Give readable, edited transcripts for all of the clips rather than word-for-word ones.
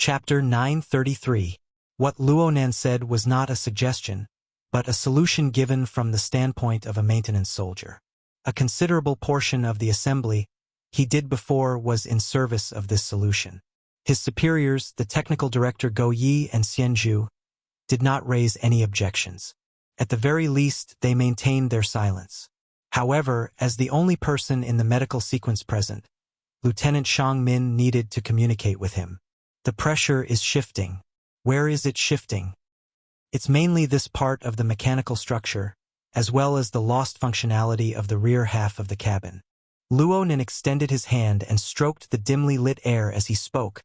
Chapter 933. What Luonan said was not a suggestion, but a solution given from the standpoint of a maintenance soldier. A considerable portion of the assembly he did before was in service of this solution. His superiors, the technical director Go Yi and Xianzhu, did not raise any objections. At the very least, they maintained their silence. However, as the only person in the medical sequence present, Lieutenant Shang Min needed to communicate with him. The pressure is shifting. Where is it shifting? It's mainly this part of the mechanical structure, as well as the lost functionality of the rear half of the cabin. Luonan extended his hand and stroked the dimly lit air as he spoke,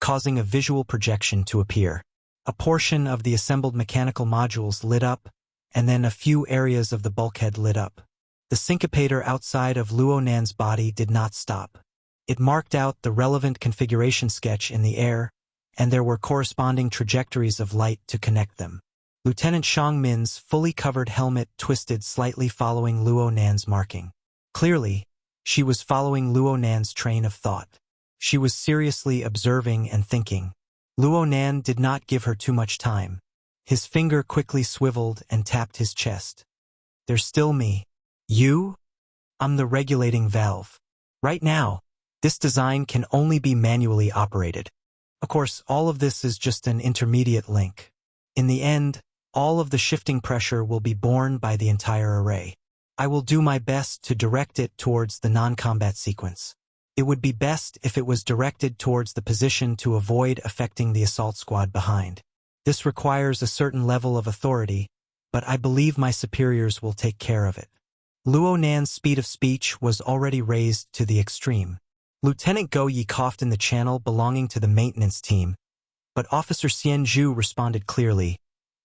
causing a visual projection to appear. A portion of the assembled mechanical modules lit up, and then a few areas of the bulkhead lit up. The syncopator outside of Luonan's body did not stop. It marked out the relevant configuration sketch in the air, and there were corresponding trajectories of light to connect them. Lieutenant Shang Min's fully covered helmet twisted slightly following Luonan's marking. Clearly, she was following Luonan's train of thought. She was seriously observing and thinking. Luonan did not give her too much time. His finger quickly swiveled and tapped his chest. "There's still me." "You?" "I'm the regulating valve. Right now, this design can only be manually operated. Of course, all of this is just an intermediate link. In the end, all of the shifting pressure will be borne by the entire array. I will do my best to direct it towards the non-combat sequence. It would be best if it was directed towards the position to avoid affecting the assault squad behind. This requires a certain level of authority, but I believe my superiors will take care of it." Luonan's speed of speech was already raised to the extreme. Lieutenant Go Yi coughed in the channel belonging to the maintenance team, but Officer Xianzhu responded clearly.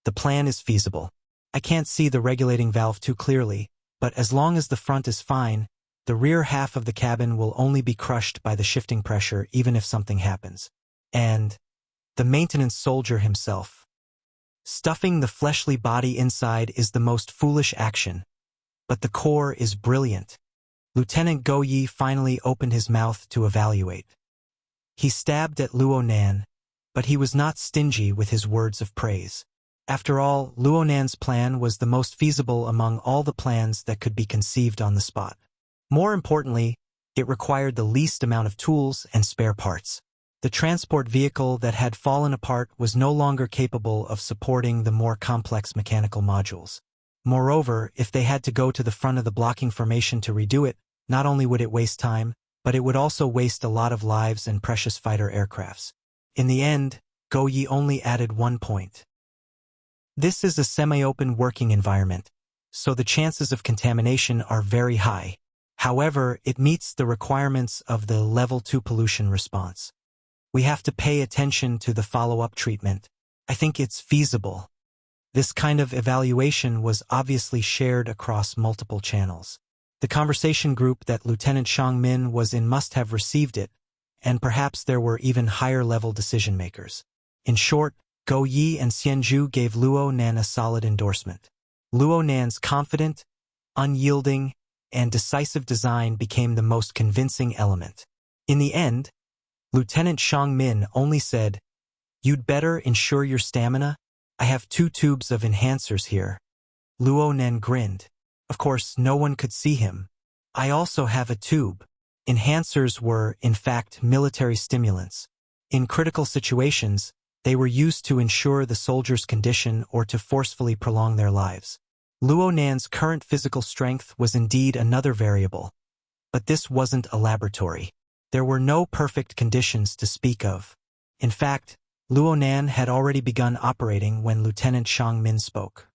"The plan is feasible. I can't see the regulating valve too clearly, but as long as the front is fine, the rear half of the cabin will only be crushed by the shifting pressure even if something happens. And the maintenance soldier himself. Stuffing the fleshly body inside is the most foolish action, but the core is brilliant." Lieutenant Go Yi finally opened his mouth to evaluate. He stabbed at Luonan, but he was not stingy with his words of praise. After all, Luonan's plan was the most feasible among all the plans that could be conceived on the spot. More importantly, it required the least amount of tools and spare parts. The transport vehicle that had fallen apart was no longer capable of supporting the more complex mechanical modules. Moreover, if they had to go to the front of the blocking formation to redo it, not only would it waste time, but it would also waste a lot of lives and precious fighter aircrafts. In the end, Go Yi only added one point. This is a semi-open working environment, so the chances of contamination are very high. However, it meets the requirements of the Level 2 pollution response. We have to pay attention to the follow-up treatment. I think it's feasible. This kind of evaluation was obviously shared across multiple channels. The conversation group that Lieutenant Shang Min was in must have received it, and perhaps there were even higher-level decision-makers. In short, Go Yi and Xianzhu gave Luonan a solid endorsement. Luonan's confident, unyielding, and decisive design became the most convincing element. In the end, Lieutenant Shang Min only said, "You'd better ensure your stamina. I have 2 tubes of enhancers here." Luonan grinned. Of course, no one could see him. "I also have a tube." Enhancers were, in fact, military stimulants. In critical situations, they were used to ensure the soldiers' condition or to forcefully prolong their lives. Luonan's current physical strength was indeed another variable, but this wasn't a laboratory. There were no perfect conditions to speak of. In fact, Luonan had already begun operating when Lieutenant Shang Min spoke.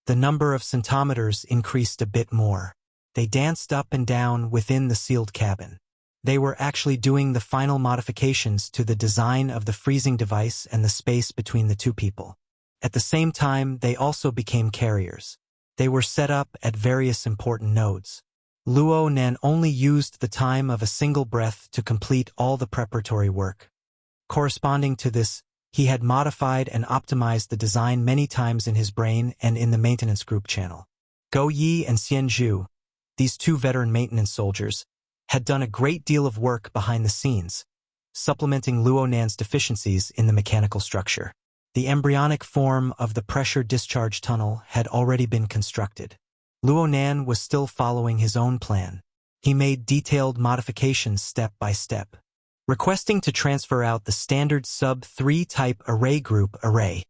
The number of centimeters increased a bit more. They danced up and down within the sealed cabin. They were actually doing the final modifications to the design of the freezing device and the space between the two people. At the same time, they also became carriers. They were set up at various important nodes. Luonan only used the time of a single breath to complete all the preparatory work. Corresponding to this, he had modified and optimized the design many times in his brain and in the maintenance group channel. Go Yi and Xianzhu, these 2 veteran maintenance soldiers, had done a great deal of work behind the scenes, supplementing Luo Nan's deficiencies in the mechanical structure. The embryonic form of the pressure discharge tunnel had already been constructed. Luo Nan was still following his own plan. He made detailed modifications step by step, requesting to transfer out the standard sub-3 type array group array.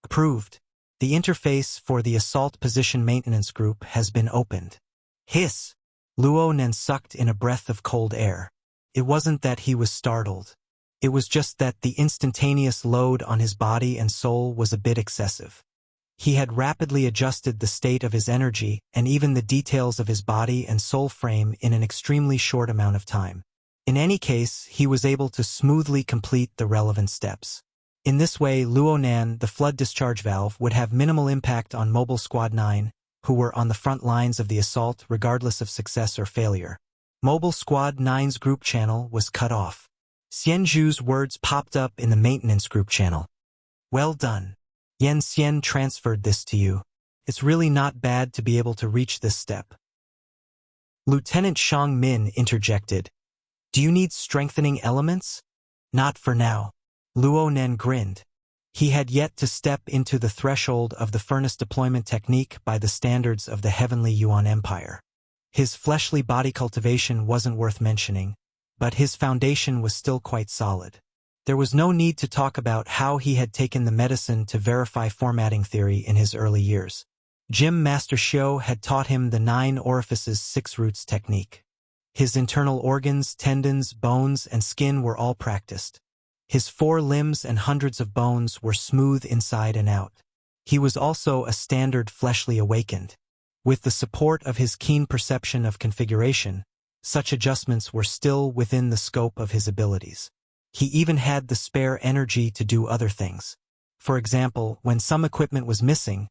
Approved. The interface for the assault position maintenance group has been opened. Hiss! Luo Nan sucked in a breath of cold air. It wasn't that he was startled. It was just that the instantaneous load on his body and soul was a bit excessive. He had rapidly adjusted the state of his energy and even the details of his body and soul frame in an extremely short amount of time. In any case, he was able to smoothly complete the relevant steps. In this way, Luo Nan, the flood discharge valve, would have minimal impact on Mobile Squad 9, who were on the front lines of the assault regardless of success or failure. Mobile Squad 9's group channel was cut off. Xianzhu's words popped up in the maintenance group channel. Well done. Yan Xian transferred this to you. It's really not bad to be able to reach this step. Lieutenant Shang Min interjected. Do you need strengthening elements? Not for now. Luo Nan grinned. He had yet to step into the threshold of the furnace deployment technique by the standards of the Heavenly Yuan Empire. His fleshly body cultivation wasn't worth mentioning, but his foundation was still quite solid. There was no need to talk about how he had taken the medicine to verify formatting theory in his early years. Gym Master Xiao had taught him the 9 orifices 6 roots technique. His internal organs, tendons, bones, and skin were all practiced. His 4 limbs and hundreds of bones were smooth inside and out. He was also a standard fleshly awakened. With the support of his keen perception of configuration, such adjustments were still within the scope of his abilities. He even had the spare energy to do other things. For example, when some equipment was missing,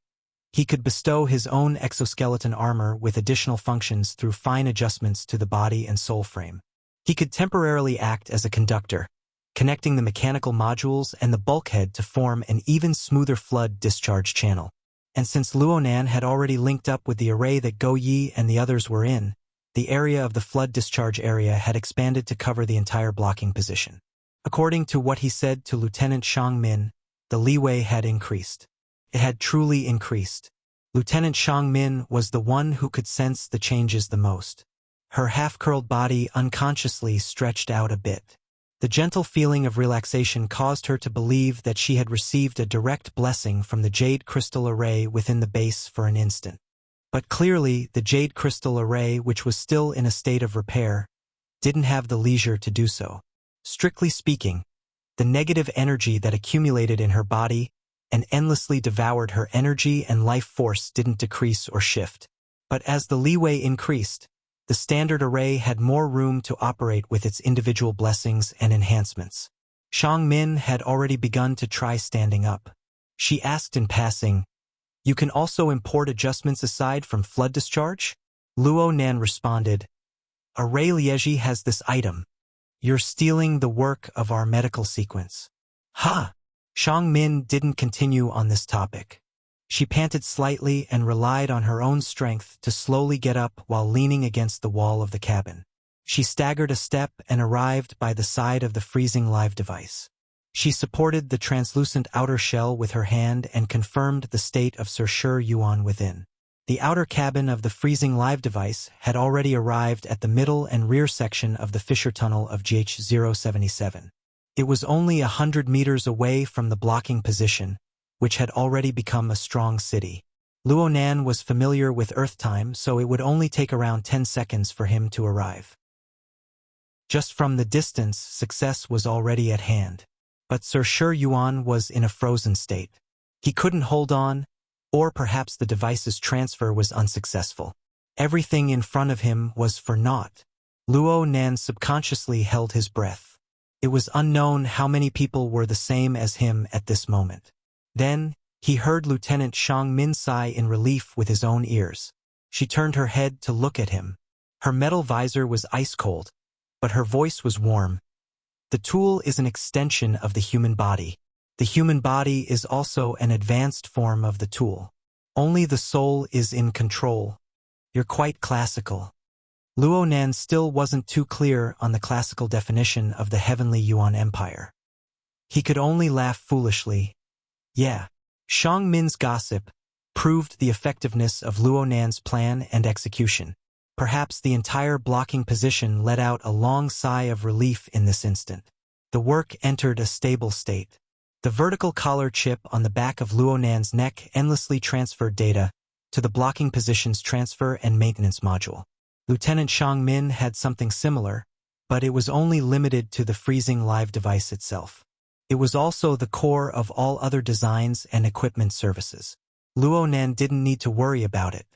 he could bestow his own exoskeleton armor with additional functions through fine adjustments to the body and soul frame. He could temporarily act as a conductor, connecting the mechanical modules and the bulkhead to form an even smoother flood discharge channel. And since Luo Nan had already linked up with the array that Go Yi and the others were in, the area of the flood discharge area had expanded to cover the entire blocking position. According to what he said to Lieutenant Shang Min, the leeway had increased. It had truly increased. Lieutenant Shang Min was the one who could sense the changes the most. Her half-curled body unconsciously stretched out a bit. The gentle feeling of relaxation caused her to believe that she had received a direct blessing from the jade crystal array within the base for an instant. But clearly, the jade crystal array, which was still in a state of repair, didn't have the leisure to do so. Strictly speaking, the negative energy that accumulated in her body and endlessly devoured her energy and life force didn't decrease or shift. But as the leeway increased, the standard array had more room to operate with its individual blessings and enhancements. Shang Min had already begun to try standing up. She asked in passing, "You can also import adjustments aside from flood discharge?" Luo Nan responded, "Array Liegi has this item. You're stealing the work of our medical sequence." Ha! Shang Min didn't continue on this topic. She panted slightly and relied on her own strength to slowly get up while leaning against the wall of the cabin. She staggered a step and arrived by the side of the freezing live device. She supported the translucent outer shell with her hand and confirmed the state of Sir Shi Yuan within. The outer cabin of the freezing live device had already arrived at the middle and rear section of the fissure tunnel of GH-077. It was only 100 meters away from the blocking position, which had already become a strong city. Luo Nan was familiar with Earth time, so it would only take around 10 seconds for him to arrive. Just from the distance, success was already at hand. But Sir Shi Yuan was in a frozen state. He couldn't hold on, or perhaps the device's transfer was unsuccessful. Everything in front of him was for naught. Luo Nan subconsciously held his breath. It was unknown how many people were the same as him at this moment. Then, he heard Lieutenant Shang Min sigh in relief with his own ears. She turned her head to look at him. Her metal visor was ice-cold, but her voice was warm. The tool is an extension of the human body. The human body is also an advanced form of the tool. Only the soul is in control. You're quite classical. Luonan still wasn't too clear on the classical definition of the heavenly Yuan Empire. He could only laugh foolishly. Yeah. Xiang Min's gossip proved the effectiveness of Luonan's plan and execution. Perhaps the entire blocking position let out a long sigh of relief in this instant. The work entered a stable state. The vertical collar chip on the back of Luonan's neck endlessly transferred data to the blocking position's transfer and maintenance module. Lieutenant Xiang Min had something similar, but it was only limited to the freezing live device itself. It was also the core of all other designs and equipment services. Luonan didn't need to worry about it.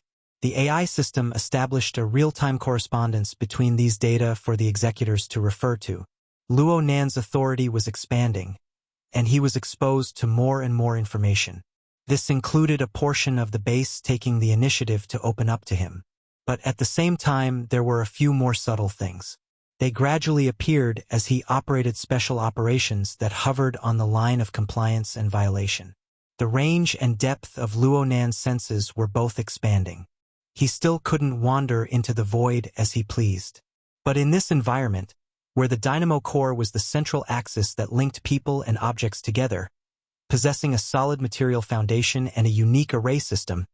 The AI system established a real-time correspondence between these data for the executors to refer to. Luonan's authority was expanding, and he was exposed to more and more information. This included a portion of the base taking the initiative to open up to him. But at the same time, there were a few more subtle things. They gradually appeared as he operated special operations that hovered on the line of compliance and violation. The range and depth of Luonan's senses were both expanding. He still couldn't wander into the void as he pleased. But in this environment, where the dynamo core was the central axis that linked people and objects together, possessing a solid material foundation and a unique array system,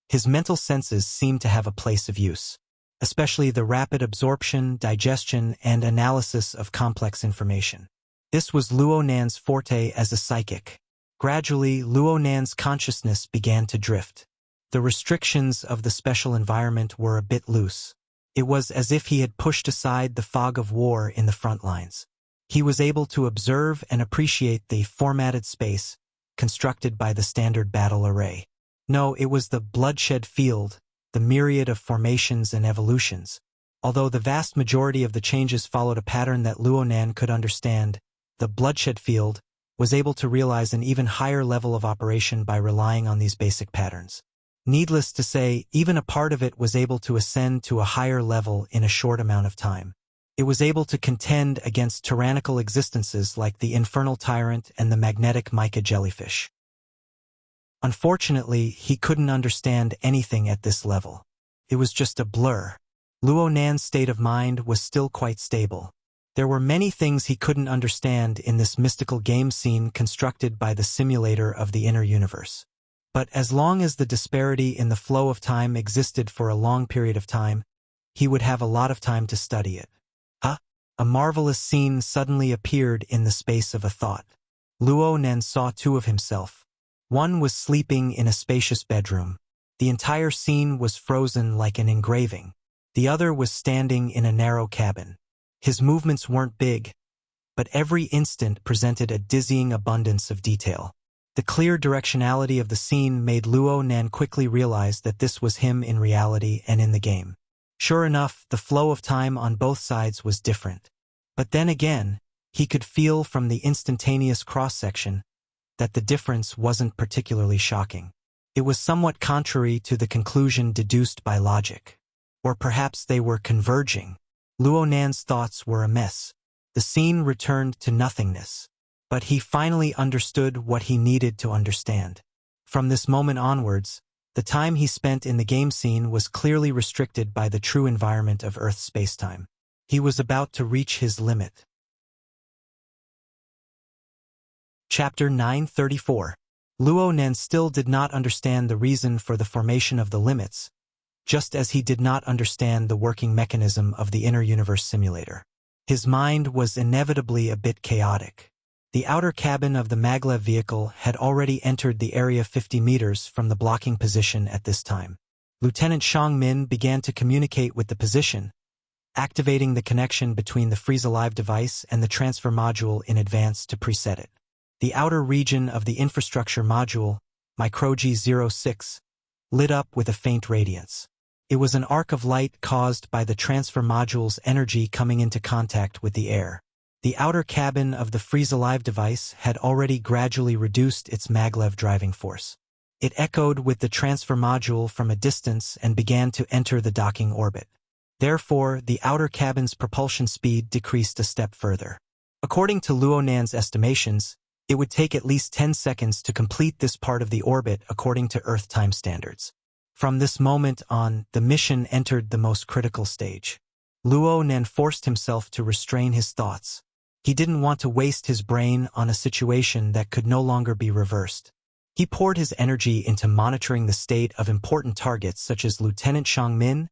his mental senses seemed to have a place of use, especially the rapid absorption, digestion, and analysis of complex information. This was Luonan's forte as a psychic. Gradually, Luonan's consciousness began to drift. The restrictions of the special environment were a bit loose. It was as if he had pushed aside the fog of war in the front lines. He was able to observe and appreciate the formatted space constructed by the standard battle array. No, it was the bloodshed field, the myriad of formations and evolutions. Although the vast majority of the changes followed a pattern that Luonan could understand, the bloodshed field was able to realize an even higher level of operation by relying on these basic patterns. Needless to say, even a part of it was able to ascend to a higher level in a short amount of time. It was able to contend against tyrannical existences like the infernal tyrant and the magnetic mica jellyfish. Unfortunately, he couldn't understand anything at this level. It was just a blur. Luonan's state of mind was still quite stable. There were many things he couldn't understand in this mystical game scene constructed by the simulator of the inner universe. But as long as the disparity in the flow of time existed for a long period of time, he would have a lot of time to study it. A marvelous scene suddenly appeared in the space of a thought. Luonan saw two of himself. One was sleeping in a spacious bedroom. The entire scene was frozen like an engraving. The other was standing in a narrow cabin. His movements weren't big, but every instant presented a dizzying abundance of detail. The clear directionality of the scene made Luonan quickly realize that this was him in reality and in the game. Sure enough, the flow of time on both sides was different. But then again, he could feel from the instantaneous cross-section that the difference wasn't particularly shocking. It was somewhat contrary to the conclusion deduced by logic. Or perhaps they were converging. Luonan's thoughts were a mess. The scene returned to nothingness. But he finally understood what he needed to understand. From this moment onwards, the time he spent in the game scene was clearly restricted by the true environment of Earth's spacetime. He was about to reach his limit. Chapter 934. Luonan still did not understand the reason for the formation of the limits, just as he did not understand the working mechanism of the inner universe simulator. His mind was inevitably a bit chaotic. The outer cabin of the maglev vehicle had already entered the area 50 meters from the blocking position at this time. Lieutenant Xiang Min began to communicate with the position, activating the connection between the freeze-alive device and the transfer module in advance to preset it. The outer region of the infrastructure module, Microji 06, lit up with a faint radiance. It was an arc of light caused by the transfer module's energy coming into contact with the air. The outer cabin of the freeze-alive device had already gradually reduced its maglev driving force. It echoed with the transfer module from a distance and began to enter the docking orbit. Therefore, the outer cabin's propulsion speed decreased a step further. According to Luonan's estimations, it would take at least 10 seconds to complete this part of the orbit according to Earth time standards. From this moment on, the mission entered the most critical stage. Luo Nan forced himself to restrain his thoughts. He didn't want to waste his brain on a situation that could no longer be reversed. He poured his energy into monitoring the state of important targets such as Lieutenant Shangmin,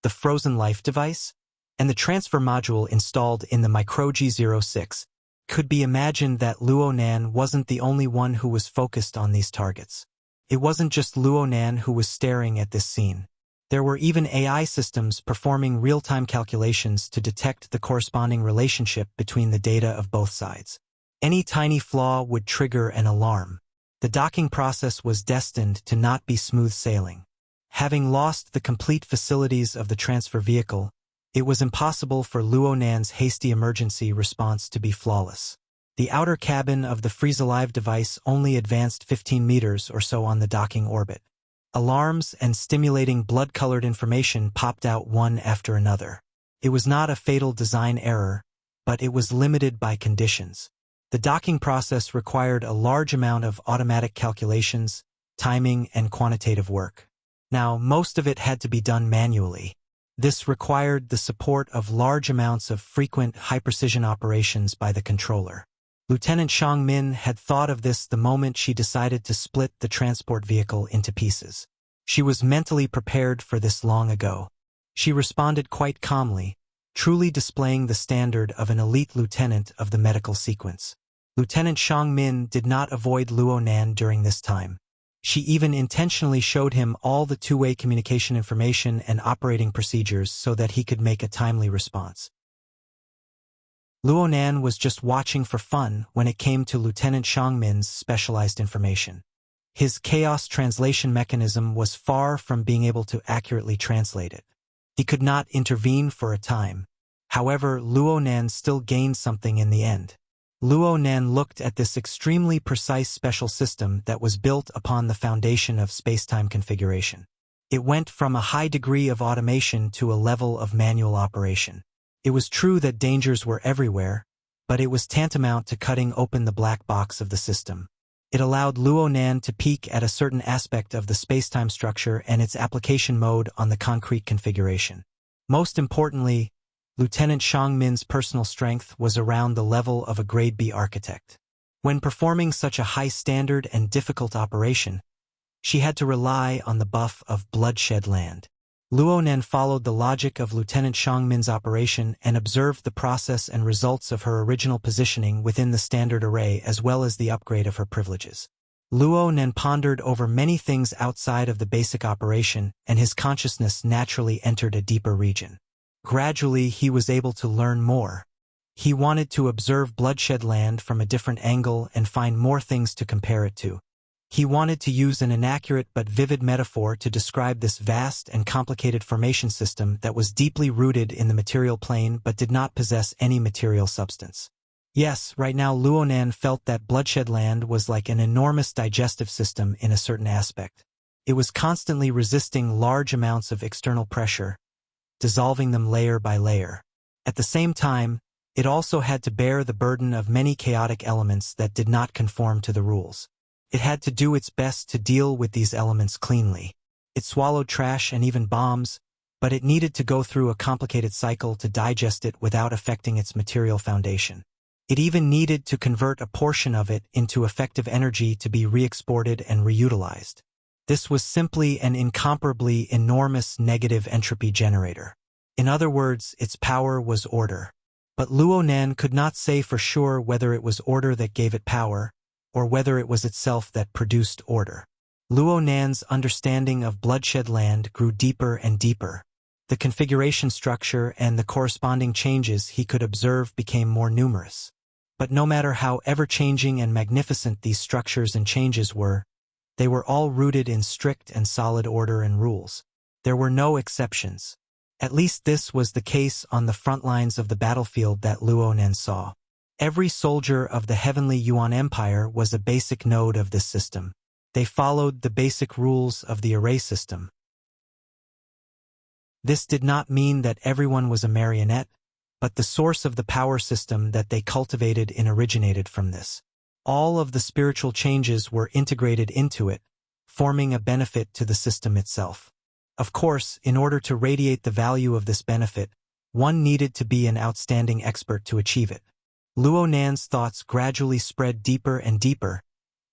the frozen life device, and the transfer module installed in the Microji 06. Could be imagined that Luo Nan wasn't the only one who was focused on these targets. It wasn't just Luo Nan who was staring at this scene. There were even AI systems performing real-time calculations to detect the corresponding relationship between the data of both sides. Any tiny flaw would trigger an alarm. The docking process was destined to not be smooth sailing. Having lost the complete facilities of the transfer vehicle, it was impossible for Luo Nan's hasty emergency response to be flawless. The outer cabin of the freeze-alive device only advanced 15 meters or so on the docking orbit. Alarms and stimulating blood-colored information popped out one after another. It was not a fatal design error, but it was limited by conditions. The docking process required a large amount of automatic calculations, timing, and quantitative work. Now, most of it had to be done manually. This required the support of large amounts of frequent high-precision operations by the controller. Lieutenant Shangmin had thought of this the moment she decided to split the transport vehicle into pieces. She was mentally prepared for this long ago. She responded quite calmly, truly displaying the standard of an elite lieutenant of the medical sequence. Lieutenant Shangmin did not avoid Luo Nan during this time. She even intentionally showed him all the two-way communication information and operating procedures so that he could make a timely response. Luo Nan was just watching for fun when it came to Lieutenant Shangmin's specialized information. His chaos translation mechanism was far from being able to accurately translate it. He could not intervene for a time. However, Luo Nan still gained something in the end. Luo Nan looked at this extremely precise special system that was built upon the foundation of space-time configuration. It went from a high degree of automation to a level of manual operation. It was true that dangers were everywhere, but it was tantamount to cutting open the black box of the system. It allowed Luo Nan to peek at a certain aspect of the space-time structure and its application mode on the concrete configuration. Most importantly, Lieutenant Shangmin's personal strength was around the level of a Grade B architect. When performing such a high-standard and difficult operation, she had to rely on the buff of bloodshed land. Luo Nan followed the logic of Lieutenant Shangmin's operation and observed the process and results of her original positioning within the standard array as well as the upgrade of her privileges. Luo Nan pondered over many things outside of the basic operation, and his consciousness naturally entered a deeper region. Gradually, he was able to learn more. He wanted to observe bloodshed land from a different angle and find more things to compare it to. He wanted to use an inaccurate but vivid metaphor to describe this vast and complicated formation system that was deeply rooted in the material plane but did not possess any material substance. Yes, right now Luo Nan felt that bloodshed land was like an enormous digestive system in a certain aspect. It was constantly resisting large amounts of external pressure, dissolving them layer by layer. At the same time, it also had to bear the burden of many chaotic elements that did not conform to the rules. It had to do its best to deal with these elements cleanly. It swallowed trash and even bombs, but it needed to go through a complicated cycle to digest it without affecting its material foundation. It even needed to convert a portion of it into effective energy to be re-exported and reutilized. This was simply an incomparably enormous negative entropy generator. In other words, its power was order. But Luo Nan could not say for sure whether it was order that gave it power, or whether it was itself that produced order. Luo Nan's understanding of bloodshed land grew deeper and deeper. The configuration structure and the corresponding changes he could observe became more numerous. But no matter how ever-changing and magnificent these structures and changes were, they were all rooted in strict and solid order and rules. There were no exceptions. At least this was the case on the front lines of the battlefield that Luo Nan saw. Every soldier of the Heavenly Yuan Empire was a basic node of this system. They followed the basic rules of the array system. This did not mean that everyone was a marionette, but the source of the power system that they cultivated originated from this. All of the spiritual changes were integrated into it, forming a benefit to the system itself. Of course, in order to radiate the value of this benefit, One needed to be an outstanding expert to achieve it. Luo Nan's thoughts gradually spread deeper and deeper,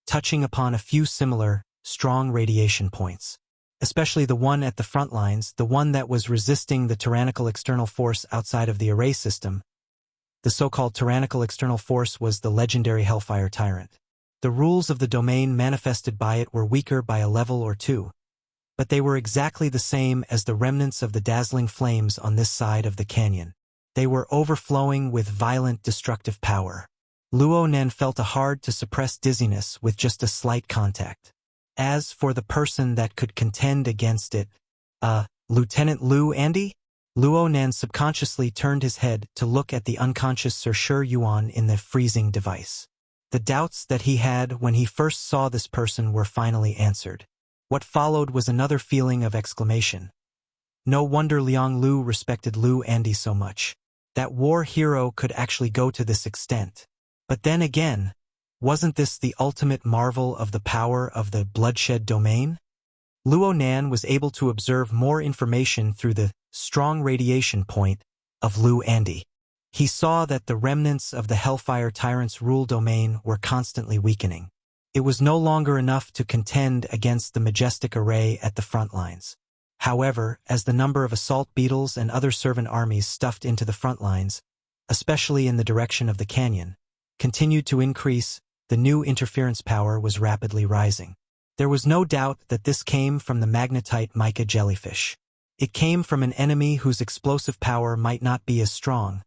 touching upon a few similar, strong radiation points. Especially the one at the front lines, the one that was resisting the tyrannical external force outside of the array system. The so-called tyrannical external force was the legendary Hellfire Tyrant. The rules of the domain manifested by it were weaker by a level or two, but they were exactly the same as the remnants of the dazzling flames on this side of the canyon. They were overflowing with violent destructive power. Luo Nan felt a hard-to-suppress dizziness with just a slight contact. As for the person that could contend against it, Lieutenant Lu Andy? Luo Nan subconsciously turned his head to look at the unconscious Sir Shi Yuan in the freezing device. The doubts that he had when he first saw this person were finally answered. What followed was another feeling of exclamation. No wonder Liang Lu respected Lu Andy so much. That war hero could actually go to this extent. But then again, wasn't this the ultimate marvel of the power of the bloodshed domain? Luo Nan was able to observe more information through the strong radiation point of Lu Andy. He saw that the remnants of the Hellfire Tyrant's rule domain were constantly weakening. It was no longer enough to contend against the majestic array at the front lines. However, as the number of assault beetles and other servant armies stuffed into the front lines, especially in the direction of the canyon, continued to increase, the new interference power was rapidly rising. There was no doubt that this came from the magnetite mica jellyfish. It came from an enemy whose explosive power might not be as strong,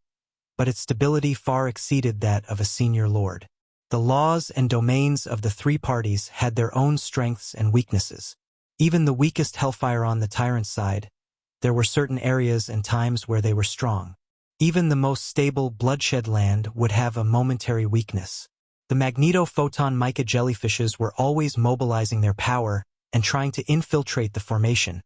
but its stability far exceeded that of a senior lord. The laws and domains of the three parties had their own strengths and weaknesses. Even the weakest Hellfire on the tyrant's side, there were certain areas and times where they were strong. Even the most stable bloodshed land would have a momentary weakness. The magneto-photon mica jellyfishes were always mobilizing their power and trying to infiltrate the formation,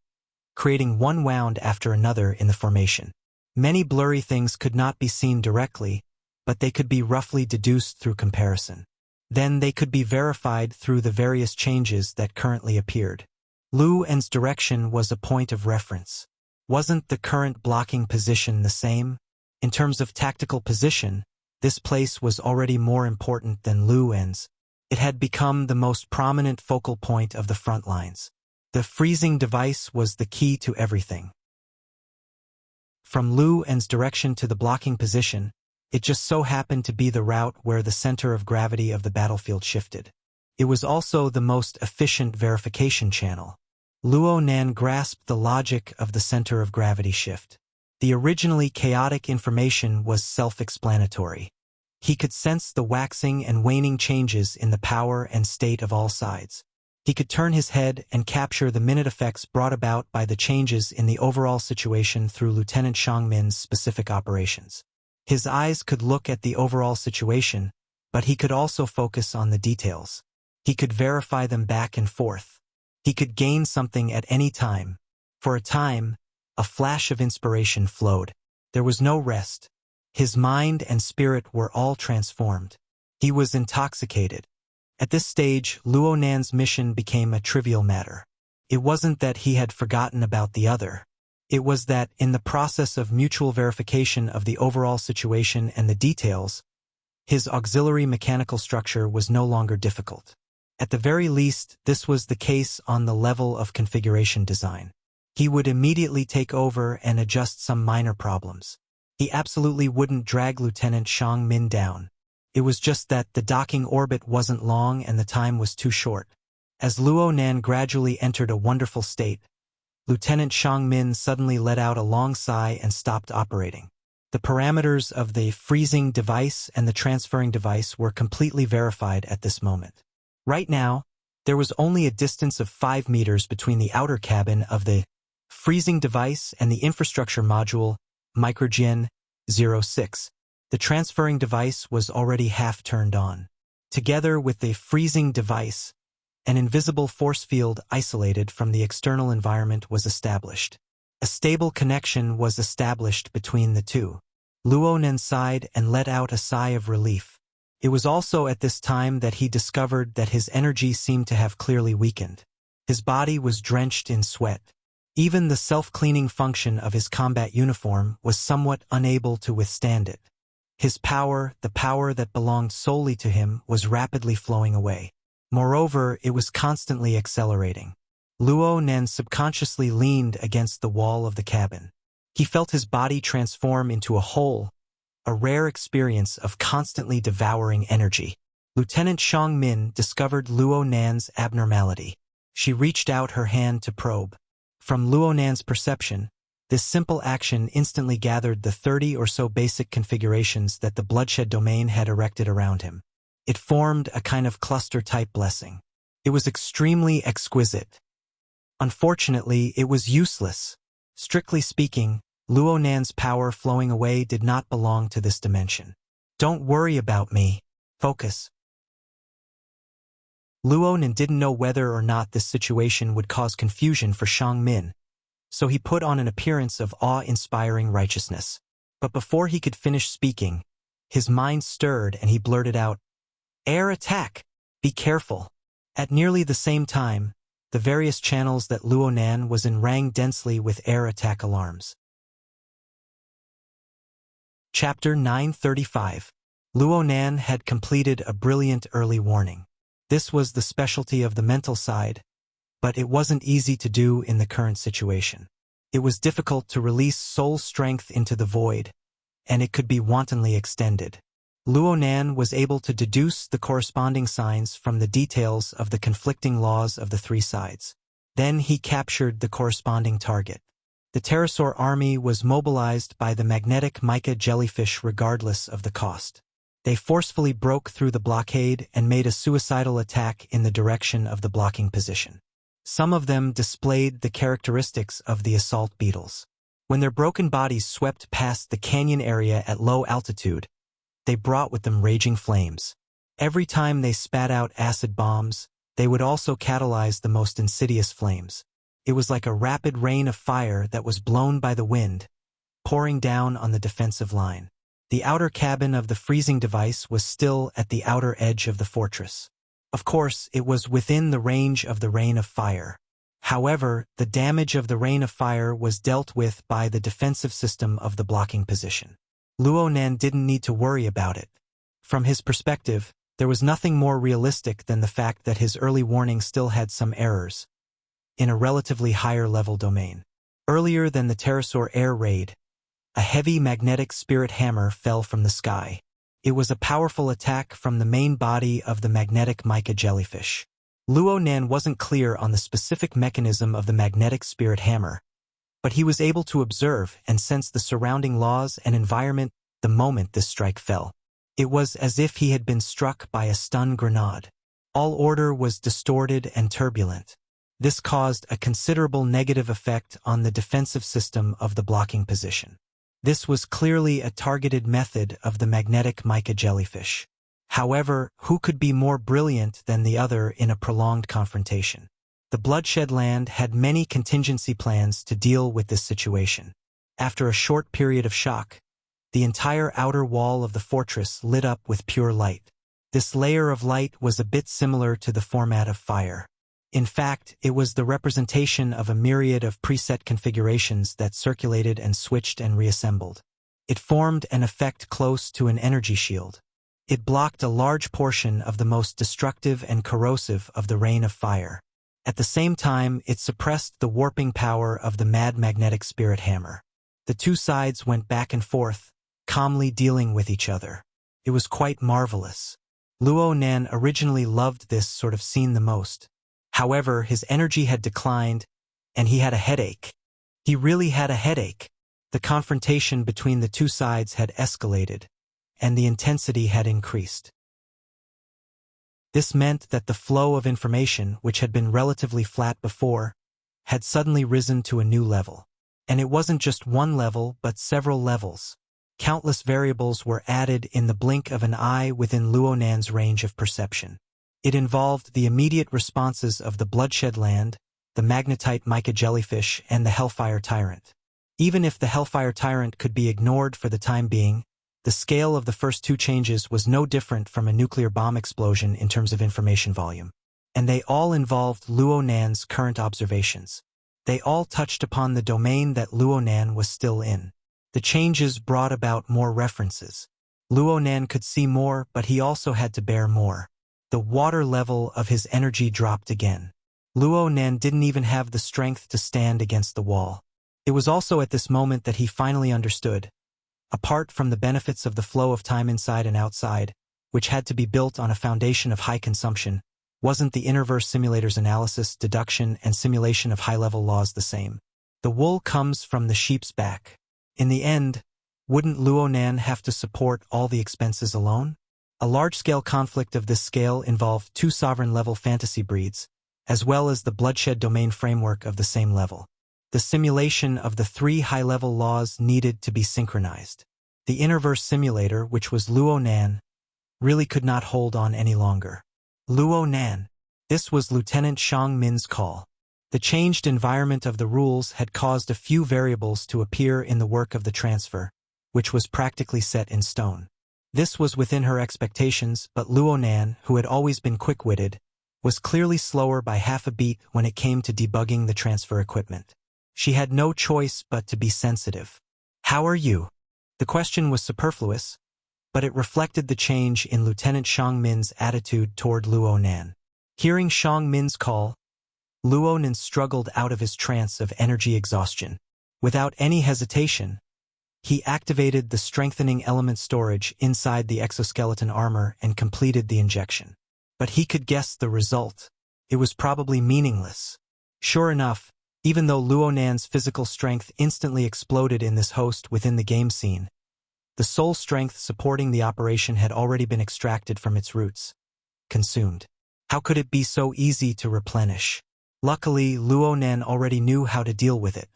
creating one wound after another in the formation. Many blurry things could not be seen directly, but they could be roughly deduced through comparison. Then they could be verified through the various changes that currently appeared. Lu An's direction was a point of reference. Wasn't the current blocking position the same? In terms of tactical position, this place was already more important than Lu An's. It had become the most prominent focal point of the front lines. The freezing device was the key to everything. From Lu An's direction to the blocking position, it just so happened to be the route where the center of gravity of the battlefield shifted. It was also the most efficient verification channel. Luo Nan grasped the logic of the center of gravity shift. The originally chaotic information was self-explanatory. He could sense the waxing and waning changes in the power and state of all sides. He could turn his head and capture the minute effects brought about by the changes in the overall situation through Lieutenant Shangmin's specific operations. His eyes could look at the overall situation, but he could also focus on the details. He could verify them back and forth. He could gain something at any time. For a time, a flash of inspiration flowed. There was no rest. His mind and spirit were all transformed. He was intoxicated. At this stage, Luo Nan's mission became a trivial matter. It wasn't that he had forgotten about the other. It was that, in the process of mutual verification of the overall situation and the details, his auxiliary mechanical structure was no longer difficult. At the very least, this was the case on the level of configuration design. He would immediately take over and adjust some minor problems. He absolutely wouldn't drag Lieutenant Shangmin down. It was just that the docking orbit wasn't long and the time was too short. As Luo Nan gradually entered a wonderful state, Lieutenant Shangmin suddenly let out a long sigh and stopped operating. The parameters of the freezing device and the transferring device were completely verified at this moment. Right now, there was only a distance of 5 meters between the outer cabin of the freezing device and the infrastructure module, Microgen 06. The transferring device was already half turned on. Together with the freezing device, an invisible force field isolated from the external environment was established. A stable connection was established between the two. Luo Nan sighed and let out a sigh of relief. It was also at this time that he discovered that his energy seemed to have clearly weakened. His body was drenched in sweat. Even the self-cleaning function of his combat uniform was somewhat unable to withstand it. His power, the power that belonged solely to him, was rapidly flowing away. Moreover, it was constantly accelerating. Luo Nan subconsciously leaned against the wall of the cabin. He felt his body transform into a whole, a rare experience of constantly devouring energy. Lieutenant Shang Min discovered Luo Nan's abnormality. She reached out her hand to probe. From Luo Nan's perception, this simple action instantly gathered the 30 or so basic configurations that the bloodshed domain had erected around him. It formed a kind of cluster-type blessing. It was extremely exquisite. Unfortunately, it was useless. Strictly speaking, Luo Nan's power flowing away did not belong to this dimension. Don't worry about me. Focus. Luo Nan didn't know whether or not this situation would cause confusion for Shang Min, so he put on an appearance of awe-inspiring righteousness. But before he could finish speaking, his mind stirred and he blurted out, "Air attack! Be careful!" At nearly the same time, the various channels that Luo Nan was in rang densely with air attack alarms. Chapter 935. Luo Nan had completed a brilliant early warning. This was the specialty of the mental side, but it wasn't easy to do in the current situation. It was difficult to release soul strength into the void, and it could be wantonly extended. Luo Nan was able to deduce the corresponding signs from the details of the conflicting laws of the three sides. Then he captured the corresponding target. The pterosaur army was mobilized by the magnetic mica jellyfish regardless of the cost. They forcefully broke through the blockade and made a suicidal attack in the direction of the blocking position. Some of them displayed the characteristics of the assault beetles. When their broken bodies swept past the canyon area at low altitude, they brought with them raging flames. Every time they spat out acid bombs, they would also catalyze the most insidious flames. It was like a rapid rain of fire that was blown by the wind, pouring down on the defensive line. The outer cabin of the freezing device was still at the outer edge of the fortress. Of course, it was within the range of the rain of fire. However, the damage of the rain of fire was dealt with by the defensive system of the blocking position. Luo Nan didn't need to worry about it. From his perspective, there was nothing more realistic than the fact that his early warning still had some errors in a relatively higher-level domain. Earlier than the pterosaur air raid, a heavy magnetic spirit hammer fell from the sky. It was a powerful attack from the main body of the magnetic mica jellyfish. Luo Nan wasn't clear on the specific mechanism of the magnetic spirit hammer, but he was able to observe and sense the surrounding laws and environment the moment this strike fell. It was as if he had been struck by a stun grenade. All order was distorted and turbulent. This caused a considerable negative effect on the defensive system of the blocking position. This was clearly a targeted method of the magnetic mica jellyfish. However, who could be more brilliant than the other in a prolonged confrontation? The Bloodshed Land had many contingency plans to deal with this situation. After a short period of shock, the entire outer wall of the fortress lit up with pure light. This layer of light was a bit similar to the format of fire. In fact, it was the representation of a myriad of preset configurations that circulated and switched and reassembled. It formed an effect close to an energy shield. It blocked a large portion of the most destructive and corrosive of the rain of fire. At the same time, it suppressed the warping power of the mad magnetic spirit hammer. The two sides went back and forth, calmly dealing with each other. It was quite marvelous. Luo Nan originally loved this sort of scene the most. However, his energy had declined, and he had a headache. He really had a headache. The confrontation between the two sides had escalated, and the intensity had increased. This meant that the flow of information, which had been relatively flat before, had suddenly risen to a new level. And it wasn't just one level, but several levels. Countless variables were added in the blink of an eye within Luo Nan's range of perception. It involved the immediate responses of the Bloodshed Land, the magnetite mica jellyfish, and the Hellfire Tyrant. Even if the Hellfire Tyrant could be ignored for the time being, the scale of the first two changes was no different from a nuclear bomb explosion in terms of information volume. And they all involved Luo Nan's current observations. They all touched upon the domain that Luonan was still in. The changes brought about more references. Luonan could see more, but he also had to bear more. The water level of his energy dropped again. Luonan didn't even have the strength to stand against the wall. It was also at this moment that he finally understood. Apart from the benefits of the flow of time inside and outside, which had to be built on a foundation of high consumption, wasn't the Innerverse simulator's analysis, deduction, and simulation of high-level laws the same? The wool comes from the sheep's back. In the end, wouldn't Luonan have to support all the expenses alone? A large-scale conflict of this scale involved two sovereign-level fantasy breeds, as well as the bloodshed domain framework of the same level. The simulation of the three high-level laws needed to be synchronized. The Innerverse simulator, which was Luonan, really could not hold on any longer. Luonan. This was Lieutenant Xiang Min's call. The changed environment of the rules had caused a few variables to appear in the work of the transfer, which was practically set in stone. This was within her expectations, but Luonan, who had always been quick-witted, was clearly slower by half a beat when it came to debugging the transfer equipment. She had no choice but to be sensitive. "How are you?" The question was superfluous, but it reflected the change in Lieutenant Xiang Min's attitude toward Luonan. Hearing Xiang Min's call, Luonan struggled out of his trance of energy exhaustion. Without any hesitation, he activated the strengthening element storage inside the exoskeleton armor and completed the injection. But he could guess the result. It was probably meaningless. Sure enough, even though Luonan's physical strength instantly exploded in this host within the game scene, the soul strength supporting the operation had already been extracted from its roots. Consumed. How could it be so easy to replenish? Luckily, Luonan already knew how to deal with it.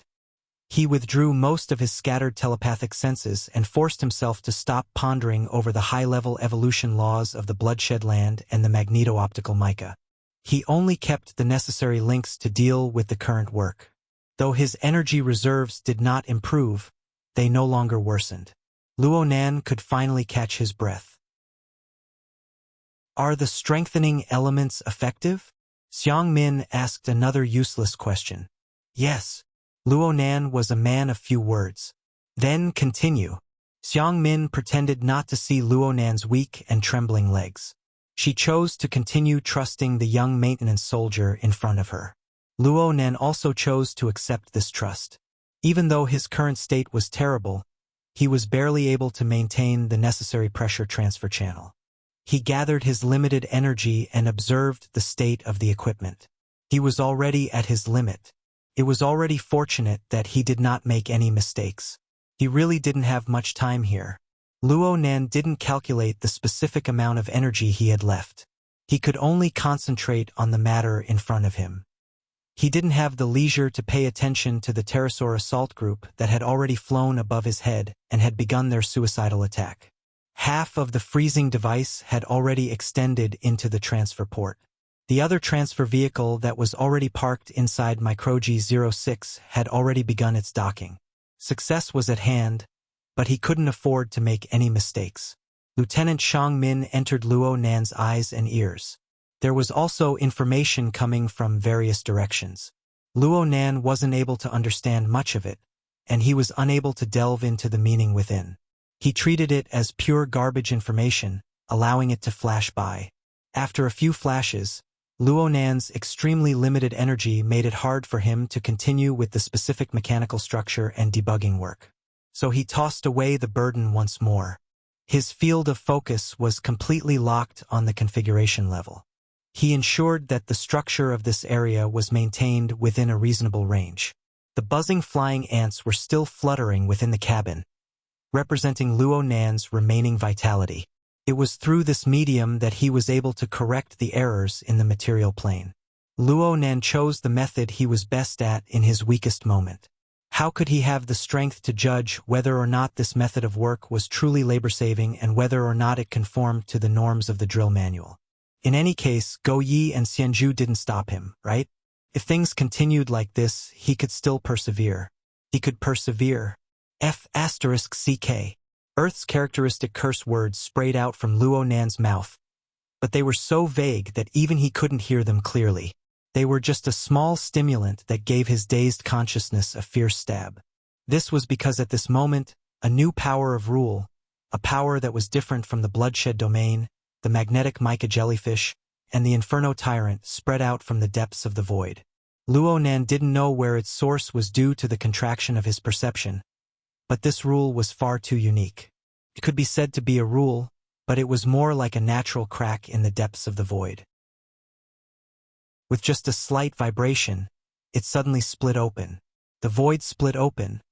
He withdrew most of his scattered telepathic senses and forced himself to stop pondering over the high-level evolution laws of the bloodshed land and the magneto-optical mica. He only kept the necessary links to deal with the current work. Though his energy reserves did not improve, they no longer worsened. Luonan could finally catch his breath. Are the strengthening elements effective? Xiang Min asked another useless question. Yes. Luonan was a man of few words. Then continue. Xiang Min pretended not to see Luonan's weak and trembling legs. She chose to continue trusting the young maintenance soldier in front of her. Luonan also chose to accept this trust. Even though his current state was terrible, he was barely able to maintain the necessary pressure transfer channel. He gathered his limited energy and observed the state of the equipment. He was already at his limit. It was already fortunate that he did not make any mistakes. He really didn't have much time here. Luonan didn't calculate the specific amount of energy he had left. He could only concentrate on the matter in front of him. He didn't have the leisure to pay attention to the pterosaur assault group that had already flown above his head and had begun their suicidal attack. Half of the freezing device had already extended into the transfer port. The other transfer vehicle that was already parked inside Microgi 06 had already begun its docking. Success was at hand, but he couldn't afford to make any mistakes. Lieutenant Xiang Min entered Luonan's eyes and ears. There was also information coming from various directions. Luonan wasn't able to understand much of it, and he was unable to delve into the meaning within. He treated it as pure garbage information, allowing it to flash by. After a few flashes, Luonan's extremely limited energy made it hard for him to continue with the specific mechanical structure and debugging work. So he tossed away the burden once more. His field of focus was completely locked on the configuration level. He ensured that the structure of this area was maintained within a reasonable range. The buzzing flying ants were still fluttering within the cabin, representing Luonan's remaining vitality. It was through this medium that he was able to correct the errors in the material plane. Luonan chose the method he was best at in his weakest moment. How could he have the strength to judge whether or not this method of work was truly labor-saving and whether or not it conformed to the norms of the drill manual? In any case, Go Yi and Xianzhu didn't stop him, right? If things continued like this, he could still persevere. He could persevere. F***CK. Earth's characteristic curse words sprayed out from Luonan's mouth, but they were so vague that even he couldn't hear them clearly. They were just a small stimulant that gave his dazed consciousness a fierce stab. This was because at this moment, a new power of rule, a power that was different from the bloodshed domain, the magnetic mica jellyfish, and the inferno tyrant spread out from the depths of the void. Luo Nan didn't know where its source was due to the contraction of his perception, but this rule was far too unique. It could be said to be a rule, but it was more like a natural crack in the depths of the void. With just a slight vibration, it suddenly split open. The void split open,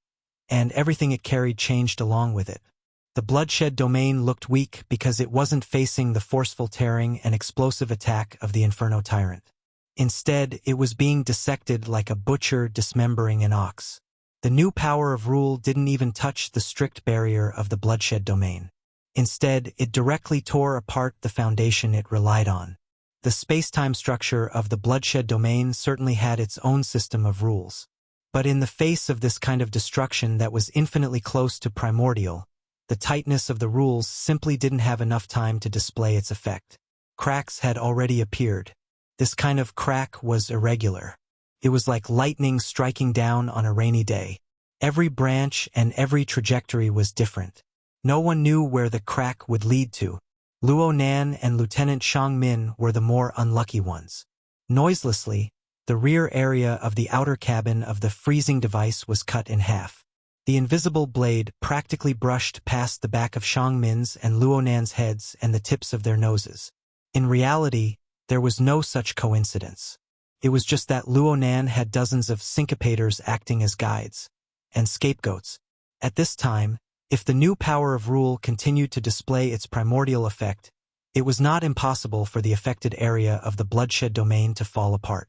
and everything it carried changed along with it. The bloodshed domain looked weak because it wasn't facing the forceful tearing and explosive attack of the inferno tyrant. Instead, it was being dissected like a butcher dismembering an ox. The new power of rule didn't even touch the strict barrier of the bloodshed domain. Instead, it directly tore apart the foundation it relied on. The space-time structure of the bloodshed domain certainly had its own system of rules. But in the face of this kind of destruction that was infinitely close to primordial, the tightness of the rules simply didn't have enough time to display its effect. Cracks had already appeared. This kind of crack was irregular. It was like lightning striking down on a rainy day. Every branch and every trajectory was different. No one knew where the crack would lead to. Luo Nan and Lieutenant Shang Min were the more unlucky ones. Noiselessly, the rear area of the outer cabin of the freezing device was cut in half. The invisible blade practically brushed past the back of Shang Min's and Luo Nan's heads and the tips of their noses. In reality, there was no such coincidence. It was just that Luo Nan had dozens of syncopators acting as guides and scapegoats. At this time, if the new power of rule continued to display its primordial effect, it was not impossible for the affected area of the bloodshed domain to fall apart.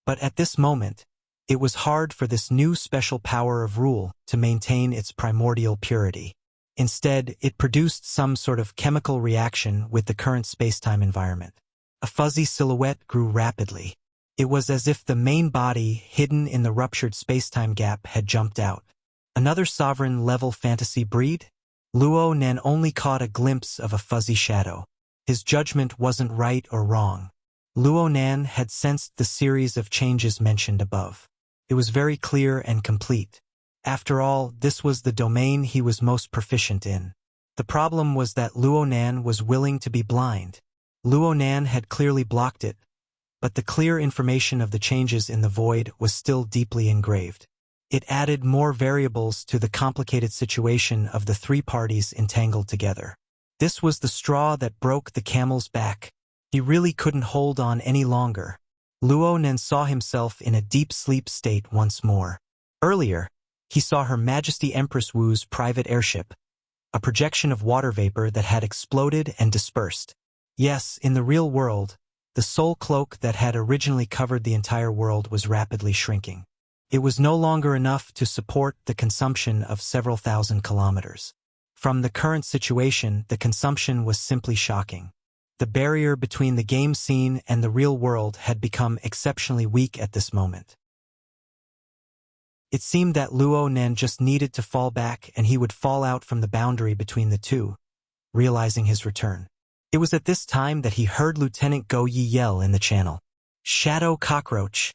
But at this moment, it was hard for this new special power of rule to maintain its primordial purity. Instead, it produced some sort of chemical reaction with the current space-time environment. A fuzzy silhouette grew rapidly. It was as if the main body hidden in the ruptured space-time gap had jumped out. Another sovereign-level fantasy breed? Luo Nan only caught a glimpse of a fuzzy shadow. His judgment wasn't right or wrong. Luo Nan had sensed the series of changes mentioned above. It was very clear and complete. After all, this was the domain he was most proficient in. The problem was that Luo Nan was willing to be blind. Luo Nan had clearly blocked it, but the clear information of the changes in the void was still deeply engraved. It added more variables to the complicated situation of the three parties entangled together. This was the straw that broke the camel's back. He really couldn't hold on any longer. Luo Nan saw himself in a deep sleep state once more. Earlier, he saw Her Majesty Empress Wu's private airship, a projection of water vapor that had exploded and dispersed. Yes, in the real world, the soul cloak that had originally covered the entire world was rapidly shrinking. It was no longer enough to support the consumption of several thousand kilometers. From the current situation, the consumption was simply shocking. The barrier between the game scene and the real world had become exceptionally weak at this moment. It seemed that Luo Nan just needed to fall back and he would fall out from the boundary between the two, realizing his return. It was at this time that he heard Lieutenant Go Yi yell in the channel, "Shadow Cockroach!"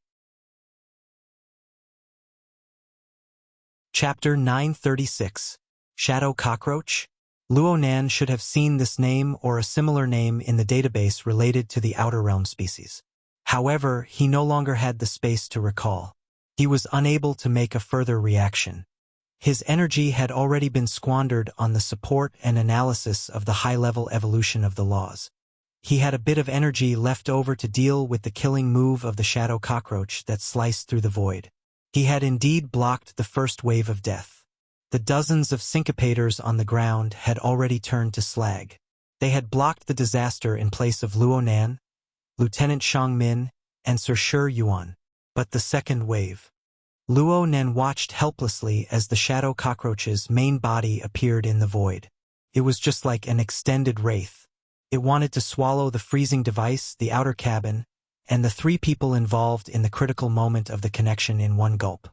Chapter 936. Shadow Cockroach? Luo Nan should have seen this name or a similar name in the database related to the Outer Realm species. However, he no longer had the space to recall. He was unable to make a further reaction. His energy had already been squandered on the support and analysis of the high-level evolution of the laws. He had a bit of energy left over to deal with the killing move of the shadow cockroach that sliced through the void. He had indeed blocked the first wave of death. The dozens of syncopators on the ground had already turned to slag. They had blocked the disaster in place of Luo Nan, Lieutenant Shang Min, and Sir Shi Yuan. But the second wave. Luo Nan watched helplessly as the shadow cockroach's main body appeared in the void. It was just like an extended wraith. It wanted to swallow the freezing device, the outer cabin, and the three people involved in the critical moment of the connection in one gulp.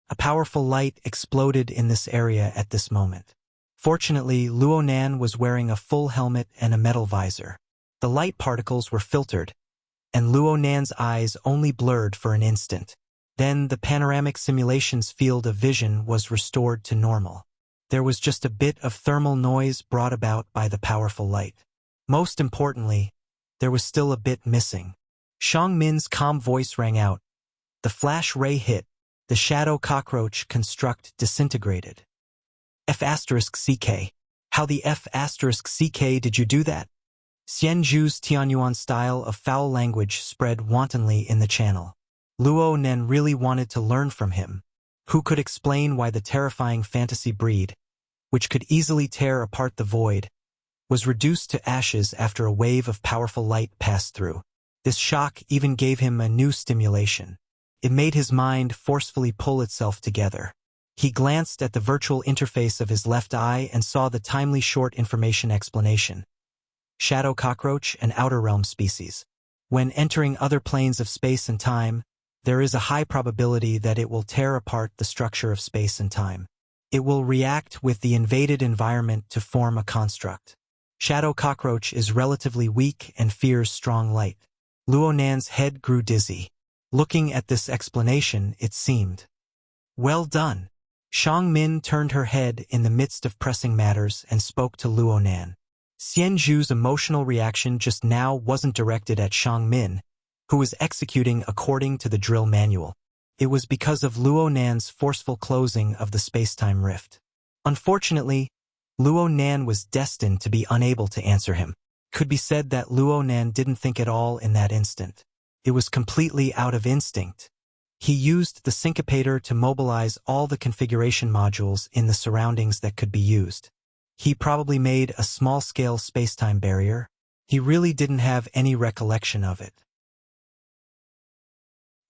A powerful light exploded in this area at this moment. Fortunately, Luo Nan was wearing a full helmet and a metal visor. The light particles were filtered, and Luo Nan's eyes only blurred for an instant. Then the panoramic simulation's field of vision was restored to normal. There was just a bit of thermal noise brought about by the powerful light. Most importantly, there was still a bit missing. Xiang Min's calm voice rang out. The flash ray hit. The shadow cockroach construct disintegrated. F*CK. How the F*CK did you do that? Xian Zhu's Tianyuan style of foul language spread wantonly in the channel. Luo Nan really wanted to learn from him. Who could explain why the terrifying fantasy breed, which could easily tear apart the void, was reduced to ashes after a wave of powerful light passed through. This shock even gave him a new stimulation. It made his mind forcefully pull itself together. He glanced at the virtual interface of his left eye and saw the timely short information explanation. Shadow cockroach, an outer realm species. When entering other planes of space and time, there is a high probability that it will tear apart the structure of space and time. It will react with the invaded environment to form a construct. Shadow cockroach is relatively weak and fears strong light. Luo Nan's head grew dizzy. Looking at this explanation, it seemed. Well done. Xiang Min turned her head in the midst of pressing matters and spoke to Luo Nan. Xian Zhu's emotional reaction just now wasn't directed at Xiang Min, who was executing according to the drill manual. It was because of Luo Nan's forceful closing of the space-time rift. Unfortunately, Luo Nan was destined to be unable to answer him. Could be said that Luo Nan didn't think at all in that instant. It was completely out of instinct. He used the syncopator to mobilize all the configuration modules in the surroundings that could be used. He probably made a small-scale space-time barrier. He really didn't have any recollection of it.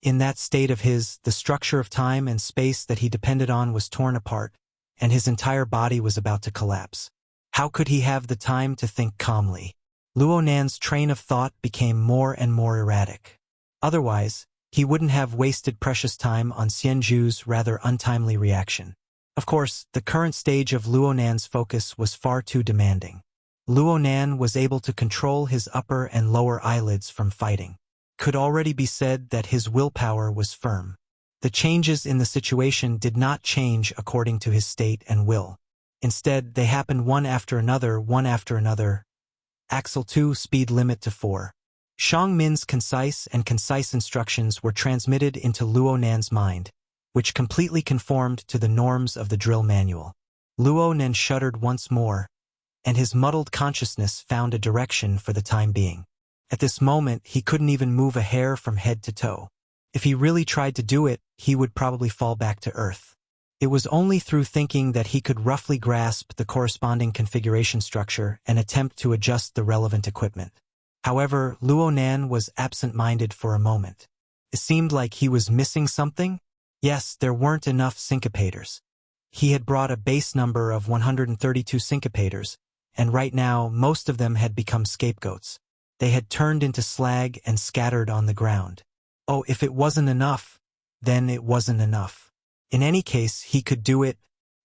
In that state of his, the structure of time and space that he depended on was torn apart, and his entire body was about to collapse. How could he have the time to think calmly? Luo Nan's train of thought became more and more erratic. Otherwise, he wouldn't have wasted precious time on Xian Zhu's rather untimely reaction. Of course, the current stage of Luo Nan's focus was far too demanding. Luo Nan was able to control his upper and lower eyelids from fighting. Could already be said that his willpower was firm. The changes in the situation did not change according to his state and will. Instead, they happened one after another. Axle 2, speed limit to 4. Xiang Min's concise instructions were transmitted into Luo Nan's mind, which completely conformed to the norms of the drill manual. Luo Nan shuddered once more, and his muddled consciousness found a direction for the time being. At this moment, he couldn't even move a hair from head to toe. If he really tried to do it, he would probably fall back to Earth. It was only through thinking that he could roughly grasp the corresponding configuration structure and attempt to adjust the relevant equipment. However, Luo Nan was absent-minded for a moment. It seemed like he was missing something. Yes, there weren't enough syncopators. He had brought a base number of 132 syncopators, and right now most of them had become scapegoats. They had turned into slag and scattered on the ground. Oh, if it wasn't enough, then it wasn't enough. In any case, he could do it.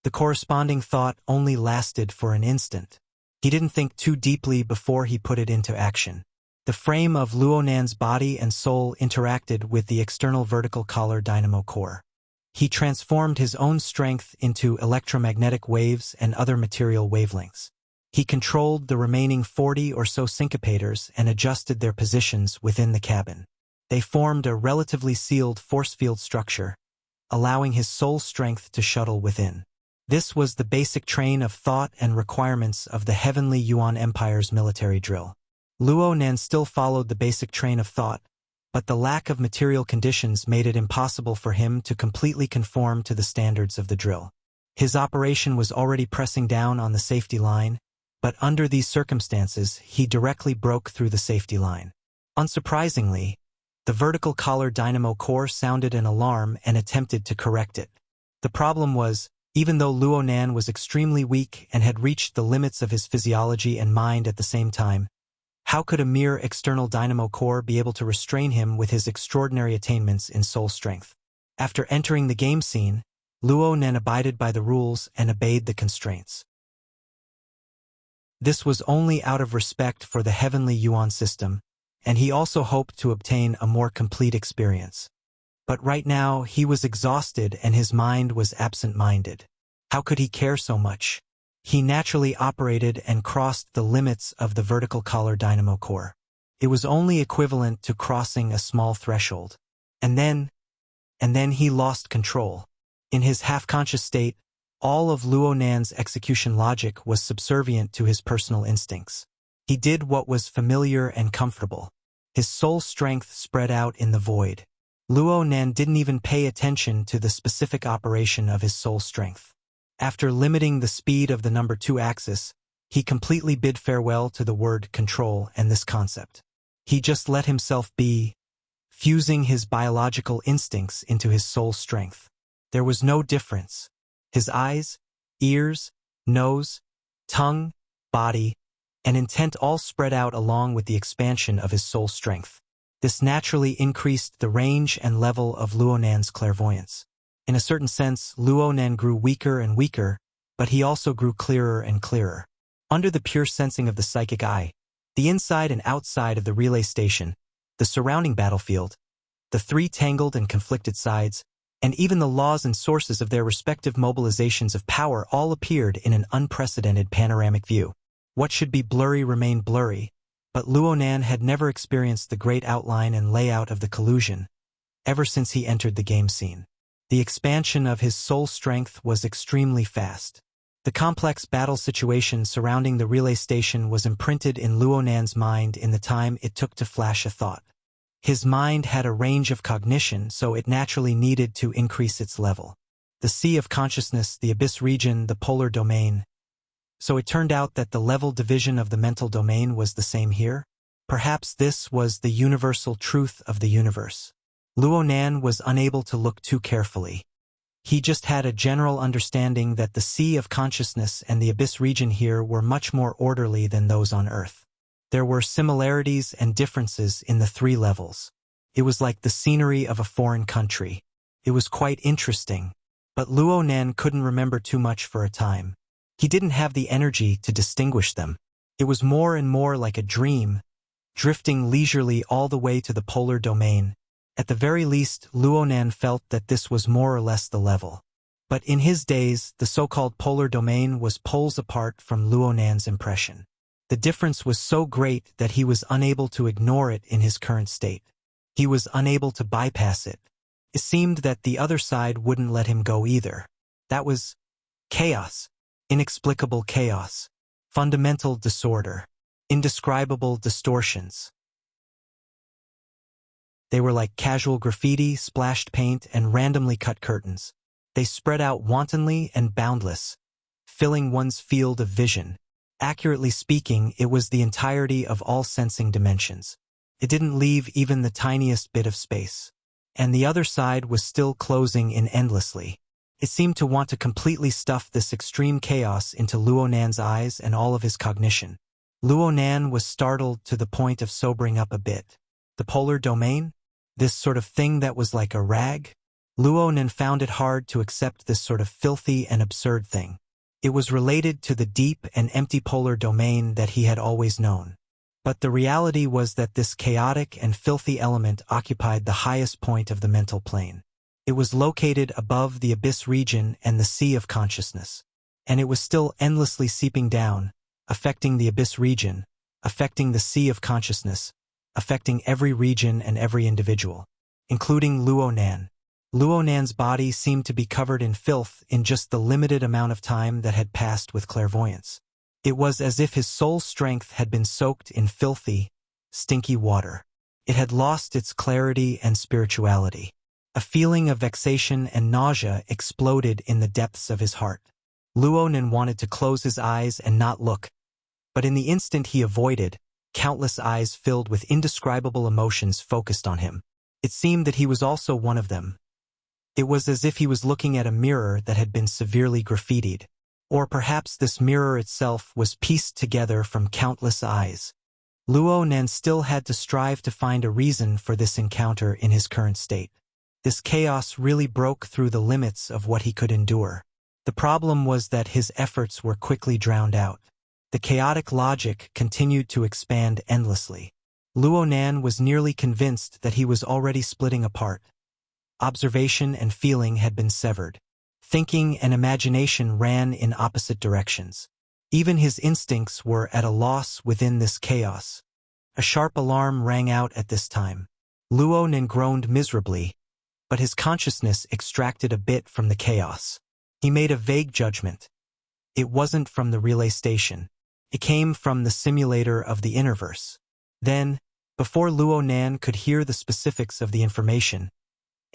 The corresponding thought only lasted for an instant. He didn't think too deeply before he put it into action. The frame of Luo Nan's body and soul interacted with the external vertical collar dynamo core. He transformed his own strength into electromagnetic waves and other material wavelengths. He controlled the remaining 40 or so syncopators and adjusted their positions within the cabin. They formed a relatively sealed force field structure, allowing his soul strength to shuttle within. This was the basic train of thought and requirements of the Heavenly Yuan Empire's military drill. Luo Nan still followed the basic train of thought, but the lack of material conditions made it impossible for him to completely conform to the standards of the drill. His operation was already pressing down on the safety line, but under these circumstances, he directly broke through the safety line. Unsurprisingly, the vertical collar dynamo core sounded an alarm and attempted to correct it. The problem was, even though Luo Nan was extremely weak and had reached the limits of his physiology and mind at the same time, how could a mere external dynamo core be able to restrain him with his extraordinary attainments in soul strength? After entering the game scene, Luo Nan abided by the rules and obeyed the constraints. This was only out of respect for the Heavenly Yuan system, and he also hoped to obtain a more complete experience. But right now, he was exhausted and his mind was absent-minded. How could he care so much? He naturally operated and crossed the limits of the vertical collar dynamo core. It was only equivalent to crossing a small threshold. And then he lost control. In his half-conscious state, all of Luo Nan's execution logic was subservient to his personal instincts. He did what was familiar and comfortable. His soul strength spread out in the void. Luo Nan didn't even pay attention to the specific operation of his soul strength. After limiting the speed of the number 2 axis, he completely bid farewell to the word control and this concept. He just let himself be, fusing his biological instincts into his soul strength. There was no difference. His eyes, ears, nose, tongue, body, and intent all spread out along with the expansion of his soul strength. This naturally increased the range and level of Luo Nan's clairvoyance. In a certain sense, Luo Nan grew weaker and weaker, but he also grew clearer and clearer. Under the pure sensing of the psychic eye, the inside and outside of the relay station, the surrounding battlefield, the 3 tangled and conflicted sides, and even the laws and sources of their respective mobilizations of power all appeared in an unprecedented panoramic view. What should be blurry remained blurry, but Luo Nan had never experienced the great outline and layout of the collusion ever since he entered the game scene. The expansion of his soul strength was extremely fast. The complex battle situation surrounding the relay station was imprinted in Luo Nan's mind in the time it took to flash a thought. His mind had a range of cognition, so it naturally needed to increase its level. The sea of consciousness, the abyss region, the polar domain. So it turned out that the level division of the mental domain was the same here? Perhaps this was the universal truth of the universe. Luo Nan was unable to look too carefully. He just had a general understanding that the sea of consciousness and the abyss region here were much more orderly than those on Earth. There were similarities and differences in the 3 levels. It was like the scenery of a foreign country. It was quite interesting, but Luo Nan couldn't remember too much for a time. He didn't have the energy to distinguish them. It was more and more like a dream, drifting leisurely all the way to the polar domain. At the very least, Luo Nan felt that this was more or less the level. But in his days, the so-called polar domain was poles apart from Luo Nan's impression. The difference was so great that he was unable to ignore it in his current state. He was unable to bypass it. It seemed that the other side wouldn't let him go either. That was chaos, inexplicable chaos, fundamental disorder, indescribable distortions. They were like casual graffiti, splashed paint, and randomly cut curtains. They spread out wantonly and boundless, filling one's field of vision. Accurately speaking, it was the entirety of all sensing dimensions. It didn't leave even the tiniest bit of space. And the other side was still closing in endlessly. It seemed to want to completely stuff this extreme chaos into Luo Nan's eyes and all of his cognition. Luo Nan was startled to the point of sobering up a bit. The polar domain? This sort of thing that was like a rag? Luo Nan found it hard to accept this sort of filthy and absurd thing. It was related to the deep and empty polar domain that he had always known. But the reality was that this chaotic and filthy element occupied the highest point of the mental plane. It was located above the abyss region and the sea of consciousness. And it was still endlessly seeping down, affecting the abyss region, affecting the sea of consciousness, affecting every region and every individual, including Luo Nan. Luo Nan's body seemed to be covered in filth in just the limited amount of time that had passed with clairvoyance. It was as if his soul strength had been soaked in filthy, stinky water. It had lost its clarity and spirituality. A feeling of vexation and nausea exploded in the depths of his heart. Luo Nan wanted to close his eyes and not look, but in the instant he avoided, countless eyes filled with indescribable emotions focused on him. It seemed that he was also one of them. It was as if he was looking at a mirror that had been severely graffitied. Or perhaps this mirror itself was pieced together from countless eyes. Luo Nan still had to strive to find a reason for this encounter in his current state. This chaos really broke through the limits of what he could endure. The problem was that his efforts were quickly drowned out. The chaotic logic continued to expand endlessly. Luo Nan was nearly convinced that he was already splitting apart. Observation and feeling had been severed. Thinking and imagination ran in opposite directions. Even his instincts were at a loss within this chaos. A sharp alarm rang out at this time. Luo Nan groaned miserably, but his consciousness extracted a bit from the chaos. He made a vague judgment. It wasn't from the relay station. It came from the simulator of the Innerverse. Then, before Luo Nan could hear the specifics of the information,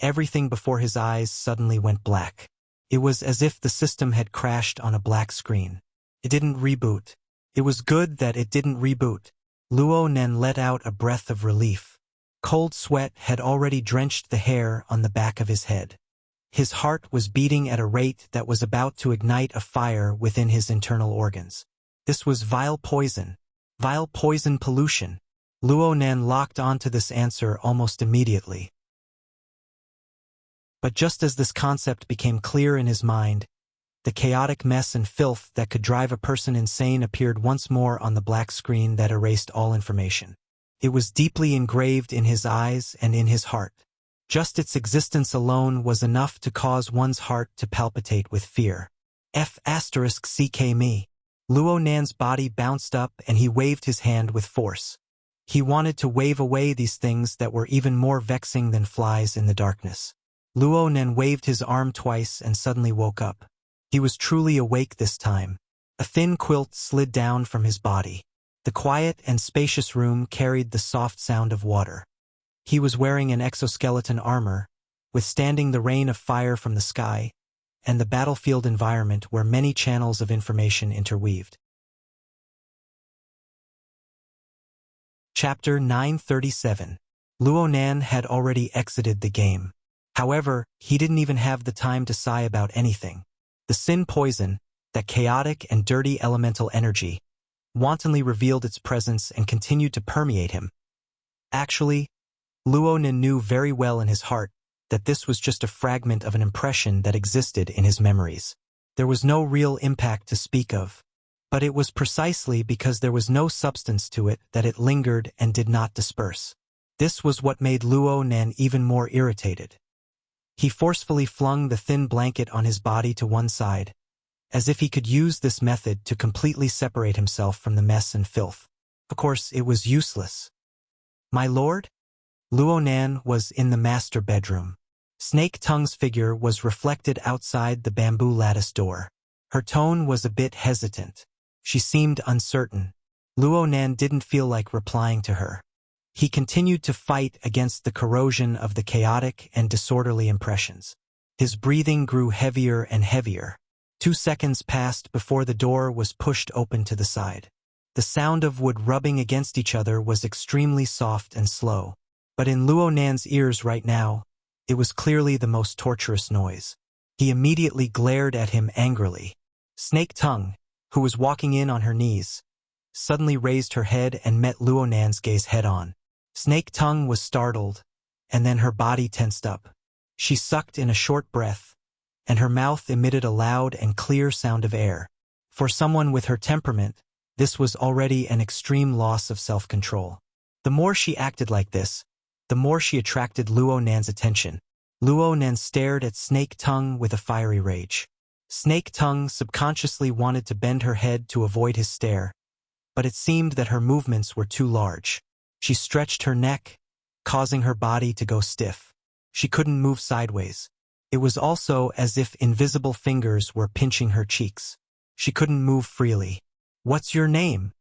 everything before his eyes suddenly went black. It was as if the system had crashed on a black screen. It didn't reboot. It was good that it didn't reboot. Luo Nan let out a breath of relief. Cold sweat had already drenched the hair on the back of his head. His heart was beating at a rate that was about to ignite a fire within his internal organs. This was vile poison pollution. Luo Nan locked onto this answer almost immediately. But just as this concept became clear in his mind, the chaotic mess and filth that could drive a person insane appeared once more on the black screen that erased all information. It was deeply engraved in his eyes and in his heart. Just its existence alone was enough to cause one's heart to palpitate with fear. F***ck me. Luo Nan's body bounced up and he waved his hand with force. He wanted to wave away these things that were even more vexing than flies in the darkness. Luo Nan waved his arm twice and suddenly woke up. He was truly awake this time. A thin quilt slid down from his body. The quiet and spacious room carried the soft sound of water. He was wearing an exoskeleton armor, withstanding the rain of fire from the sky, and the battlefield environment where many channels of information interweaved. Chapter 937. Luo Nan had already exited the game. However, he didn't even have the time to sigh about anything. The sin poison, that chaotic and dirty elemental energy, wantonly revealed its presence and continued to permeate him. Actually, Luo Nan knew very well in his heart that this was just a fragment of an impression that existed in his memories. There was no real impact to speak of, but it was precisely because there was no substance to it that it lingered and did not disperse. This was what made Luo Nan even more irritated. He forcefully flung the thin blanket on his body to one side, as if he could use this method to completely separate himself from the mess and filth. Of course, it was useless. "My lord?" Luo Nan was in the master bedroom. Snake Tongue's figure was reflected outside the bamboo lattice door. Her tone was a bit hesitant. She seemed uncertain. Luo Nan didn't feel like replying to her. He continued to fight against the corrosion of the chaotic and disorderly impressions. His breathing grew heavier and heavier. 2 seconds passed before the door was pushed open to the side. The sound of wood rubbing against each other was extremely soft and slow. But in Luo Nan's ears right now, it was clearly the most torturous noise. He immediately glared at him angrily. Snake Tongue, who was walking in on her knees, suddenly raised her head and met Luo Nan's gaze head-on. Snake Tongue was startled, and then her body tensed up. She sucked in a short breath, and her mouth emitted a loud and clear sound of air. For someone with her temperament, this was already an extreme loss of self-control. The more she acted like this, the more she attracted Luo Nan's attention. Luo Nan stared at Snake Tongue with a fiery rage. Snake Tongue subconsciously wanted to bend her head to avoid his stare, but it seemed that her movements were too large. She stretched her neck, causing her body to go stiff. She couldn't move sideways. It was also as if invisible fingers were pinching her cheeks. She couldn't move freely. "What's your name?"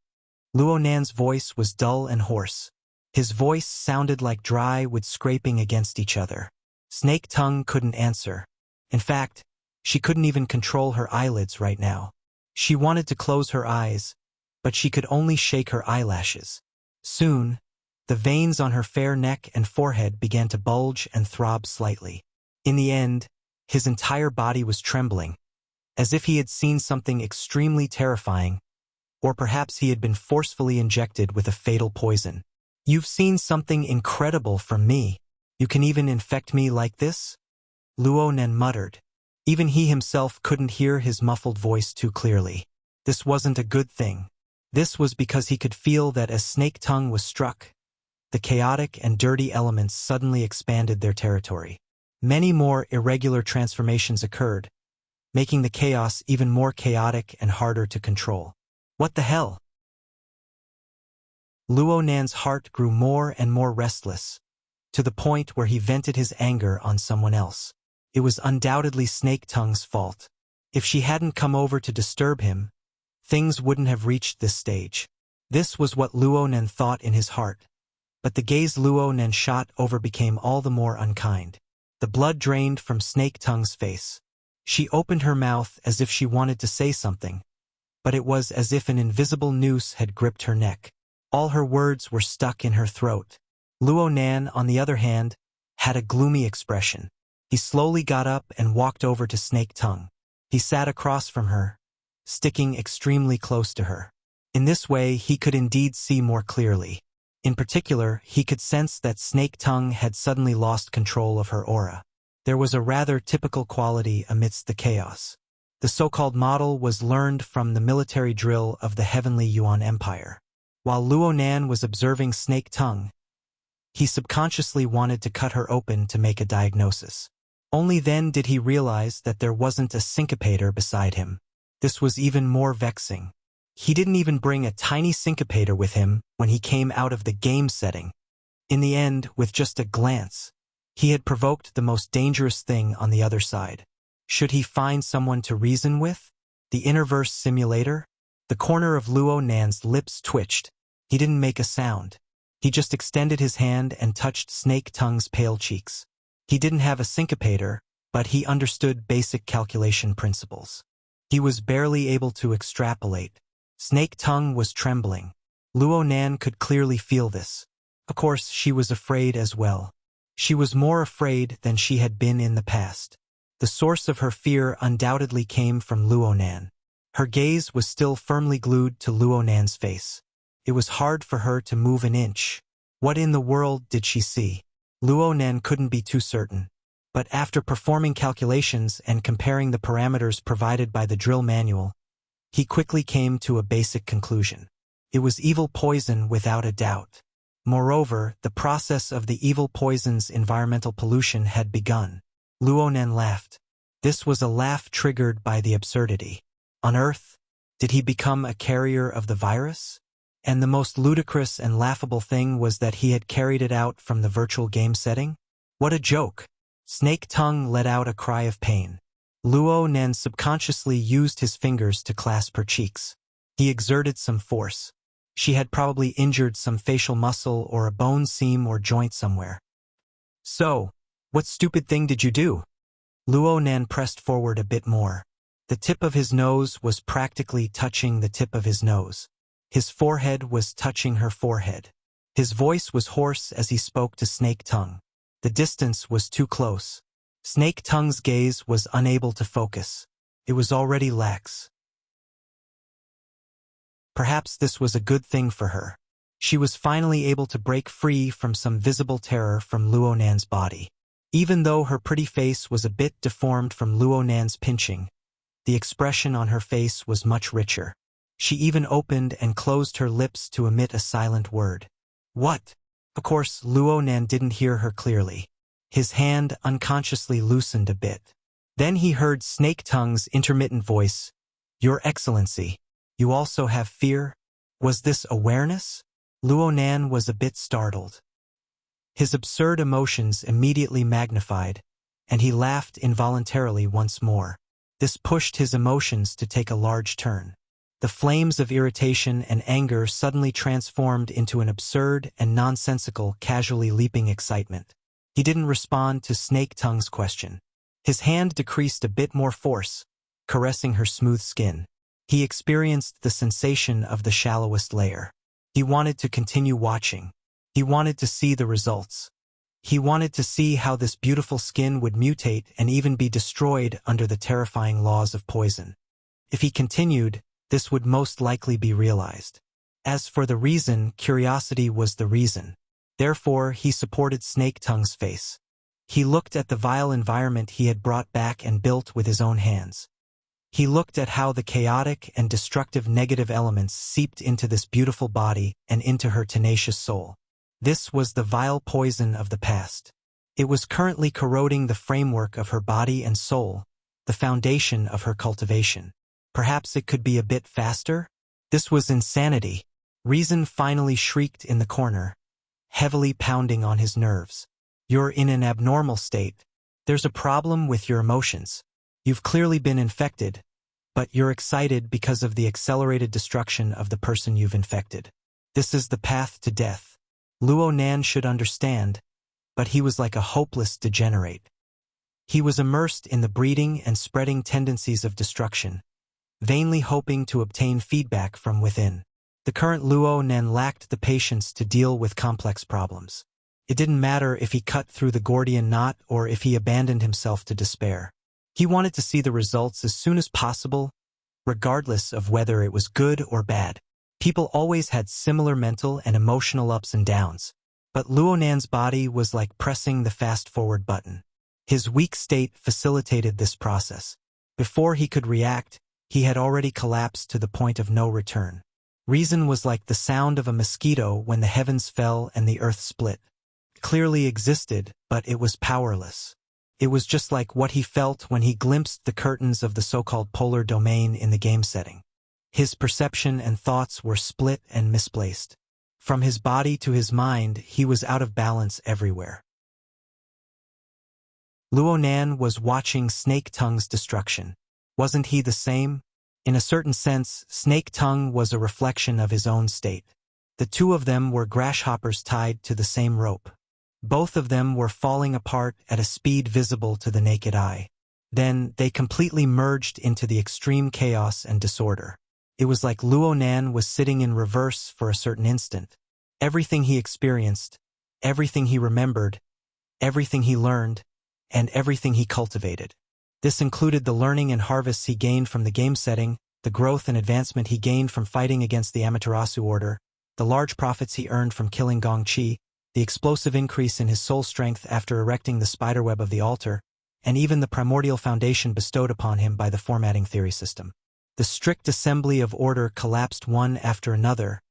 Luo Nan's voice was dull and hoarse. His voice sounded like dry wood scraping against each other. Snake Tongue couldn't answer. In fact, she couldn't even control her eyelids right now. She wanted to close her eyes, but she could only shake her eyelashes. Soon, the veins on her fair neck and forehead began to bulge and throb slightly. In the end, his entire body was trembling, as if he had seen something extremely terrifying, or perhaps he had been forcefully injected with a fatal poison. "You've seen something incredible from me. You can even infect me like this?" Luo Nan muttered. Even he himself couldn't hear his muffled voice too clearly. This wasn't a good thing. This was because he could feel that as Snake Tongue was struck, the chaotic and dirty elements suddenly expanded their territory. Many more irregular transformations occurred, making the chaos even more chaotic and harder to control. What the hell? Luo Nan's heart grew more and more restless, to the point where he vented his anger on someone else. It was undoubtedly Snake Tongue's fault. If she hadn't come over to disturb him, things wouldn't have reached this stage. This was what Luo Nan thought in his heart. But the gaze Luo Nan shot over became all the more unkind. The blood drained from Snake Tongue's face. She opened her mouth as if she wanted to say something, but it was as if an invisible noose had gripped her neck. All her words were stuck in her throat. Luo Nan, on the other hand, had a gloomy expression. He slowly got up and walked over to Snake Tongue. He sat across from her, sticking extremely close to her. In this way, he could indeed see more clearly. In particular, he could sense that Snake Tongue had suddenly lost control of her aura. There was a rather typical quality amidst the chaos. The so-called model was learned from the military drill of the Heavenly Yuan Empire. While Luo Nan was observing Snake Tongue, he subconsciously wanted to cut her open to make a diagnosis. Only then did he realize that there wasn't a syncopator beside him. This was even more vexing. He didn't even bring a tiny syncopator with him when he came out of the game setting. In the end, with just a glance, he had provoked the most dangerous thing on the other side. Should he find someone to reason with? The Innerverse simulator? The corner of Luo Nan's lips twitched. He didn't make a sound. He just extended his hand and touched Snake Tongue's pale cheeks. He didn't have a syncopator, but he understood basic calculation principles. He was barely able to extrapolate. Snake Tongue was trembling. Luo Nan could clearly feel this. Of course, she was afraid as well. She was more afraid than she had been in the past. The source of her fear undoubtedly came from Luo Nan. Her gaze was still firmly glued to Luo Nan's face. It was hard for her to move an inch. What in the world did she see? Luo Nan couldn't be too certain. But after performing calculations and comparing the parameters provided by the drill manual, he quickly came to a basic conclusion. It was evil poison without a doubt. Moreover, the process of the evil poison's environmental pollution had begun. Luo Nan laughed. This was a laugh triggered by the absurdity. On Earth, did he become a carrier of the virus? And the most ludicrous and laughable thing was that he had carried it out from the virtual game setting? What a joke! Snake Tongue let out a cry of pain. Luo Nan subconsciously used his fingers to clasp her cheeks. He exerted some force. She had probably injured some facial muscle or a bone seam or joint somewhere. So, what stupid thing did you do? Luo Nan pressed forward a bit more. The tip of his nose was practically touching the tip of his nose. His forehead was touching her forehead. His voice was hoarse as he spoke to Snake Tongue. The distance was too close. Snake Tongue's gaze was unable to focus. It was already lax. Perhaps this was a good thing for her. She was finally able to break free from some visible terror from Luo Nan's body. Even though her pretty face was a bit deformed from Luo Nan's pinching, the expression on her face was much richer. She even opened and closed her lips to emit a silent word. What? Of course, Luo Nan didn't hear her clearly. His hand unconsciously loosened a bit. Then he heard Snake Tongue's intermittent voice. Your Excellency, you also have fear? Was this awareness? Luo Nan was a bit startled. His absurd emotions immediately magnified, and he laughed involuntarily once more. This pushed his emotions to take a large turn. The flames of irritation and anger suddenly transformed into an absurd and nonsensical, casually leaping excitement. He didn't respond to Snake Tongue's question. His hand decreased a bit more force, caressing her smooth skin. He experienced the sensation of the shallowest layer. He wanted to continue watching. He wanted to see the results. He wanted to see how this beautiful skin would mutate and even be destroyed under the terrifying laws of poison. If he continued, this would most likely be realized. As for the reason, curiosity was the reason. Therefore, he supported Snake Tongue's face. He looked at the vile environment he had brought back and built with his own hands. He looked at how the chaotic and destructive negative elements seeped into this beautiful body and into her tenacious soul. This was the vile poison of the past. It was currently corroding the framework of her body and soul, the foundation of her cultivation. Perhaps it could be a bit faster? This was insanity. Reason finally shrieked in the corner, heavily pounding on his nerves. You're in an abnormal state. There's a problem with your emotions. You've clearly been infected, but you're excited because of the accelerated destruction of the person you've infected. This is the path to death. Luo Nan should understand, but he was like a hopeless degenerate. He was immersed in the breeding and spreading tendencies of destruction, vainly hoping to obtain feedback from within. The current Luo Nan lacked the patience to deal with complex problems. It didn't matter if he cut through the Gordian knot or if he abandoned himself to despair. He wanted to see the results as soon as possible, regardless of whether it was good or bad. People always had similar mental and emotional ups and downs, but Luo Nan's body was like pressing the fast-forward button. His weak state facilitated this process. Before he could react, he had already collapsed to the point of no return. Reason was like the sound of a mosquito when the heavens fell and the earth split. It clearly existed, but it was powerless. It was just like what he felt when he glimpsed the curtains of the so-called polar domain in the game setting. His perception and thoughts were split and misplaced. From his body to his mind, he was out of balance everywhere. Luo Nan was watching Snake Tongue's destruction. Wasn't he the same? In a certain sense, Snake Tongue was a reflection of his own state. The two of them were grasshoppers tied to the same rope. Both of them were falling apart at a speed visible to the naked eye. Then they completely merged into the extreme chaos and disorder. It was like Luo Nan was sitting in reverse for a certain instant. Everything he experienced, everything he remembered, everything he learned, and everything he cultivated. This included the learning and harvests he gained from the game setting, the growth and advancement he gained from fighting against the Amaterasu Order, the large profits he earned from killing Gong Chi, the explosive increase in his soul strength after erecting the spiderweb of the altar, and even the primordial foundation bestowed upon him by the formatting theory system. The strict assembly of order collapsed one after another,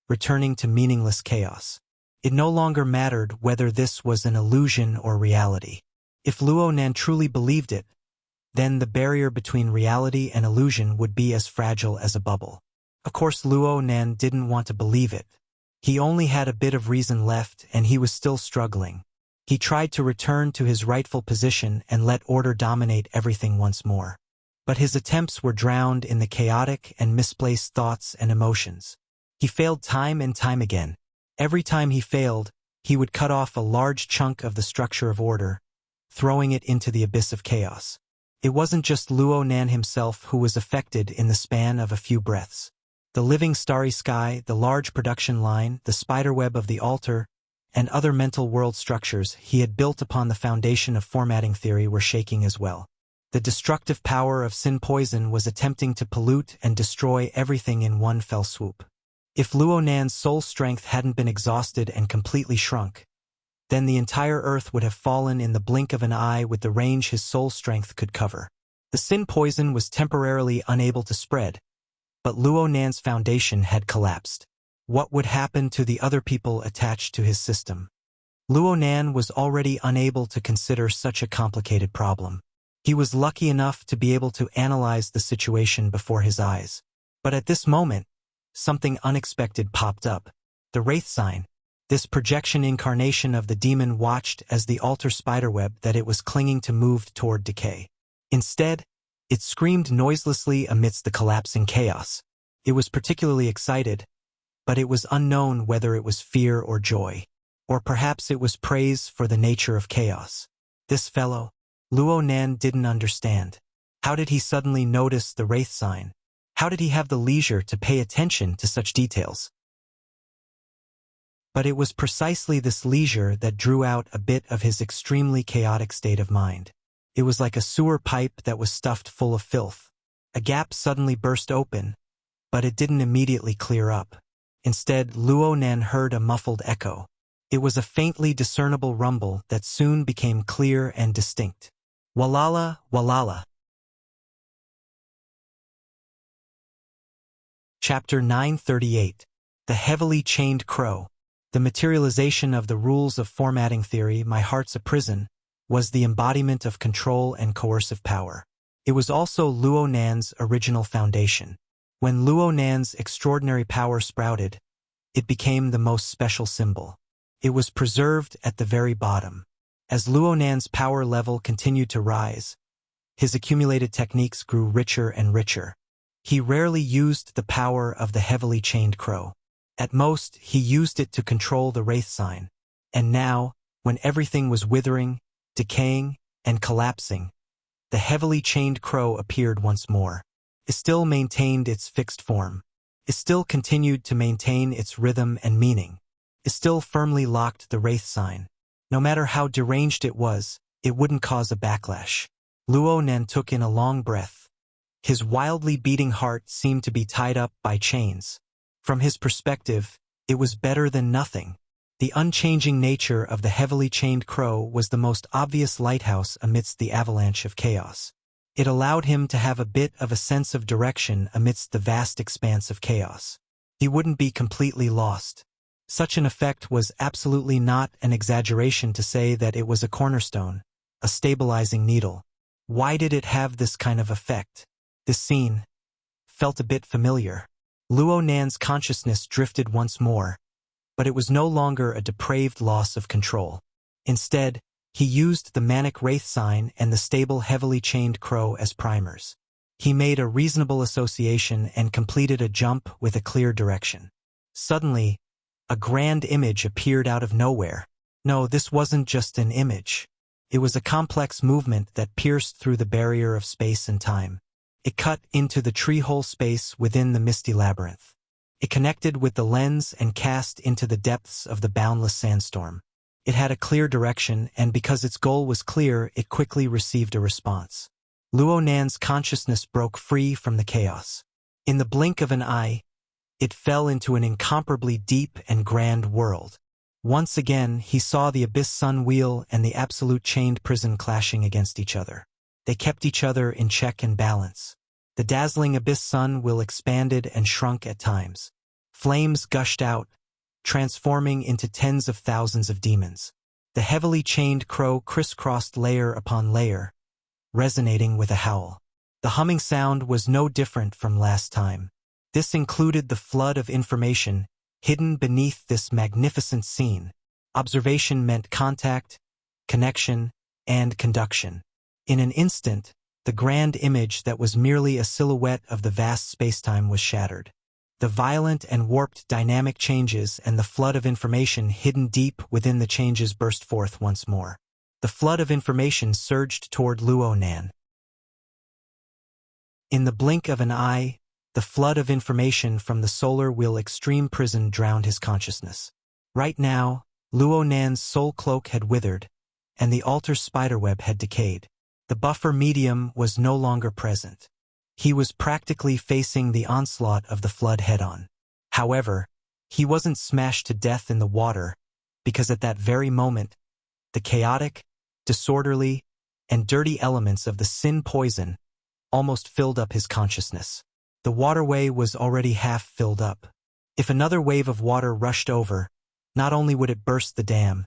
returning to meaningless chaos. It no longer mattered whether this was an illusion or reality. If Luo Nan truly believed it, then the barrier between reality and illusion would be as fragile as a bubble. Of course, Luo Nan didn't want to believe it. He only had a bit of reason left, and he was still struggling. He tried to return to his rightful position and let order dominate everything once more. But his attempts were drowned in the chaotic and misplaced thoughts and emotions. He failed time and time again. Every time he failed, he would cut off a large chunk of the structure of order, throwing it into the abyss of chaos. It wasn't just Luo Nan himself who was affected in the span of a few breaths. The living starry sky, the large production line, the spiderweb of the altar, and other mental world structures he had built upon the foundation of formatting theory were shaking as well. The destructive power of sin poison was attempting to pollute and destroy everything in one fell swoop. If Luo Nan's soul strength hadn't been exhausted and completely shrunk, then the entire earth would have fallen in the blink of an eye with the range his soul strength could cover. The sin poison was temporarily unable to spread, but Luo Nan's foundation had collapsed. What would happen to the other people attached to his system? Luo Nan was already unable to consider such a complicated problem. He was lucky enough to be able to analyze the situation before his eyes. But at this moment, something unexpected popped up. The Wraith sign. This projection incarnation of the demon watched as the altar spiderweb that it was clinging to moved toward decay. Instead, it screamed noiselessly amidst the collapsing chaos. It was particularly excited, but it was unknown whether it was fear or joy. Or perhaps it was praise for the nature of chaos. This fellow, Luo Nan, didn't understand. How did he suddenly notice the Wraith sign? How did he have the leisure to pay attention to such details? But it was precisely this leisure that drew out a bit of his extremely chaotic state of mind. It was like a sewer pipe that was stuffed full of filth. A gap suddenly burst open, but it didn't immediately clear up. Instead, Luo Nan heard a muffled echo. It was a faintly discernible rumble that soon became clear and distinct. Walala, walala. Chapter 938. The Heavily Chained Crow. The materialization of the rules of formatting theory, my heart's a prison, was the embodiment of control and coercive power. It was also Luo Nan's original foundation. When Luo Nan's extraordinary power sprouted, it became the most special symbol. It was preserved at the very bottom. As Luo Nan's power level continued to rise, his accumulated techniques grew richer and richer. He rarely used the power of the heavily chained crow. At most, he used it to control the wraith sign. And now, when everything was withering, decaying, and collapsing, the heavily chained crow appeared once more. It still maintained its fixed form. It still continued to maintain its rhythm and meaning. It still firmly locked the wraith sign. No matter how deranged it wouldn't cause a backlash. Luo Nan took in a long breath. His wildly beating heart seemed to be tied up by chains. From his perspective, it was better than nothing. The unchanging nature of the heavily chained crow was the most obvious lighthouse amidst the avalanche of chaos. It allowed him to have a bit of a sense of direction amidst the vast expanse of chaos. He wouldn't be completely lost. Such an effect was absolutely not an exaggeration to say that it was a cornerstone, a stabilizing needle. Why did it have this kind of effect? This scene felt a bit familiar. Luo Nan's consciousness drifted once more, but it was no longer a depraved loss of control. Instead, he used the manic wraith sign and the stable heavily chained crow as primers. He made a reasonable association and completed a jump with a clear direction. Suddenly, a grand image appeared out of nowhere. No, this wasn't just an image. It was a complex movement that pierced through the barrier of space and time. It cut into the tree-hole space within the misty labyrinth. It connected with the lens and cast into the depths of the boundless sandstorm. It had a clear direction, and because its goal was clear, it quickly received a response. Luo Nan's consciousness broke free from the chaos. In the blink of an eye, it fell into an incomparably deep and grand world. Once again, he saw the Abyss Sun Wheel and the Absolute Chained Prison clashing against each other. They kept each other in check and balance. The dazzling Abyss Sun Wheel expanded and shrunk at times. Flames gushed out, transforming into tens of thousands of demons. The heavily chained crow crisscrossed layer upon layer, resonating with a howl. The humming sound was no different from last time. This included the flood of information hidden beneath this magnificent scene. Observation meant contact, connection, and conduction. In an instant, the grand image that was merely a silhouette of the vast spacetime was shattered. The violent and warped dynamic changes and the flood of information hidden deep within the changes burst forth once more. The flood of information surged toward Luo Nan. In the blink of an eye, the flood of information from the Solar Wheel Extreme Prison drowned his consciousness. Right now, Luo Nan's soul cloak had withered, and the altar's spiderweb had decayed. The buffer medium was no longer present. He was practically facing the onslaught of the flood head-on. However, he wasn't smashed to death in the water, because at that very moment, the chaotic, disorderly, and dirty elements of the sin poison almost filled up his consciousness. The waterway was already half filled up. If another wave of water rushed over, not only would it burst the dam,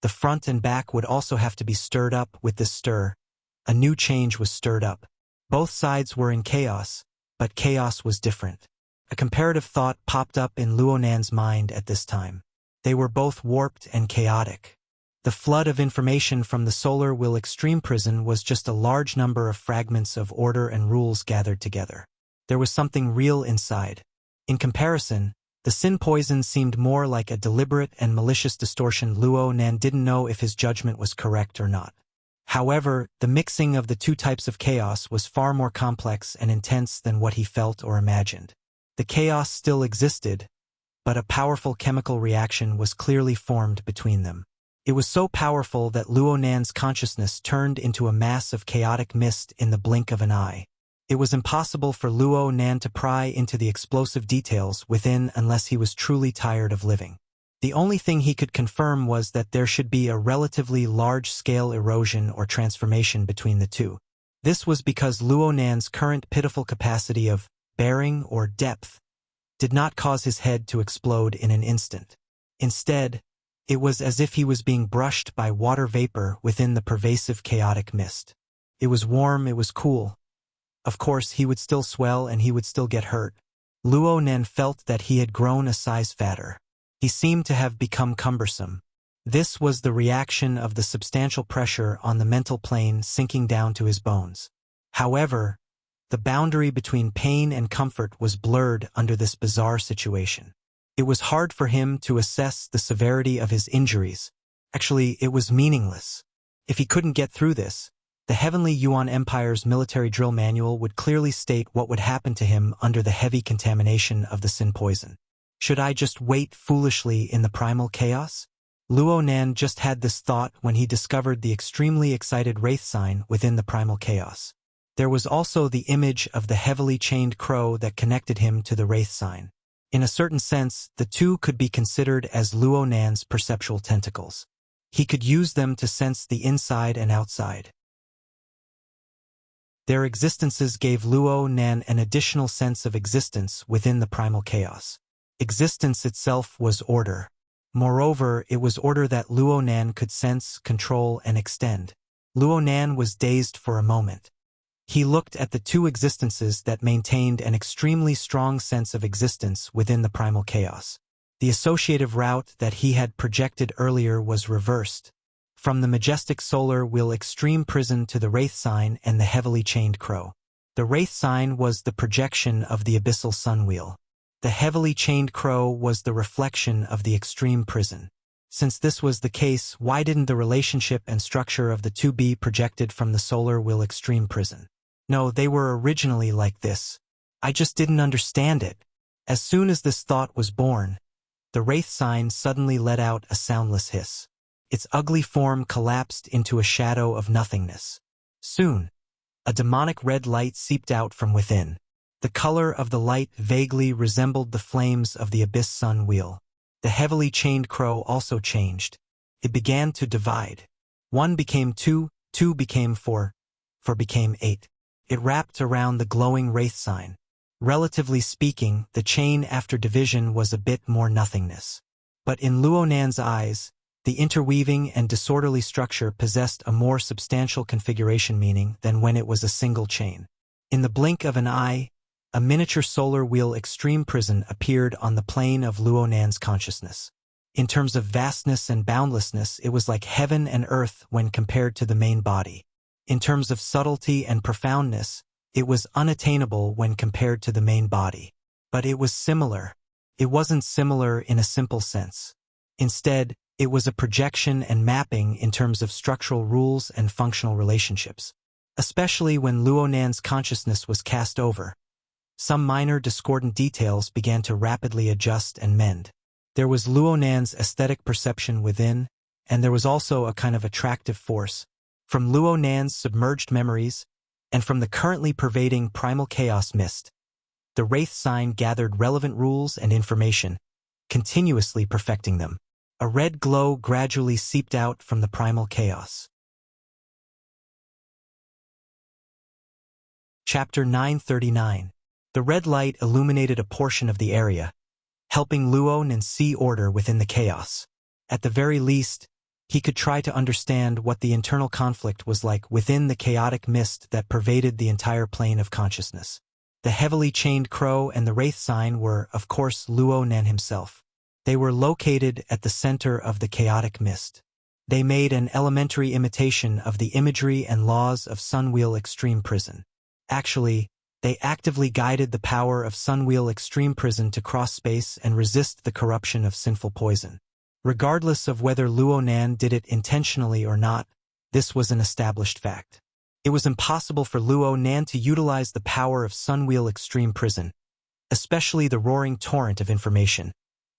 the front and back would also have to be stirred up with this stir. A new change was stirred up. Both sides were in chaos, but chaos was different. A comparative thought popped up in Luo Nan's mind at this time. They were both warped and chaotic. The flood of information from the Solar Wheel Extreme Prison was just a large number of fragments of order and rules gathered together. There was something real inside. In comparison, the sin poison seemed more like a deliberate and malicious distortion. Luo Nan didn't know if his judgment was correct or not. However, the mixing of the two types of chaos was far more complex and intense than what he felt or imagined. The chaos still existed, but a powerful chemical reaction was clearly formed between them. It was so powerful that Luo Nan's consciousness turned into a mass of chaotic mist in the blink of an eye. It was impossible for Luo Nan to pry into the explosive details within unless he was truly tired of living. The only thing he could confirm was that there should be a relatively large-scale erosion or transformation between the two. This was because Luo Nan's current pitiful capacity of bearing or depth did not cause his head to explode in an instant. Instead, it was as if he was being brushed by water vapor within the pervasive chaotic mist. It was warm, it was cool. Of course, he would still swell and he would still get hurt. Luo Nen felt that he had grown a size fatter. He seemed to have become cumbersome. This was the reaction of the substantial pressure on the mental plane sinking down to his bones. However, the boundary between pain and comfort was blurred under this bizarre situation. It was hard for him to assess the severity of his injuries. Actually, it was meaningless. If he couldn't get through this, the Heavenly Yuan Empire's military drill manual would clearly state what would happen to him under the heavy contamination of the sin poison. Should I just wait foolishly in the primal chaos? Luo Nan just had this thought when he discovered the extremely excited wraith sign within the primal chaos. There was also the image of the heavily chained crow that connected him to the wraith sign. In a certain sense, the two could be considered as Luo Nan's perceptual tentacles. He could use them to sense the inside and outside. Their existences gave Luo Nan an additional sense of existence within the primal chaos. Existence itself was order. Moreover, it was order that Luo Nan could sense, control, and extend. Luo Nan was dazed for a moment. He looked at the two existences that maintained an extremely strong sense of existence within the primal chaos. The associative route that he had projected earlier was reversed, from the majestic solar wheel extreme prison to the wraith sign and the heavily chained crow. The wraith sign was the projection of the abyssal sun wheel. The heavily chained crow was the reflection of the extreme prison. Since this was the case, why didn't the relationship and structure of the two be projected from the solar wheel extreme prison? No, they were originally like this. I just didn't understand it. As soon as this thought was born, the wraith sign suddenly let out a soundless hiss. Its ugly form collapsed into a shadow of nothingness. Soon, a demonic red light seeped out from within. The color of the light vaguely resembled the flames of the abyss sun wheel. The heavily chained crow also changed. It began to divide. 1 became 2, 2 became 4, 4 became 8. It wrapped around the glowing wraith sign. Relatively speaking, the chain after division was a bit more nothingness. But in Luo Nan's eyes, the interweaving and disorderly structure possessed a more substantial configuration meaning than when it was a single chain. In the blink of an eye, a miniature solar wheel extreme prison appeared on the plane of Luo Nan's consciousness. In terms of vastness and boundlessness, it was like heaven and earth when compared to the main body. In terms of subtlety and profoundness, it was unattainable when compared to the main body. But it was similar. It wasn't similar in a simple sense. Instead, it was a projection and mapping in terms of structural rules and functional relationships. Especially when Luo Nan's consciousness was cast over, some minor discordant details began to rapidly adjust and mend. There was Luo Nan's aesthetic perception within, and there was also a kind of attractive force, from Luo Nan's submerged memories, and from the currently pervading primal chaos mist. The wraith sign gathered relevant rules and information, continuously perfecting them. A red glow gradually seeped out from the primal chaos. Chapter 939. The red light illuminated a portion of the area, helping Luo Nan see order within the chaos. At the very least, he could try to understand what the internal conflict was like within the chaotic mist that pervaded the entire plane of consciousness. The heavily chained crow and the wraith sign were, of course, Luo Nan himself. They were located at the center of the chaotic mist. They made an elementary imitation of the imagery and laws of Sunwheel Extreme Prison. Actually, they actively guided the power of Sunwheel Extreme Prison to cross space and resist the corruption of sinful poison. Regardless of whether Luo Nan did it intentionally or not, this was an established fact. It was impossible for Luo Nan to utilize the power of Sunwheel Extreme Prison, especially the roaring torrent of information,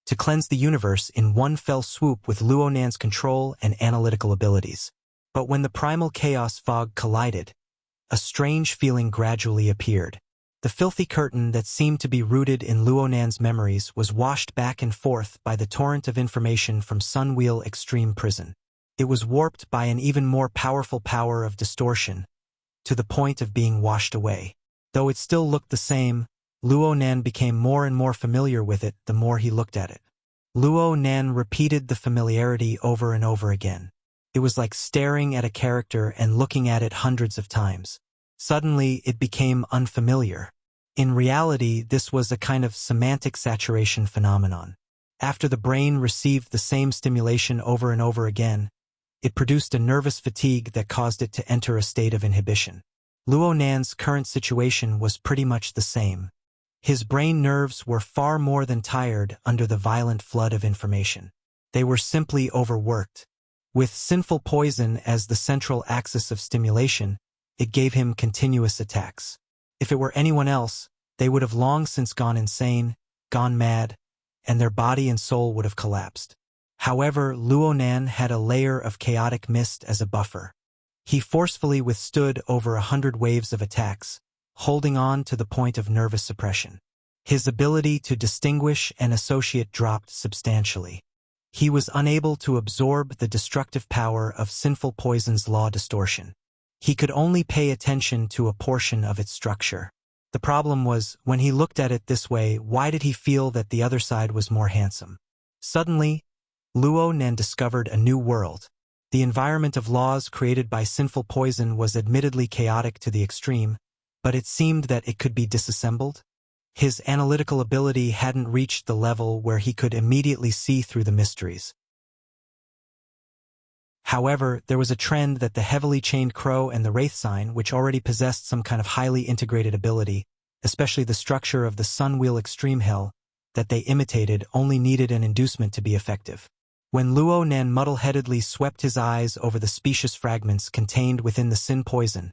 to cleanse the universe in one fell swoop with Luo Nan's control and analytical abilities. But when the primal chaos fog collided, a strange feeling gradually appeared. The filthy curtain that seemed to be rooted in Luo Nan's memories was washed back and forth by the torrent of information from Sunwheel Extreme Prison. It was warped by an even more powerful power of distortion, to the point of being washed away. Though it still looked the same, Luo Nan became more and more familiar with it the more he looked at it. Luo Nan repeated the familiarity over and over again. It was like staring at a character and looking at it hundreds of times. Suddenly, it became unfamiliar. In reality, this was a kind of semantic saturation phenomenon. After the brain received the same stimulation over and over again, it produced a nervous fatigue that caused it to enter a state of inhibition. Luo Nan's current situation was pretty much the same. His brain nerves were far more than tired under the violent flood of information. They were simply overworked. With sinful poison as the central axis of stimulation, it gave him continuous attacks. If it were anyone else, they would have long since gone insane, gone mad, and their body and soul would have collapsed. However, Luo Nan had a layer of chaotic mist as a buffer. He forcefully withstood over 100 waves of attacks, holding on to the point of nervous suppression. His ability to distinguish and associate dropped substantially. He was unable to absorb the destructive power of sinful poison's law distortion. He could only pay attention to a portion of its structure. The problem was, when he looked at it this way, why did he feel that the other side was more handsome? Suddenly, Luo Nan discovered a new world. The environment of laws created by sinful poison was admittedly chaotic to the extreme, but it seemed that it could be disassembled. His analytical ability hadn't reached the level where he could immediately see through the mysteries. However, there was a trend that the heavily chained crow and the wraith sign, which already possessed some kind of highly integrated ability, especially the structure of the sun wheel extreme hell, that they imitated only needed an inducement to be effective. When Luo Nan muddle-headedly swept his eyes over the specious fragments contained within the sin poison,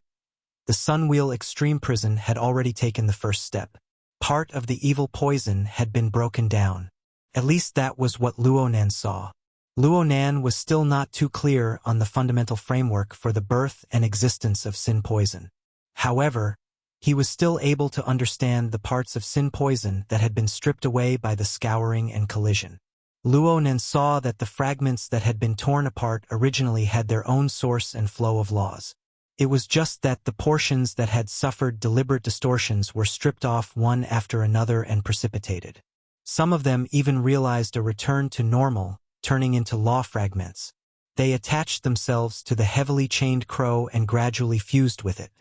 the sun wheel extreme prison had already taken the first step. Part of the evil poison had been broken down. At least that was what Luo Nan saw. Luo Nan was still not too clear on the fundamental framework for the birth and existence of sin poison. However, he was still able to understand the parts of sin poison that had been stripped away by the scouring and collision. Luo Nan saw that the fragments that had been torn apart originally had their own source and flow of laws. It was just that the portions that had suffered deliberate distortions were stripped off one after another and precipitated. Some of them even realized a return to normal, turning into law fragments. They attached themselves to the heavily chained crow and gradually fused with it.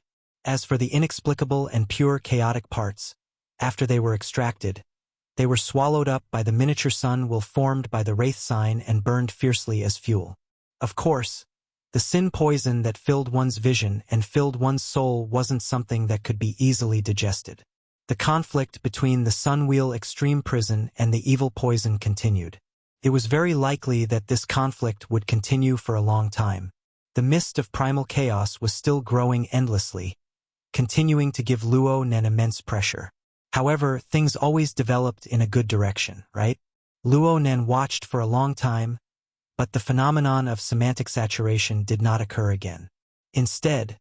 As for the inexplicable and pure chaotic parts, after they were extracted, they were swallowed up by the miniature sun will formed by the wraith sign and burned fiercely as fuel. Of course, the sin poison that filled one's vision and filled one's soul wasn't something that could be easily digested. The conflict between the sun wheel extreme prison and the evil poison continued. It was very likely that this conflict would continue for a long time. The mist of primal chaos was still growing endlessly, continuing to give Luo Nan immense pressure. However, things always developed in a good direction, right? Luo Nan watched for a long time, but the phenomenon of semantic saturation did not occur again. Instead,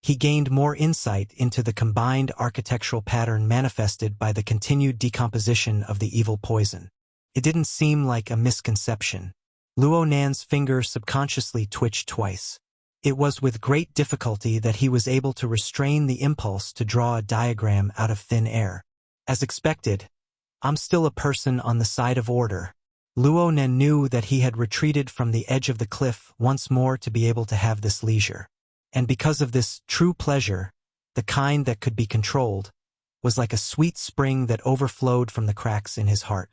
he gained more insight into the combined architectural pattern manifested by the continued decomposition of the evil poison. It didn't seem like a misconception. Luo Nan's finger subconsciously twitched twice. It was with great difficulty that he was able to restrain the impulse to draw a diagram out of thin air. As expected, I'm still a person on the side of order. Luo Nan knew that he had retreated from the edge of the cliff once more to be able to have this leisure. And because of this true pleasure, the kind that could be controlled, was like a sweet spring that overflowed from the cracks in his heart.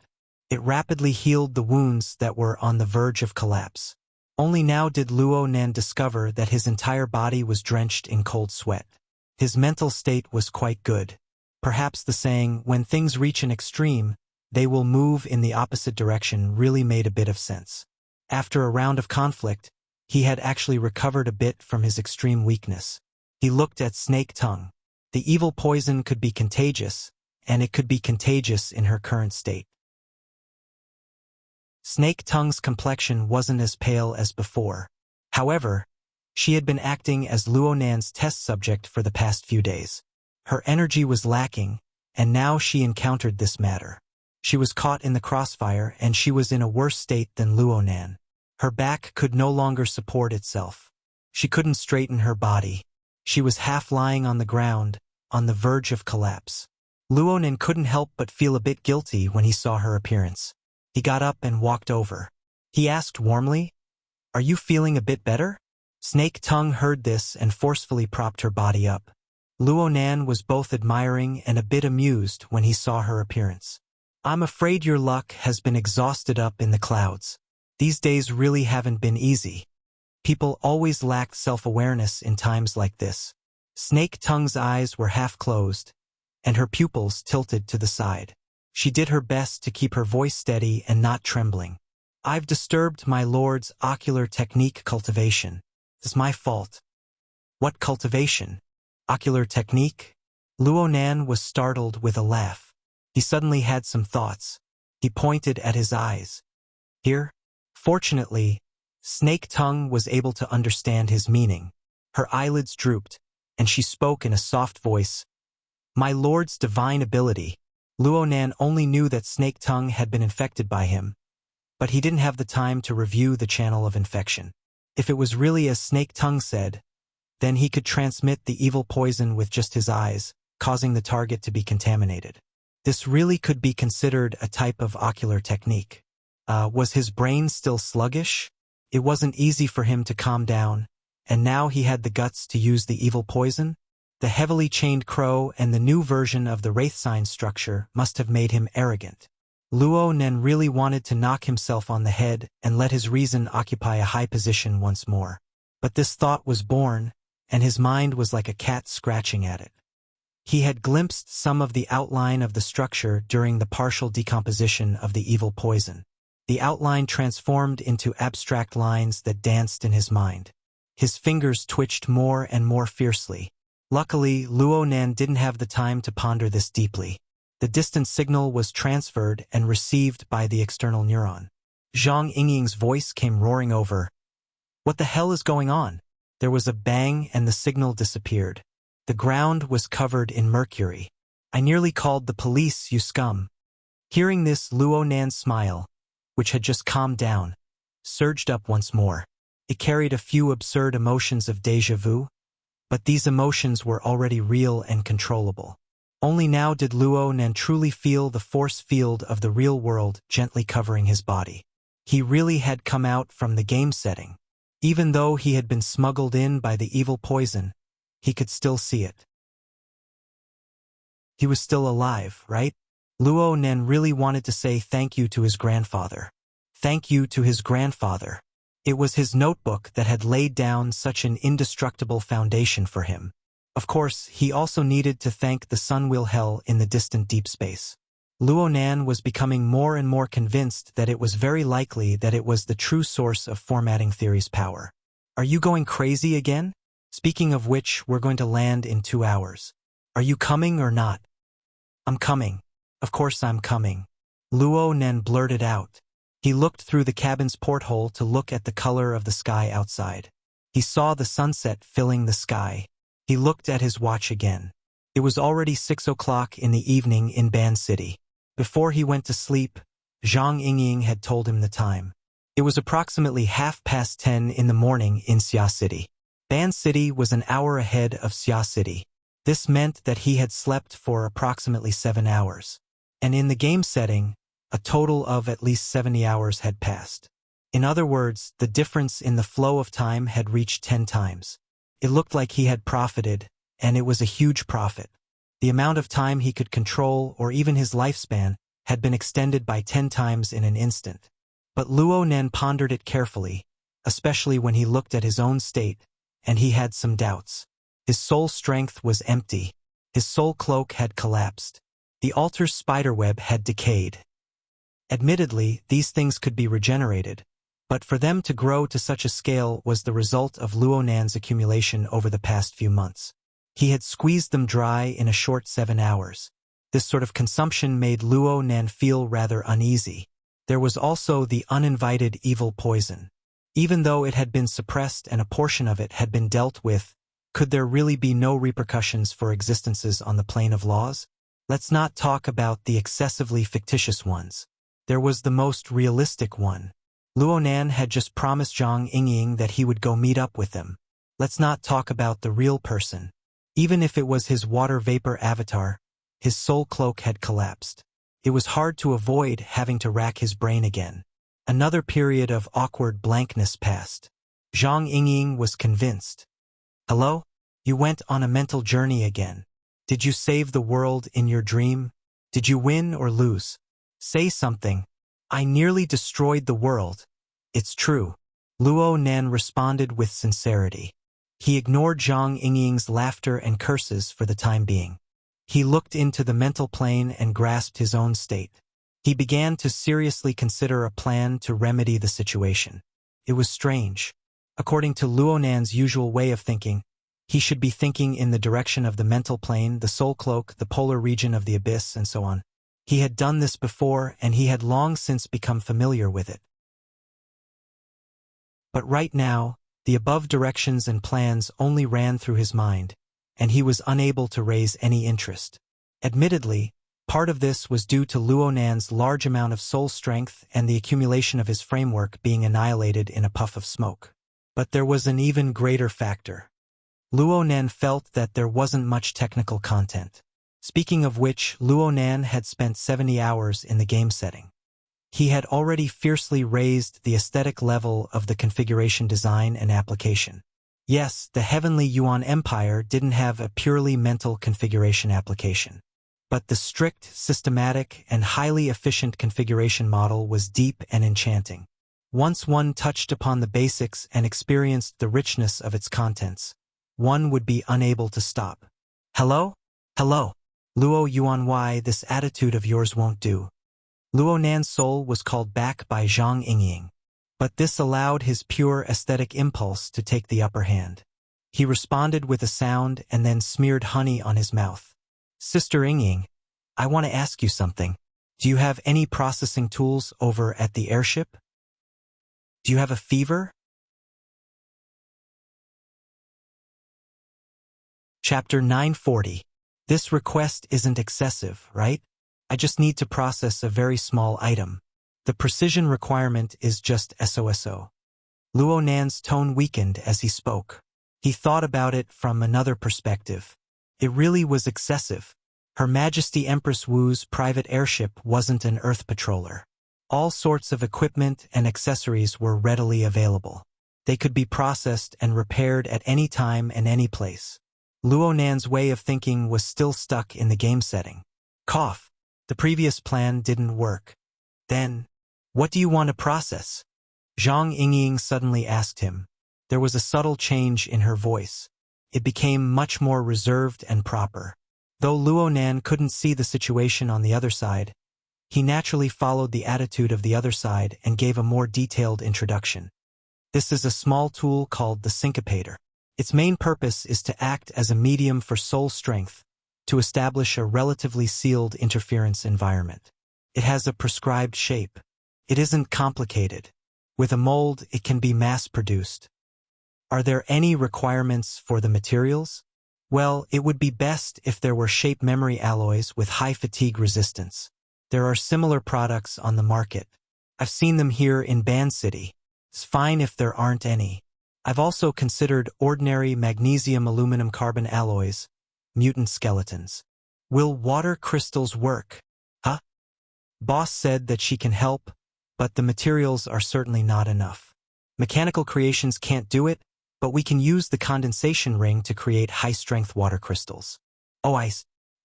It rapidly healed the wounds that were on the verge of collapse. Only now did Luo Nan discover that his entire body was drenched in cold sweat. His mental state was quite good. Perhaps the saying, when things reach an extreme, they will move in the opposite direction, really made a bit of sense. After a round of conflict, he had actually recovered a bit from his extreme weakness. He looked at Snake Tongue. The evil poison could be contagious, and it could be contagious in her current state. Snake Tongue's complexion wasn't as pale as before. However, she had been acting as Luo Nan's test subject for the past few days. Her energy was lacking, and now she encountered this matter. She was caught in the crossfire, and she was in a worse state than Luo Nan. Her back could no longer support itself. She couldn't straighten her body. She was half lying on the ground, on the verge of collapse. Luo Nan couldn't help but feel a bit guilty when he saw her appearance. He got up and walked over. He asked warmly, "Are you feeling a bit better?" Snake Tongue heard this and forcefully propped her body up. Luo Nan was both admiring and a bit amused when he saw her appearance. "I'm afraid your luck has been exhausted up in the clouds. These days really haven't been easy. People always lacked self-awareness in times like this." Snake Tongue's eyes were half closed, and her pupils tilted to the side. She did her best to keep her voice steady and not trembling. "I've disturbed my lord's ocular technique cultivation. It's my fault." "What cultivation? Ocular technique?" Luo Nan was startled with a laugh. He suddenly had some thoughts. He pointed at his eyes. "Here?" Fortunately, Snake Tongue was able to understand his meaning. Her eyelids drooped, and she spoke in a soft voice. "My lord's divine ability." Luo Nan only knew that Snake Tongue had been infected by him, but he didn't have the time to review the channel of infection. If it was really as Snake Tongue said, then he could transmit the evil poison with just his eyes, causing the target to be contaminated. This really could be considered a type of ocular technique. Was his brain still sluggish? It wasn't easy for him to calm down, and now he had the guts to use the evil poison? The heavily chained crow and the new version of the wraith sign structure must have made him arrogant. Luo Nan really wanted to knock himself on the head and let his reason occupy a high position once more. But this thought was born, and his mind was like a cat scratching at it. He had glimpsed some of the outline of the structure during the partial decomposition of the evil poison. The outline transformed into abstract lines that danced in his mind. His fingers twitched more and more fiercely. Luckily, Luo Nan didn't have the time to ponder this deeply. The distant signal was transferred and received by the external neuron. Zhang Yingying's voice came roaring over. "What the hell is going on?" There was a bang and the signal disappeared. The ground was covered in mercury. "I nearly called the police, you scum." Hearing this, Luo Nan's smile, which had just calmed down, surged up once more. It carried a few absurd emotions of déjà vu, but these emotions were already real and controllable. Only now did Luo Nan truly feel the force field of the real world gently covering his body. He really had come out from the game setting. Even though he had been smuggled in by the evil poison, he could still see it. He was still alive, right? Luo Nan really wanted to say thank you to his grandfather. Thank you to his grandfather. It was his notebook that had laid down such an indestructible foundation for him. Of course, he also needed to thank the Sunwheel Hell in the distant deep space. Luo Nan was becoming more and more convinced that it was very likely that it was the true source of formatting theory's power. "Are you going crazy again? Speaking of which, we're going to land in 2 hours. Are you coming or not?" "I'm coming. Of course I'm coming," Luo Nan blurted out. He looked through the cabin's porthole to look at the color of the sky outside. He saw the sunset filling the sky. He looked at his watch again. It was already 6 o'clock in the evening in Ban City. Before he went to sleep, Zhang Yingying had told him the time. It was approximately 10:30 in the morning in Xia City. Ban City was an hour ahead of Xia City. This meant that he had slept for approximately 7 hours. And in the game setting, a total of at least 70 hours had passed. In other words, the difference in the flow of time had reached 10 times. It looked like he had profited, and it was a huge profit. The amount of time he could control, or even his lifespan, had been extended by 10 times in an instant. But Luo Nan pondered it carefully, especially when he looked at his own state, and he had some doubts. His soul strength was empty. His soul cloak had collapsed. The altar's spiderweb had decayed. Admittedly, these things could be regenerated, but for them to grow to such a scale was the result of Luo Nan's accumulation over the past few months. He had squeezed them dry in a short 7 hours. This sort of consumption made Luo Nan feel rather uneasy. There was also the uninvited evil poison. Even though it had been suppressed and a portion of it had been dealt with, could there really be no repercussions for existences on the plane of laws? Let's not talk about the excessively fictitious ones. There was the most realistic one. Luo Nan had just promised Zhang Yingying that he would go meet up with them. Let's not talk about the real person. Even if it was his water vapor avatar, his soul cloak had collapsed. It was hard to avoid having to rack his brain again. Another period of awkward blankness passed. Zhang Yingying was convinced. Hello? You went on a mental journey again. Did you save the world in your dream? Did you win or lose? Say something. I nearly destroyed the world. It's true. Luo Nan responded with sincerity. He ignored Zhang Yingying's laughter and curses for the time being. He looked into the mental plane and grasped his own state. He began to seriously consider a plan to remedy the situation. It was strange. According to Luo Nan's usual way of thinking, he should be thinking in the direction of the mental plane, the soul cloak, the polar region of the abyss, and so on. He had done this before, and he had long since become familiar with it. But right now, the above directions and plans only ran through his mind, and he was unable to raise any interest. Admittedly, part of this was due to Luo Nan's large amount of soul strength and the accumulation of his framework being annihilated in a puff of smoke. But there was an even greater factor. Luo Nan felt that there wasn't much technical content. Speaking of which, Luo Nan had spent 70 hours in the game setting. He had already fiercely raised the aesthetic level of the configuration design and application. Yes, the Heavenly Yuan Empire didn't have a purely mental configuration application. But the strict, systematic, and highly efficient configuration model was deep and enchanting. Once one touched upon the basics and experienced the richness of its contents, one would be unable to stop. Hello? Hello. Luo Yuan, why this attitude of yours won't do. Luo Nan's soul was called back by Zhang Yingying. But this allowed his pure aesthetic impulse to take the upper hand. He responded with a sound and then smeared honey on his mouth. Sister Yingying, I want to ask you something. Do you have any processing tools over at the airship? Do you have a fever? Chapter 940. This request isn't excessive, right? I just need to process a very small item. The precision requirement is just SOSO. Luo Nan's tone weakened as he spoke. He thought about it from another perspective. It really was excessive. Her Majesty Empress Wu's private airship wasn't an Earth patroller. All sorts of equipment and accessories were readily available. They could be processed and repaired at any time and any place. Luo Nan's way of thinking was still stuck in the game setting. Cough. The previous plan didn't work. Then, what do you want to process? Zhang Yingying suddenly asked him. There was a subtle change in her voice. It became much more reserved and proper. Though Luo Nan couldn't see the situation on the other side, he naturally followed the attitude of the other side and gave a more detailed introduction. This is a small tool called the syncopator. Its main purpose is to act as a medium for soul strength, to establish a relatively sealed interference environment. It has a prescribed shape. It isn't complicated. With a mold, it can be mass-produced. Are there any requirements for the materials? Well, it would be best if there were shape memory alloys with high fatigue resistance. There are similar products on the market. I've seen them here in Ban City. It's fine if there aren't any. I've also considered ordinary magnesium aluminum carbon alloys, mutant skeletons. Will water crystals work? Huh? Boss said that she can help, but the materials are certainly not enough. Mechanical creations can't do it, but we can use the condensation ring to create high-strength water crystals. Oh,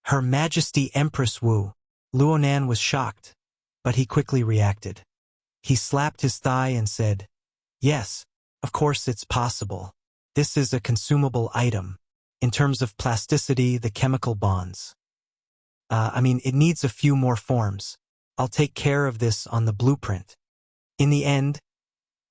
Her Majesty Empress Wu. Luo Nan was shocked, but he quickly reacted. He slapped his thigh and said, Yes, of course it's possible. This is a consumable item. In terms of plasticity, the chemical bonds. It needs a few more forms. I'll take care of this on the blueprint. In the end,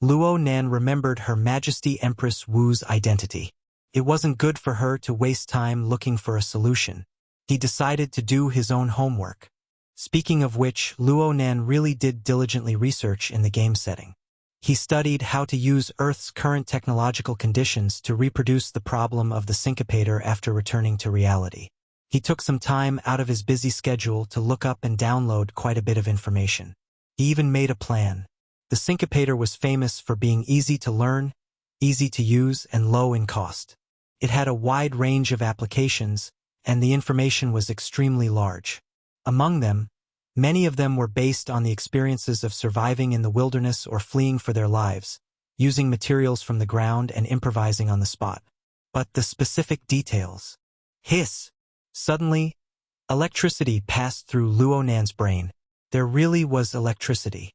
Luo Nan remembered Her Majesty Empress Wu's identity. It wasn't good for her to waste time looking for a solution. He decided to do his own homework. Speaking of which, Luo Nan really did diligently research in the game setting. He studied how to use Earth's current technological conditions to reproduce the problem of the syncopator after returning to reality. He took some time out of his busy schedule to look up and download quite a bit of information. He even made a plan. The syncopator was famous for being easy to learn, easy to use, and low in cost. It had a wide range of applications, and the information was extremely large. Among them, Many of them were based on the experiences of surviving in the wilderness or fleeing for their lives, using materials from the ground and improvising on the spot. But the specific details. Hiss! Suddenly, electricity passed through Luo Nan's brain. There really was electricity.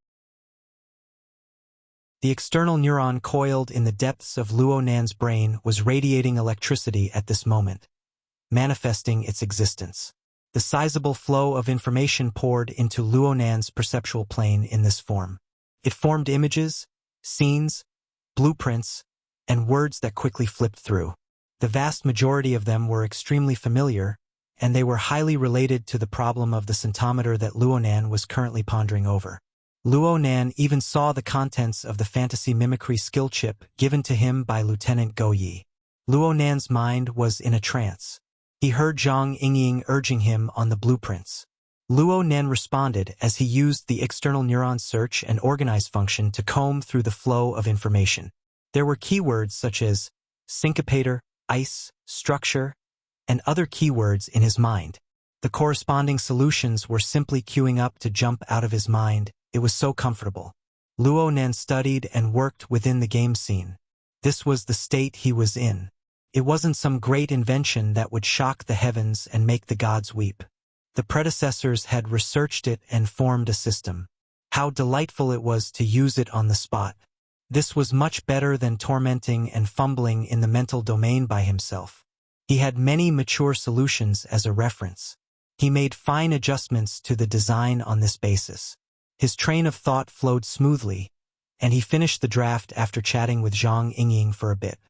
The external neuron coiled in the depths of Luo Nan's brain was radiating electricity at this moment, manifesting its existence. The sizable flow of information poured into Luo Nan's perceptual plane in this form. It formed images, scenes, blueprints, and words that quickly flipped through. The vast majority of them were extremely familiar, and they were highly related to the problem of the centometer that Luo Nan was currently pondering over. Luo Nan even saw the contents of the fantasy mimicry skill chip given to him by Lieutenant Go Yi. Luo Nan's mind was in a trance. He heard Zhang Yingying urging him on the blueprints. Luo Nan responded as he used the external neuron search and organize function to comb through the flow of information. There were keywords such as syncopator, ice, structure, and other keywords in his mind. The corresponding solutions were simply queuing up to jump out of his mind. It was so comfortable. Luo Nan studied and worked within the game scene. This was the state he was in. It wasn't some great invention that would shock the heavens and make the gods weep. The predecessors had researched it and formed a system. How delightful it was to use it on the spot. This was much better than tormenting and fumbling in the mental domain by himself. He had many mature solutions as a reference. He made fine adjustments to the design on this basis. His train of thought flowed smoothly, and he finished the draft after chatting with Zhang Yingying for a bit.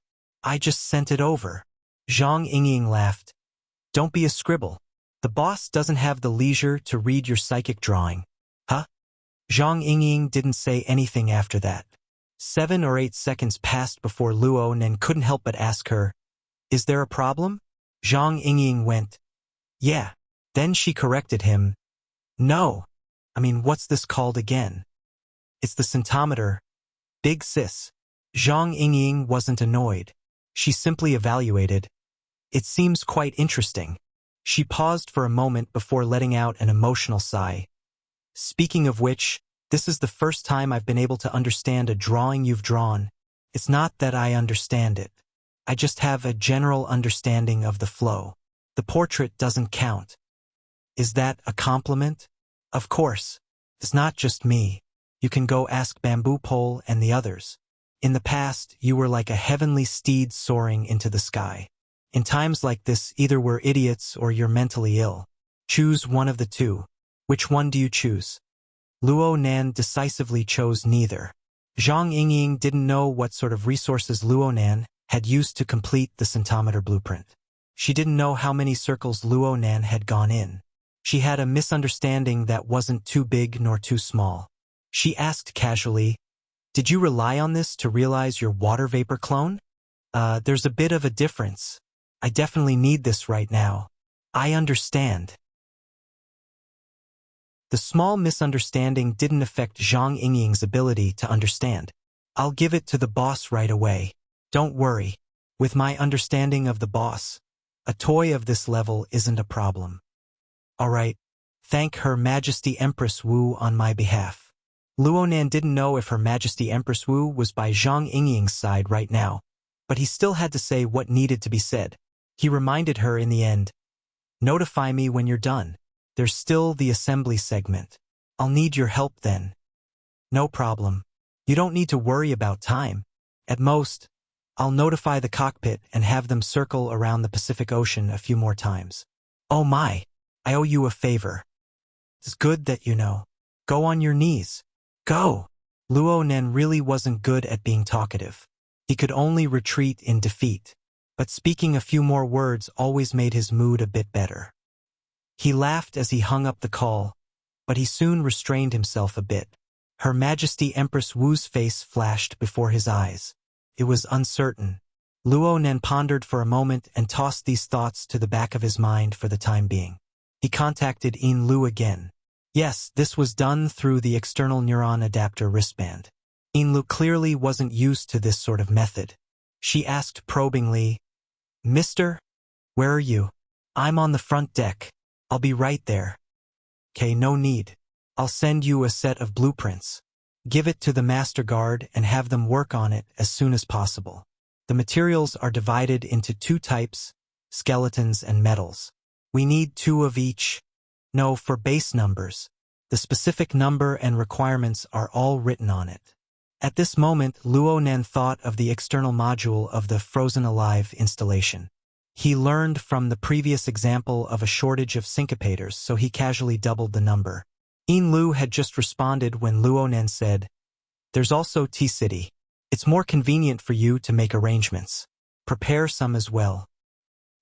I just sent it over. Zhang Yingying laughed. Don't be a scribble. The boss doesn't have the leisure to read your psychic drawing. Huh? Zhang Yingying didn't say anything after that. 7 or 8 seconds passed before Luo Nan couldn't help but ask her, "Is there a problem?" Zhang Yingying went, "Yeah." Then she corrected him, "No. What's this called again?" "It's the centometer. Big sis." Zhang Yingying wasn't annoyed. She simply evaluated. "It seems quite interesting." She paused for a moment before letting out an emotional sigh. "Speaking of which, this is the first time I've been able to understand a drawing you've drawn. It's not that I understand it. I just have a general understanding of the flow. The portrait doesn't count." "Is that a compliment?" "Of course. It's not just me. You can go ask Bamboo Pole and the others. In the past, you were like a heavenly steed soaring into the sky. In times like this, either we're idiots or you're mentally ill. Choose one of the two. Which one do you choose?" Luo Nan decisively chose neither. Zhang Yingying didn't know what sort of resources Luo Nan had used to complete the centometer blueprint. She didn't know how many circles Luo Nan had gone in. She had a misunderstanding that wasn't too big nor too small. She asked casually, "Did you rely on this to realize your water vapor clone?" There's a bit of a difference. I definitely need this right now." "I understand." The small misunderstanding didn't affect Zhang Yingying's ability to understand. "I'll give it to the boss right away. Don't worry. With my understanding of the boss, a toy of this level isn't a problem." "All right. Thank Her Majesty Empress Wu on my behalf." Luo Nan didn't know if Her Majesty Empress Wu was by Zhang Yingying's side right now, but he still had to say what needed to be said. He reminded her in the end, "Notify me when you're done. There's still the assembly segment. I'll need your help then." "No problem. You don't need to worry about time. At most, I'll notify the cockpit and have them circle around the Pacific Ocean a few more times." "Oh my, I owe you a favor." "It's good that you know. Go on your knees. Go." Luo Nan really wasn't good at being talkative. He could only retreat in defeat. But speaking a few more words always made his mood a bit better. He laughed as he hung up the call, but he soon restrained himself a bit. Her Majesty Empress Wu's face flashed before his eyes. It was uncertain. Luo Nan pondered for a moment and tossed these thoughts to the back of his mind for the time being. He contacted Yin Lu again. Yes, this was done through the external neuron adapter wristband. Yin Lu clearly wasn't used to this sort of method. She asked probingly, "Mister, where are you?" "I'm on the front deck. I'll be right there." "'Kay, no need. I'll send you a set of blueprints. Give it to the Master Guard and have them work on it as soon as possible. The materials are divided into 2 types, skeletons and metals. We need 2 of each. No, for base numbers. The specific number and requirements are all written on it." At this moment, Luonan thought of the external module of the Frozen Alive installation. He learned from the previous example of a shortage of syncopators, so he casually doubled the number. Enlu had just responded when Luonan said, "There's also T-City. It's more convenient for you to make arrangements. Prepare some as well."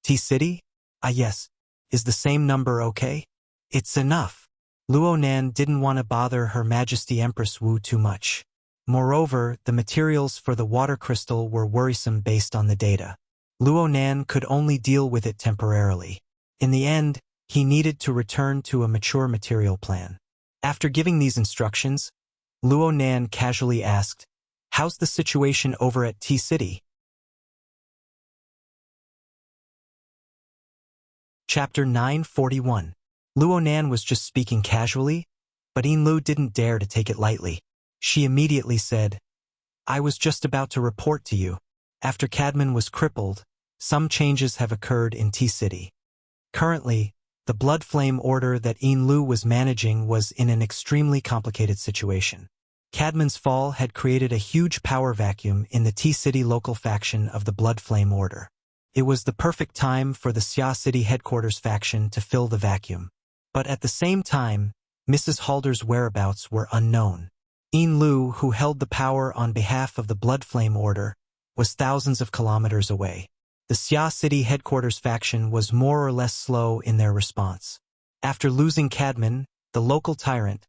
"T-City? Ah yes. Is the same number okay?" "It's enough." Luonan didn't want to bother Her Majesty Empress Wu too much. Moreover, the materials for the water crystal were worrisome based on the data. Luonan could only deal with it temporarily. In the end, he needed to return to a mature material plan. After giving these instructions, Luonan casually asked, "How's the situation over at T-City?" Chapter 941. Luonan was just speaking casually, but Enlu didn't dare to take it lightly. She immediately said, "I was just about to report to you. After Cadman was crippled, some changes have occurred in T-City. Currently, the Blood Flame Order that Enlu was managing was in an extremely complicated situation. Cadman's fall had created a huge power vacuum in the T-City local faction of the Blood Flame Order. It was the perfect time for the Xia City headquarters faction to fill the vacuum. But at the same time, Mrs. Halder's whereabouts were unknown. Enlu, who held the power on behalf of the Blood Flame Order, was thousands of kilometers away. The Xia City headquarters faction was more or less slow in their response. After losing Cadman, the local tyrant,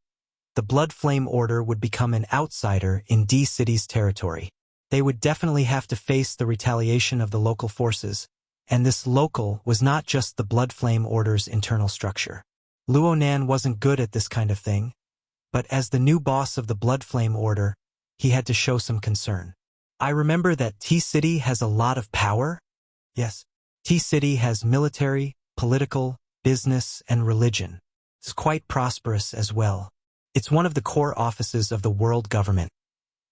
the Blood Flame Order would become an outsider in D-City's territory. They would definitely have to face the retaliation of the local forces, and this local was not just the Blood Flame Order's internal structure. Luonan wasn't good at this kind of thing, but as the new boss of the Blood Flame Order, he had to show some concern. "I remember that T-City has a lot of power?" "Yes. T-City has military, political, business, and religion. It's quite prosperous as well. It's one of the core offices of the world government,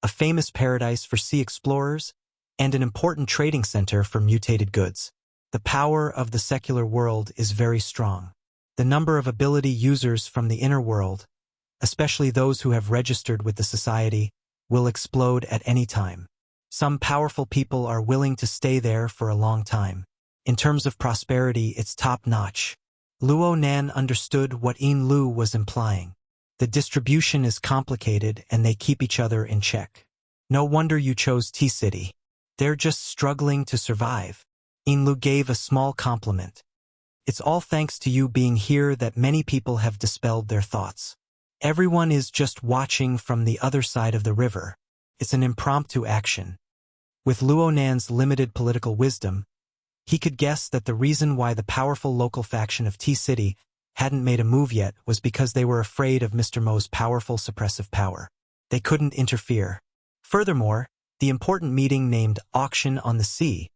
a famous paradise for sea explorers, and an important trading center for mutated goods. The power of the secular world is very strong. The number of ability users from the inner world, especially those who have registered with the society, will explode at any time. Some powerful people are willing to stay there for a long time. In terms of prosperity, it's top-notch." Luonan understood what Enlu was implying. The distribution is complicated and they keep each other in check. "No wonder you chose T-City. They're just struggling to survive." Enlu gave a small compliment. "It's all thanks to you being here that many people have dispelled their thoughts. Everyone is just watching from the other side of the river. It's an impromptu action." With Luonan's limited political wisdom, he could guess that the reason why the powerful local faction of T-City hadn't made a move yet was because they were afraid of Mr. Mo's powerful suppressive power. They couldn't interfere. Furthermore, the important meeting named Auction on the Sea,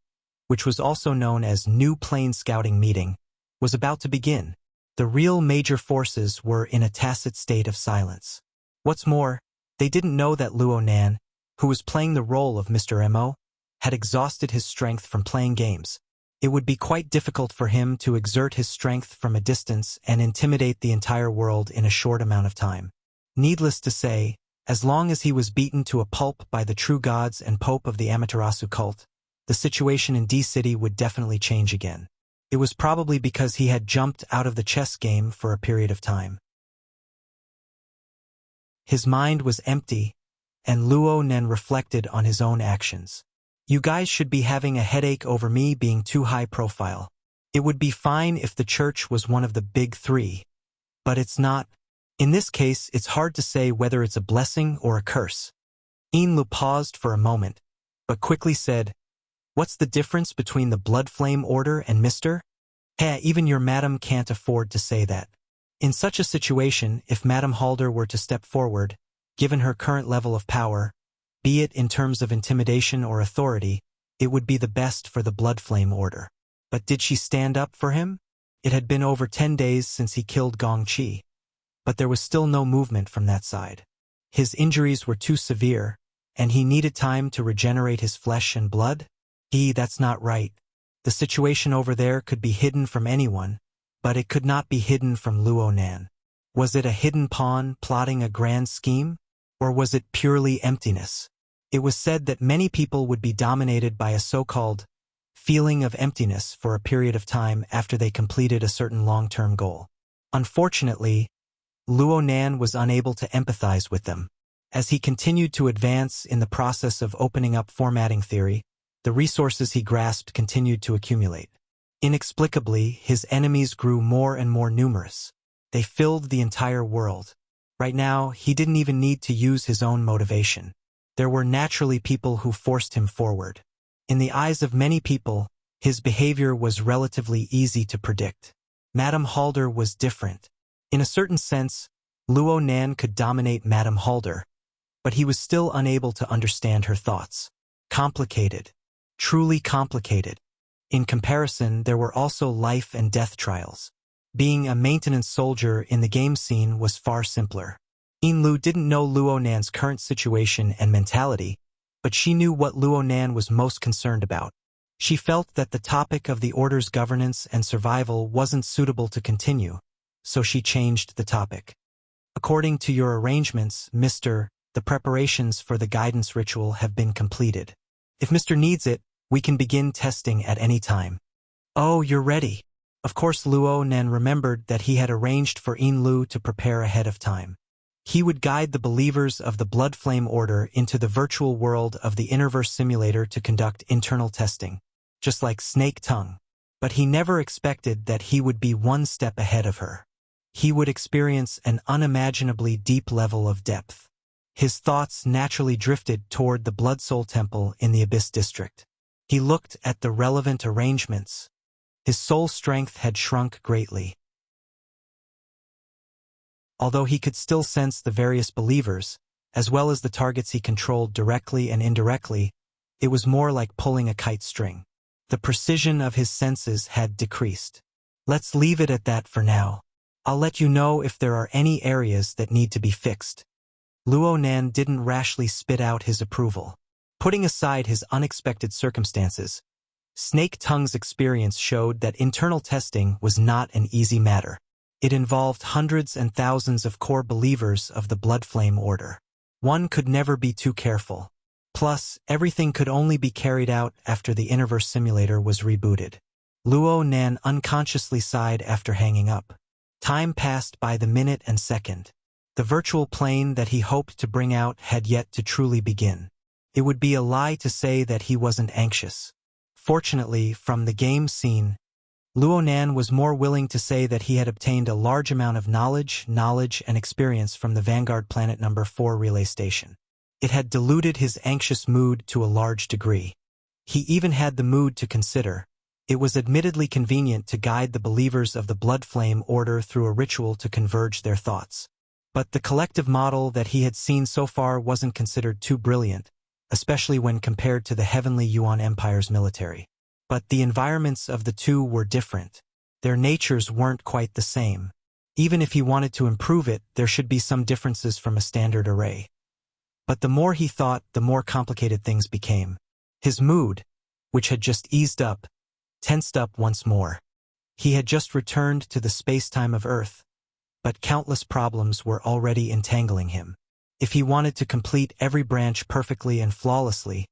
which was also known as New Plane Scouting Meeting, was about to begin. The real major forces were in a tacit state of silence. What's more, they didn't know that Luonan, who was playing the role of Mr. Mo, had exhausted his strength from playing games. It would be quite difficult for him to exert his strength from a distance and intimidate the entire world in a short amount of time. Needless to say, as long as he was beaten to a pulp by the true gods and pope of the Amaterasu cult, the situation in D-City would definitely change again. It was probably because he had jumped out of the chess game for a period of time. His mind was empty, and Luonan reflected on his own actions. "You guys should be having a headache over me being too high profile. It would be fine if the church was one of the big 3. But it's not. In this case, it's hard to say whether it's a blessing or a curse." Enlu paused for a moment, but quickly said, "What's the difference between the Blood Flame Order and Mr.? Even your madam can't afford to say that. In such a situation, if Madame Halder were to step forward, given her current level of power, be it in terms of intimidation or authority, it would be the best for the Blood Flame Order. But did she stand up for him? It had been over 10 days since he killed Gong Chi. but there was still no movement from that side. His injuries were too severe, and he needed time to regenerate his flesh and blood? That's not right. The situation over there could be hidden from anyone, but it could not be hidden from Luo Nan. Was it a hidden pawn plotting a grand scheme? Or was it purely emptiness? It was said that many people would be dominated by a so-called feeling of emptiness for a period of time after they completed a certain long-term goal. Unfortunately, Luo Nan was unable to empathize with them. As he continued to advance in the process of opening up formatting theory, the resources he grasped continued to accumulate. Inexplicably, his enemies grew more and more numerous. They filled the entire world. Right now, he didn't even need to use his own motivation. There were naturally people who forced him forward. In the eyes of many people, his behavior was relatively easy to predict. Madame Halder was different. In a certain sense, Luo Nan could dominate Madame Halder, but he was still unable to understand her thoughts. Complicated. Truly complicated. In comparison, there were also life and death trials. Being a maintenance soldier in the game scene was far simpler. Lu didn't know Luo Nan's current situation and mentality, but she knew what Luo Nan was most concerned about. She felt that the topic of the Order's governance and survival wasn't suitable to continue, so she changed the topic. According to your arrangements, Mr. The preparations for the guidance ritual have been completed. If Mr. needs it, we can begin testing at any time. Oh, you're ready. Of course, Luo Nan remembered that he had arranged for Lu to prepare ahead of time. He would guide the believers of the Blood Flame Order into the virtual world of the Innerverse simulator to conduct internal testing, just like Snake Tongue. But he never expected that he would be one step ahead of her. He would experience an unimaginably deep level of depth. His thoughts naturally drifted toward the Blood Soul Temple in the Abyss District. He looked at the relevant arrangements. His soul strength had shrunk greatly. Although he could still sense the various believers, as well as the targets he controlled directly and indirectly, it was more like pulling a kite string. The precision of his senses had decreased. Let's leave it at that for now. I'll let you know if there are any areas that need to be fixed. Luo Nan didn't rashly spit out his approval. Putting aside his unexpected circumstances, Snake Tongue's experience showed that internal testing was not an easy matter. It involved hundreds and thousands of core believers of the Blood Flame Order. One could never be too careful. Plus, everything could only be carried out after the Innerverse simulator was rebooted. Luo Nan unconsciously sighed after hanging up. Time passed by the minute and second. The virtual plane that he hoped to bring out had yet to truly begin. It would be a lie to say that he wasn't anxious. Fortunately, from the game scene, Luo Nan was more willing to say that he had obtained a large amount of knowledge and experience from the Vanguard Planet No. 4 relay station. It had diluted his anxious mood to a large degree. He even had the mood to consider. It was admittedly convenient to guide the believers of the Blood Flame Order through a ritual to converge their thoughts. But the collective model that he had seen so far wasn't considered too brilliant, especially when compared to the Heavenly Yuan Empire's military. But the environments of the two were different. Their natures weren't quite the same. Even if he wanted to improve it, there should be some differences from a standard array. But the more he thought, the more complicated things became. His mood, which had just eased up, tensed up once more. He had just returned to the space-time of Earth, but countless problems were already entangling him. If he wanted to complete every branch perfectly and flawlessly,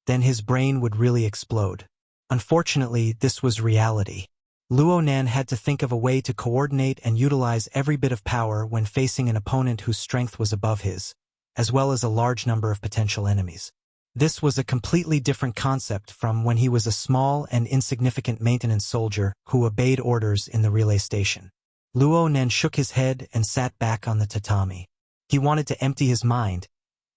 then his brain would really explode. Unfortunately, this was reality. Luo Nan had to think of a way to coordinate and utilize every bit of power when facing an opponent whose strength was above his, as well as a large number of potential enemies. This was a completely different concept from when he was a small and insignificant maintenance soldier who obeyed orders in the relay station. Luo Nan shook his head and sat back on the tatami. He wanted to empty his mind,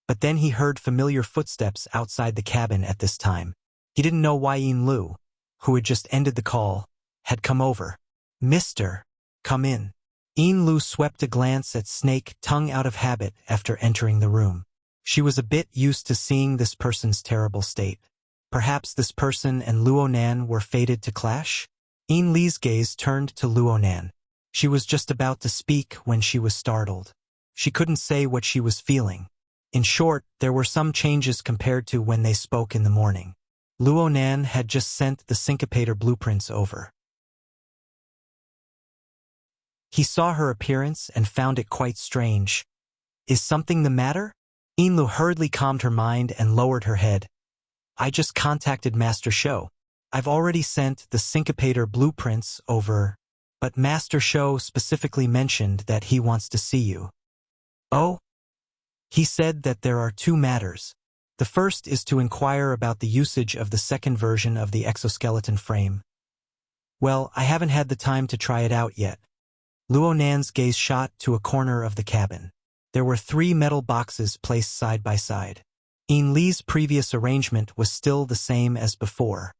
but then he heard familiar footsteps outside the cabin at this time. He didn't know why Lu, who had just ended the call, had come over. "Mister, come in." Lu swept a glance at Snake Tongue out of habit after entering the room. She was a bit used to seeing this person's terrible state. Perhaps this person and Luo Nan were fated to clash? Li's gaze turned to Luo Nan. She was just about to speak when she was startled. She couldn't say what she was feeling. In short, there were some changes compared to when they spoke in the morning. Luo Nan had just sent the syncopator blueprints over. He saw her appearance and found it quite strange. Is something the matter? Yinlu hurriedly calmed her mind and lowered her head. I just contacted Master Shou. I've already sent the syncopator blueprints over, but Master Shou specifically mentioned that he wants to see you. Oh? He said that there are two matters. The first is to inquire about the usage of the second version of the exoskeleton frame. Well, I haven't had the time to try it out yet. Luo Nan's gaze shot to a corner of the cabin. There were 3 metal boxes placed side by side. Yin Li's previous arrangement was still the same as before.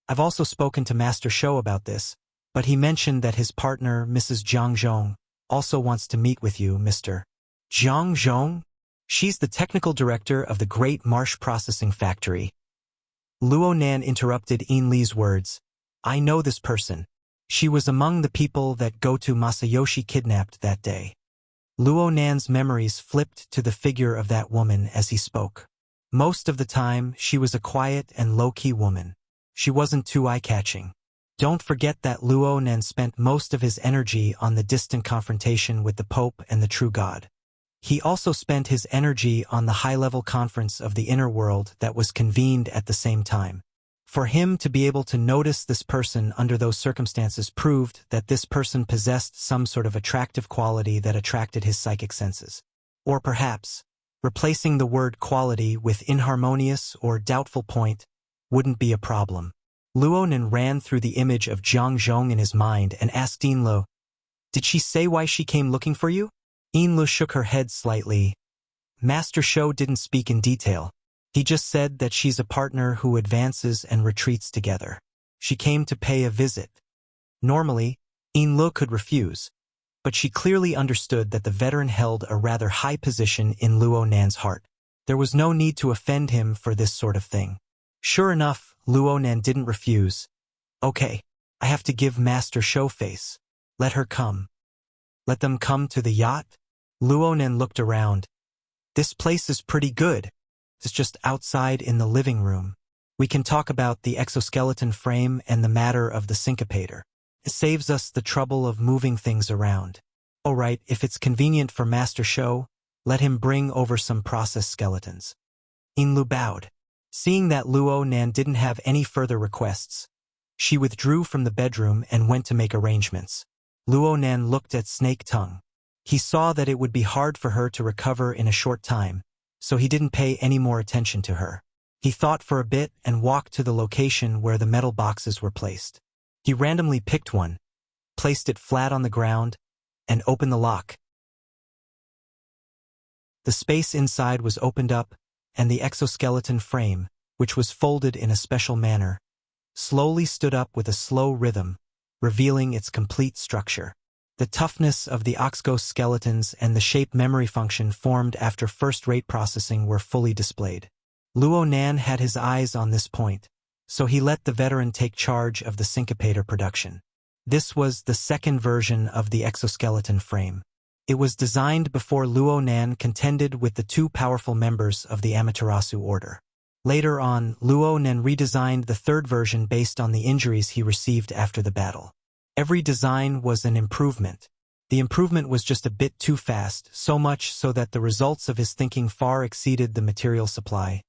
I've also spoken to Master Shou about this, but he mentioned that his partner, Mrs. Zhang Zhong, also wants to meet with you, Mr. Zhang Zhong? She's the technical director of the Great Marsh Processing Factory. Luo Nan interrupted Yin Li's words. I know this person. She was among the people that Goto Masayoshi kidnapped that day. Luo Nan's memories flipped to the figure of that woman as he spoke. Most of the time, she was a quiet and low-key woman. She wasn't too eye-catching. Don't forget that Luo Nan spent most of his energy on the distant confrontation with the Pope and the True God. He also spent his energy on the high-level conference of the inner world that was convened at the same time. For him to be able to notice this person under those circumstances proved that this person possessed some sort of attractive quality that attracted his psychic senses. Or perhaps, replacing the word quality with inharmonious or doubtful point wouldn't be a problem. Luo Nan ran through the image of Zhang Zhong in his mind and asked Yinlu, Did she say why she came looking for you? Yinlu shook her head slightly. Master Shou didn't speak in detail. He just said that she's a partner who advances and retreats together. She came to pay a visit. Normally, Yinlu could refuse, but she clearly understood that the veteran held a rather high position in Luo Nan's heart. There was no need to offend him for this sort of thing. Sure enough, Luo Nan didn't refuse. Okay, I have to give Master Shou face. Let her come. Let them come to the yacht? Luo Nan looked around. This place is pretty good. It's just outside in the living room. We can talk about the exoskeleton frame and the matter of the syncopator. It saves us the trouble of moving things around. All right, if it's convenient for Master Shou, let him bring over some process skeletons. Yinlu bowed. Seeing that Luo Nan didn't have any further requests, she withdrew from the bedroom and went to make arrangements. Luo Nan looked at Snake Tongue. He saw that it would be hard for her to recover in a short time, so he didn't pay any more attention to her. He thought for a bit and walked to the location where the metal boxes were placed. He randomly picked one, placed it flat on the ground, and opened the lock. The space inside was opened up, and the exoskeleton frame, which was folded in a special manner, slowly stood up with a slow rhythm, revealing its complete structure. The toughness of the exoskeletons and the shape memory function formed after first-rate processing were fully displayed. Luo Nan had his eyes on this point, so he let the veteran take charge of the syncopator production. This was the second version of the exoskeleton frame. It was designed before Luo Nan contended with the 2 powerful members of the Amaterasu Order. Later on, Luo Nan redesigned the third version based on the injuries he received after the battle. Every design was an improvement. The improvement was just a bit too fast, so much so that the results of his thinking far exceeded the material supply.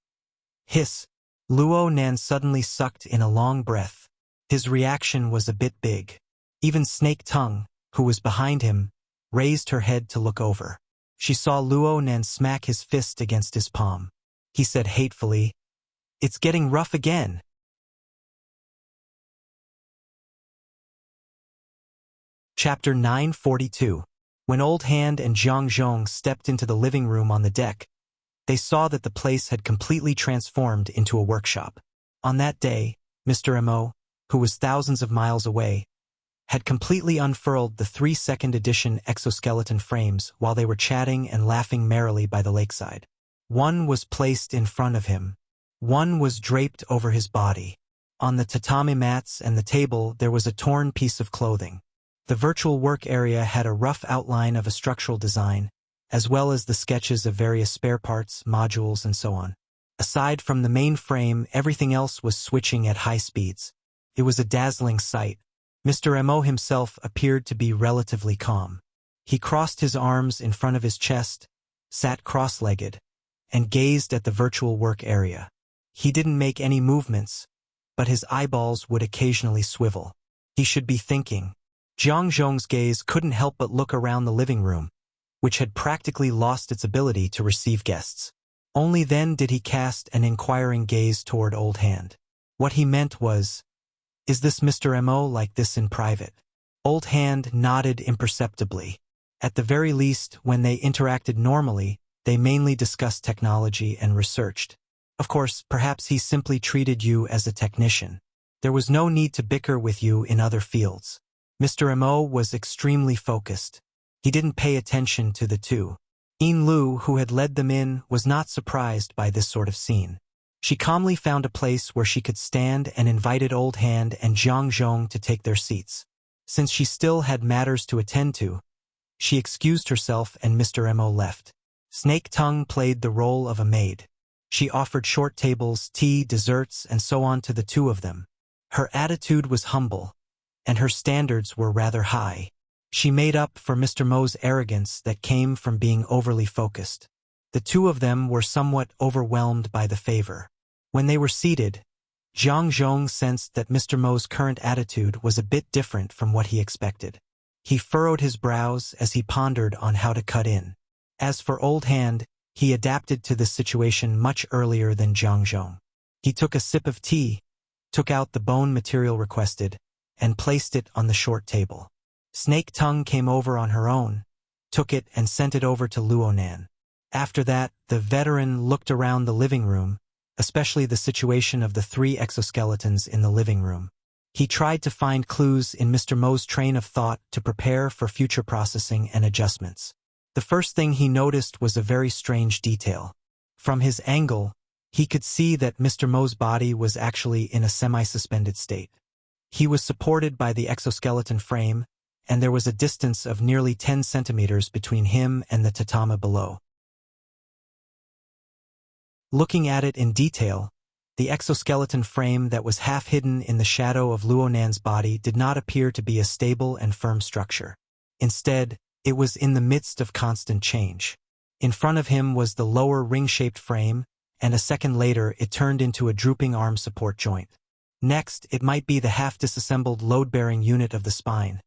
Hiss! Luo Nan suddenly sucked in a long breath. His reaction was a bit big. Even Snake Tongue, who was behind him, raised her head to look over. She saw Luo Nan smack his fist against his palm. He said hatefully, It's getting rough again. Chapter 942. When Old Hand and Zhang Zhong stepped into the living room on the deck, they saw that the place had completely transformed into a workshop. On that day, Mr. Mo, who was thousands of miles away, had completely unfurled the 3-second edition exoskeleton frames while they were chatting and laughing merrily by the lakeside. One was placed in front of him. One was draped over his body. On the tatami mats and the table there was a torn piece of clothing. The virtual work area had a rough outline of a structural design, as well as the sketches of various spare parts, modules, and so on. Aside from the main frame, everything else was switching at high speeds. It was a dazzling sight. Mr. Mo himself appeared to be relatively calm. He crossed his arms in front of his chest, sat cross-legged, and gazed at the virtual work area. He didn't make any movements, but his eyeballs would occasionally swivel. He should be thinking. Jiang Zhong's gaze couldn't help but look around the living room, which had practically lost its ability to receive guests. Only then did he cast an inquiring gaze toward Old Hand. What he meant was, "Is this Mr. Mo like this in private?" Old Hand nodded imperceptibly. At the very least, when they interacted normally, they mainly discussed technology and researched. Of course, perhaps he simply treated you as a technician. There was no need to bicker with you in other fields. Mr. Mo was extremely focused. He didn't pay attention to the two. Yin Lu, who had led them in, was not surprised by this sort of scene. She calmly found a place where she could stand and invited Old Hand and Jiang Zhong to take their seats. Since she still had matters to attend to, she excused herself and Mr. Mo left. Snake Tongue played the role of a maid. She offered short tables, tea, desserts, and so on to the two of them. Her attitude was humble, and her standards were rather high. She made up for Mr. Mo's arrogance that came from being overly focused. The two of them were somewhat overwhelmed by the favor. When they were seated, Jiang Zhong sensed that Mr. Mo's current attitude was a bit different from what he expected. He furrowed his brows as he pondered on how to cut in. As for Old Hand, he adapted to this situation much earlier than Jiang Zhong. He took a sip of tea, took out the bone material requested, and placed it on the short table. Snake Tongue came over on her own, took it and sent it over to Luonan. After that, the veteran looked around the living room, especially the situation of the 3 exoskeletons in the living room. He tried to find clues in Mr. Mo's train of thought to prepare for future processing and adjustments. The first thing he noticed was a very strange detail. From his angle, he could see that Mr. Mo's body was actually in a semi-suspended state. He was supported by the exoskeleton frame, and there was a distance of nearly 10 centimeters between him and the tatami below. Looking at it in detail, the exoskeleton frame that was half hidden in the shadow of Luonan's body did not appear to be a stable and firm structure. Instead, it was in the midst of constant change. In front of him was the lower ring-shaped frame, and a second later it turned into a drooping arm support joint. Next, it might be the half-disassembled load-bearing unit of the spine.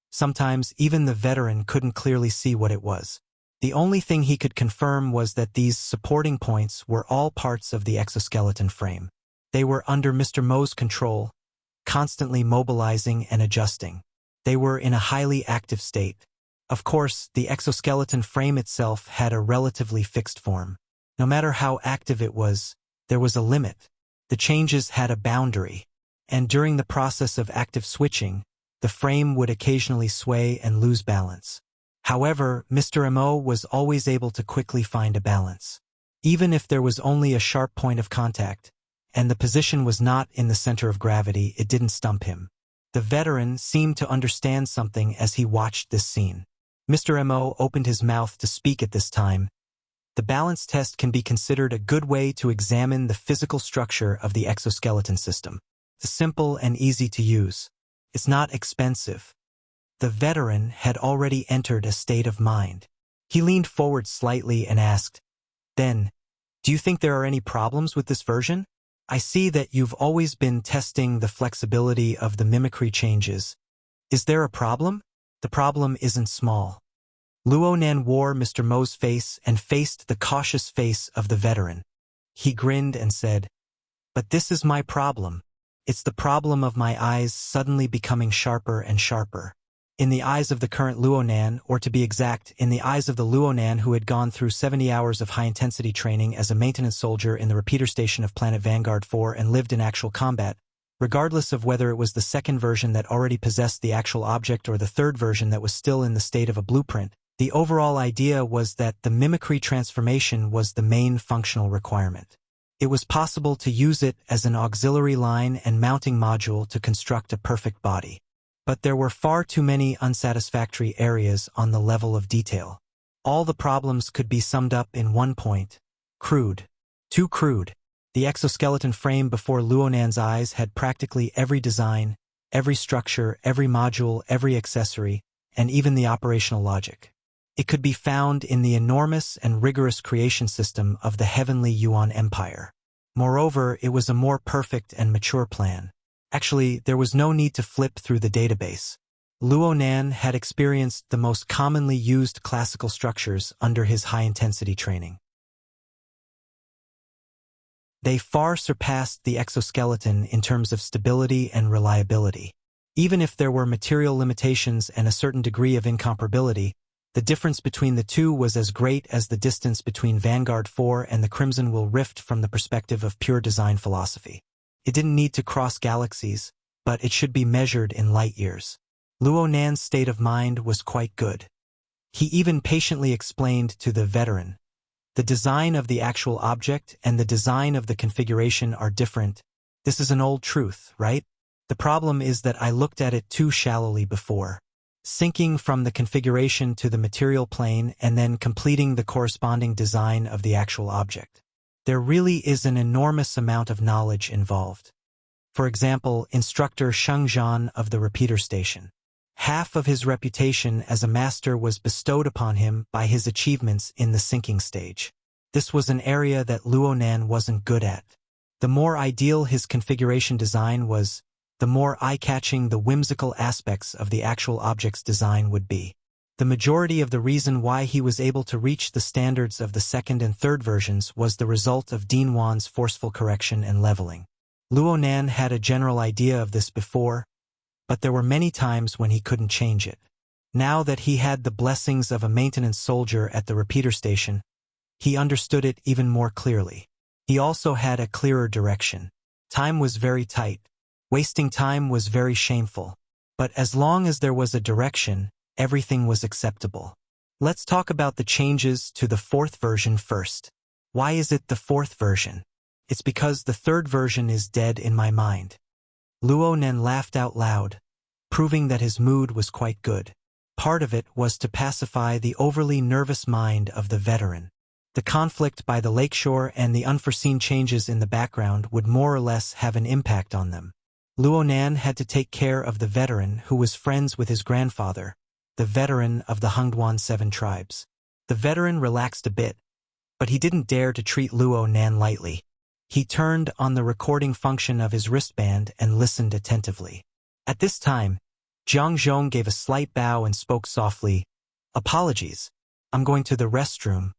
Sometimes even the veteran couldn't clearly see what it was. The only thing he could confirm was that these supporting points were all parts of the exoskeleton frame. They were under Mr. Mo's control, constantly mobilizing and adjusting. They were in a highly active state. Of course, the exoskeleton frame itself had a relatively fixed form. No matter how active it was, there was a limit. The changes had a boundary, and during the process of active switching, the frame would occasionally sway and lose balance. However, Mr. Mo was always able to quickly find a balance. Even if there was only a sharp point of contact, and the position was not in the center of gravity, it didn't stump him. The veteran seemed to understand something as he watched this scene. Mr. Mo opened his mouth to speak at this time. The balance test can be considered a good way to examine the physical structure of the exoskeleton system. It's simple and easy to use. It's not expensive. The veteran had already entered a state of mind. He leaned forward slightly and asked, "Then, do you think there are any problems with this version? I see that you've always been testing the flexibility of the mimicry changes. Is there a problem?" The problem isn't small. Luonan wore Mr. Mo's face and faced the cautious face of the veteran. He grinned and said, "But this is my problem. It's the problem of my eyes suddenly becoming sharper and sharper." In the eyes of the current Luonan, or to be exact, in the eyes of the Luonan who had gone through 70 hours of high-intensity training as a maintenance soldier in the repeater station of Planet Vanguard 4 and lived in actual combat, regardless of whether it was the second version that already possessed the actual object or the third version that was still in the state of a blueprint, the overall idea was that the mimicry transformation was the main functional requirement. It was possible to use it as an auxiliary line and mounting module to construct a perfect body. But there were far too many unsatisfactory areas on the level of detail. All the problems could be summed up in one point. Crude. Too crude. The exoskeleton frame before Luonan's eyes had practically every design, every structure, every module, every accessory, and even the operational logic. It could be found in the enormous and rigorous creation system of the heavenly Yuan Empire. Moreover, it was a more perfect and mature plan. Actually, there was no need to flip through the database. Luonan had experienced the most commonly used classical structures under his high-intensity training. They far surpassed the exoskeleton in terms of stability and reliability. Even if there were material limitations and a certain degree of incomparability, the difference between the two was as great as the distance between Vanguard 4 and the Crimson Will Rift from the perspective of pure design philosophy. It didn't need to cross galaxies, but it should be measured in light years. Luonan's state of mind was quite good. He even patiently explained to the veteran, "The design of the actual object and the design of the configuration are different. This is an old truth, right? The problem is that I looked at it too shallowly before. Sinking from the configuration to the material plane and then completing the corresponding design of the actual object. There really is an enormous amount of knowledge involved." For example, instructor Sheng Zhan of the repeater station. Half of his reputation as a master was bestowed upon him by his achievements in the sinking stage. This was an area that Luonan wasn't good at. The more ideal his configuration design was, the more eye-catching the whimsical aspects of the actual object's design would be. The majority of the reason why he was able to reach the standards of the second and third versions was the result of Dean Wan's forceful correction and leveling. Luonan had a general idea of this before, but there were many times when he couldn't change it. Now that he had the blessings of a maintenance soldier at the repeater station, he understood it even more clearly. He also had a clearer direction. Time was very tight. Wasting time was very shameful. But as long as there was a direction, everything was acceptable. Let's talk about the changes to the fourth version first. Why is it the fourth version? It's because the third version is dead in my mind. Luonan laughed out loud, proving that his mood was quite good. Part of it was to pacify the overly nervous mind of the veteran. The conflict by the lakeshore and the unforeseen changes in the background would more or less have an impact on them. Luonan had to take care of the veteran who was friends with his grandfather, the veteran of the Hungduan 7 tribes. The veteran relaxed a bit, but he didn't dare to treat Luonan lightly. He turned on the recording function of his wristband and listened attentively. At this time, Jiang Zhong gave a slight bow and spoke softly, "Apologies, I'm going to the restroom."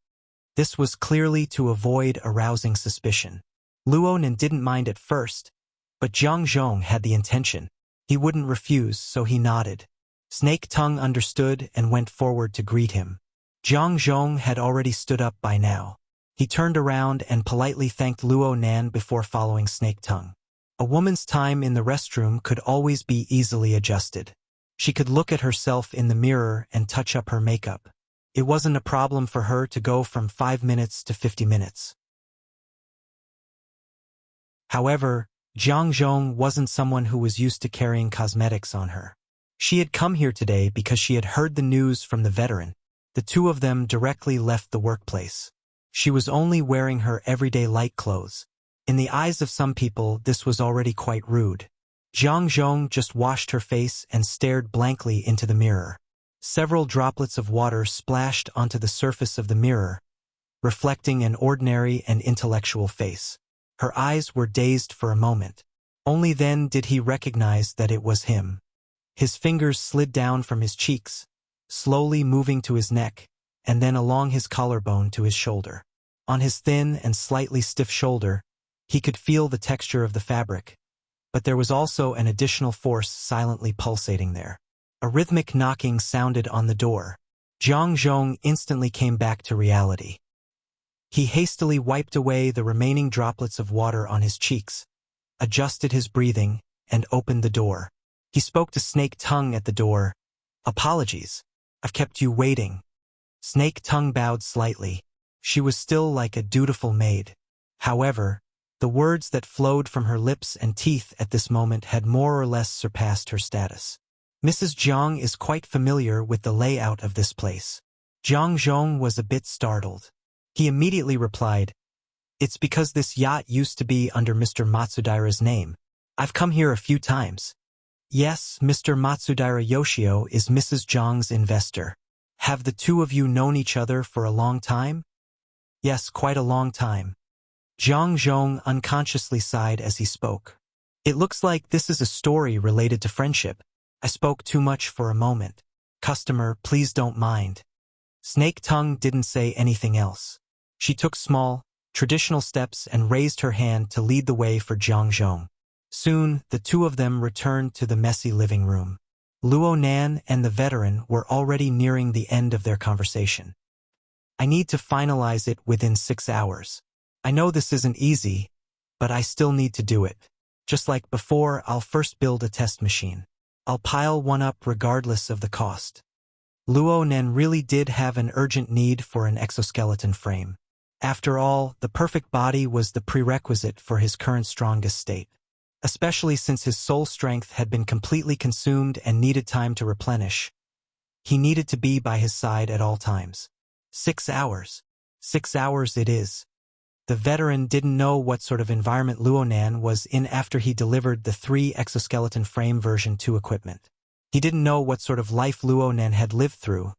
This was clearly to avoid arousing suspicion. Luonan didn't mind at first, but Jiang Zhong had the intention. He wouldn't refuse, so he nodded. Snake Tongue understood and went forward to greet him. Jiang Zhong had already stood up by now. He turned around and politely thanked Luonan before following Snake Tongue. A woman's time in the restroom could always be easily adjusted. She could look at herself in the mirror and touch up her makeup. It wasn't a problem for her to go from 5 minutes to 50 minutes. However, Jiang Zhong wasn't someone who was used to carrying cosmetics on her. She had come here today because she had heard the news from the veteran. The two of them directly left the workplace. She was only wearing her everyday light clothes. In the eyes of some people, this was already quite rude. Jiang Zhong just washed her face and stared blankly into the mirror. Several droplets of water splashed onto the surface of the mirror, reflecting an ordinary and intellectual face. Her eyes were dazed for a moment. Only then did he recognize that it was him. His fingers slid down from his cheeks, slowly moving to his neck, and then along his collarbone to his shoulder. On his thin and slightly stiff shoulder, he could feel the texture of the fabric, but there was also an additional force silently pulsating there. A rhythmic knocking sounded on the door. Jiang Zhong instantly came back to reality. He hastily wiped away the remaining droplets of water on his cheeks, adjusted his breathing, and opened the door. He spoke to Snake Tongue at the door. "Apologies. I've kept you waiting." Snake Tongue bowed slightly. She was still like a dutiful maid. However, the words that flowed from her lips and teeth at this moment had more or less surpassed her status. Mrs. Jiang is quite familiar with the layout of this place. Jiang Zhong was a bit startled. He immediately replied, "It's because this yacht used to be under Mr. Matsudaira's name. I've come here a few times." "Yes, Mr. Matsudaira Yoshio is Mrs. Jiang's investor. Have the two of you known each other for a long time?" "Yes, quite a long time." Jiang Zhong unconsciously sighed as he spoke. "It looks like this is a story related to friendship. I spoke too much for a moment. Customer, please don't mind." Snake Tongue didn't say anything else. She took small, traditional steps and raised her hand to lead the way for Jiang Zhong. Soon, the two of them returned to the messy living room. Luo Nan and the veteran were already nearing the end of their conversation. "I need to finalize it within 6 hours. I know this isn't easy, but I still need to do it. Just like before, I'll first build a test machine. I'll pile one up regardless of the cost." Luo Nan really did have an urgent need for an exoskeleton frame. After all, the perfect body was the prerequisite for his current strongest state, especially since his soul strength had been completely consumed and needed time to replenish. He needed to be by his side at all times. 6 hours. 6 hours it is. The veteran didn't know what sort of environment Luo Nan was in after he delivered the 3 exoskeleton frame version 2 equipment. He didn't know what sort of life Luo Nan had lived through,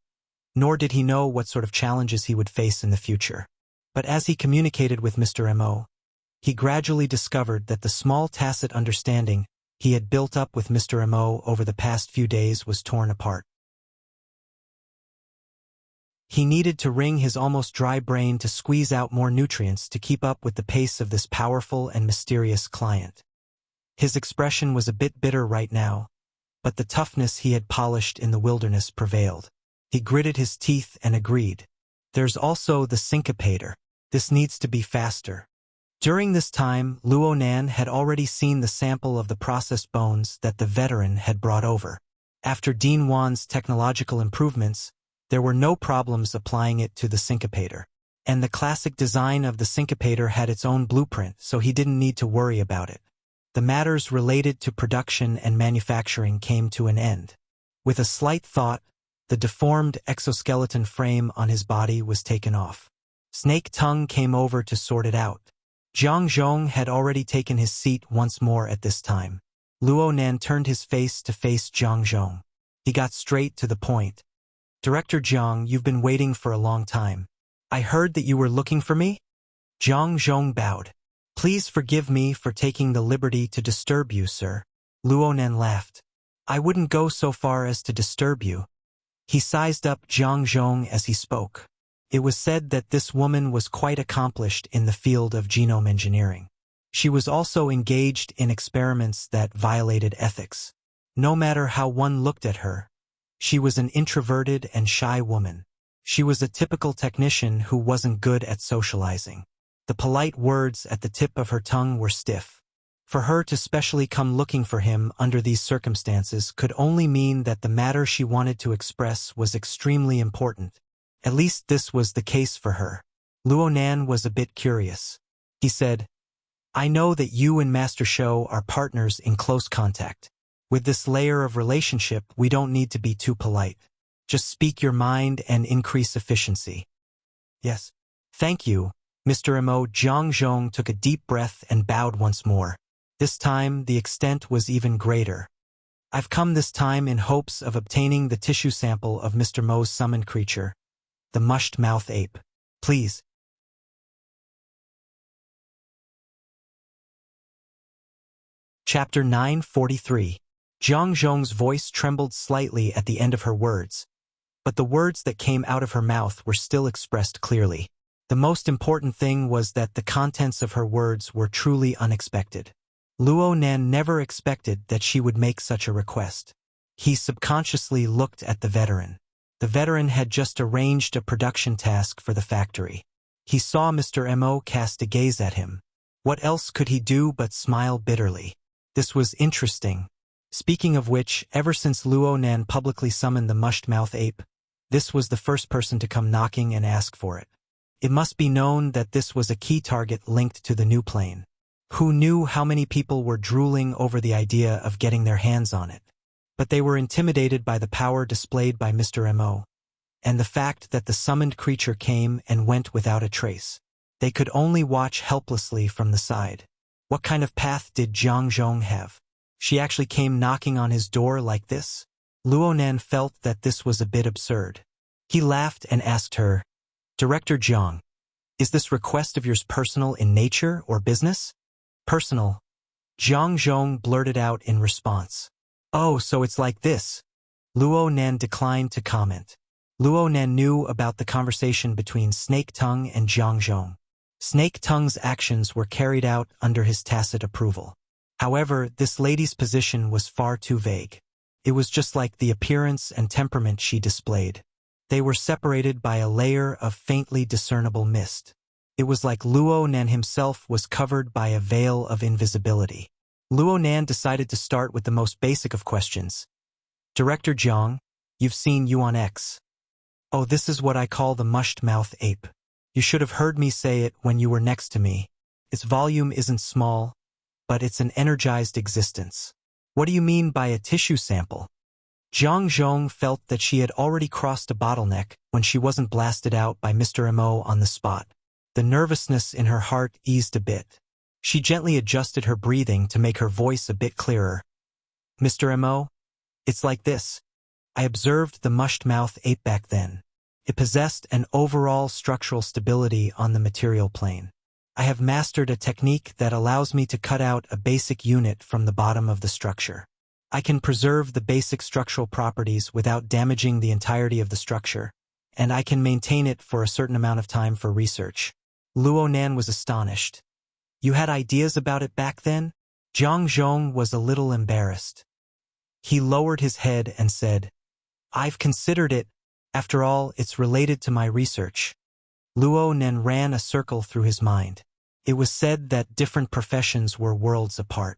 nor did he know what sort of challenges he would face in the future. But as he communicated with Mr. Mo, he gradually discovered that the small tacit understanding he had built up with Mr. Mo over the past few days was torn apart. He needed to wring his almost dry brain to squeeze out more nutrients to keep up with the pace of this powerful and mysterious client. His expression was a bit bitter right now, but the toughness he had polished in the wilderness prevailed. He gritted his teeth and agreed. "There's also the syncopator. This needs to be faster." During this time, Luo Nan had already seen the sample of the processed bones that the veteran had brought over. After Dean Wan's technological improvements, there were no problems applying it to the syncopator. And the classic design of the syncopator had its own blueprint, so he didn't need to worry about it. The matters related to production and manufacturing came to an end. With a slight thought, the deformed exoskeleton frame on his body was taken off. Snake Tongue came over to sort it out. Jiang Zhong had already taken his seat once more at this time. Luo Nan turned his face to face Jiang Zhong. He got straight to the point. "Director Jiang, you've been waiting for a long time. I heard that you were looking for me?" Jiang Zhong bowed. "Please forgive me for taking the liberty to disturb you, sir." Luo Nan laughed. "I wouldn't go so far as to disturb you." He sized up Jiang Zhong as he spoke. It was said that this woman was quite accomplished in the field of genome engineering. She was also engaged in experiments that violated ethics. No matter how one looked at her, she was an introverted and shy woman. She was a typical technician who wasn't good at socializing. The polite words at the tip of her tongue were stiff. For her to specially come looking for him under these circumstances could only mean that the matter she wanted to express was extremely important. At least this was the case for her. Luo Nan was a bit curious. He said, "I know that you and Master Shou are partners in close contact. With this layer of relationship, we don't need to be too polite. Just speak your mind and increase efficiency." "Yes. Thank you, Mr. Mo." Jiang Zhong took a deep breath and bowed once more. This time, the extent was even greater. "I've come this time in hopes of obtaining the tissue sample of Mr. Mo's summoned creature, the mushed-mouth ape. Please." Chapter 943. Jiang Zhong's voice trembled slightly at the end of her words, but the words that came out of her mouth were still expressed clearly. The most important thing was that the contents of her words were truly unexpected. Luo Nan never expected that she would make such a request. He subconsciously looked at the veteran. The veteran had just arranged a production task for the factory. He saw Mr. Mo cast a gaze at him. What else could he do but smile bitterly? This was interesting. Speaking of which, ever since Luo Nan publicly summoned the mushed-mouth ape, this was the first person to come knocking and ask for it. It must be known that this was a key target linked to the new plane. Who knew how many people were drooling over the idea of getting their hands on it? but they were intimidated by the power displayed by Mr. Mo, and the fact that the summoned creature came and went without a trace. They could only watch helplessly from the side. What kind of path did Zhang Zhong have? She actually came knocking on his door like this? Luonan felt that this was a bit absurd. He laughed and asked her, "Director Zhang, is this request of yours personal in nature or business?" "Personal," Zhang Zhong blurted out in response. "Oh, so it's like this." Luonan declined to comment. Luonan knew about the conversation between Snake Tongue and Zhang Zhong. Snake Tongue's actions were carried out under his tacit approval. However, this lady's position was far too vague. It was just like the appearance and temperament she displayed. They were separated by a layer of faintly discernible mist. It was like Luonan himself was covered by a veil of invisibility. Luonan decided to start with the most basic of questions. "Director Zhang, you've seen Yuan X. Oh, this is what I call the mushed-mouth ape. You should have heard me say it when you were next to me. Its volume isn't small, but it's an energized existence." "What do you mean by a tissue sample?" Zhang Zhong felt that she had already crossed a bottleneck when she wasn't blasted out by Mr. Mo on the spot. The nervousness in her heart eased a bit. She gently adjusted her breathing to make her voice a bit clearer. "Mr. Mo, it's like this. I observed the mushed-mouth ape back then. It possessed an overall structural stability on the material plane. I have mastered a technique that allows me to cut out a basic unit from the bottom of the structure. I can preserve the basic structural properties without damaging the entirety of the structure, and I can maintain it for a certain amount of time for research." Luonan was astonished. "You had ideas about it back then?" Zhang Zhong was a little embarrassed. He lowered his head and said, "I've considered it. After all, it's related to my research." Luonan ran a circle through his mind. It was said that different professions were worlds apart.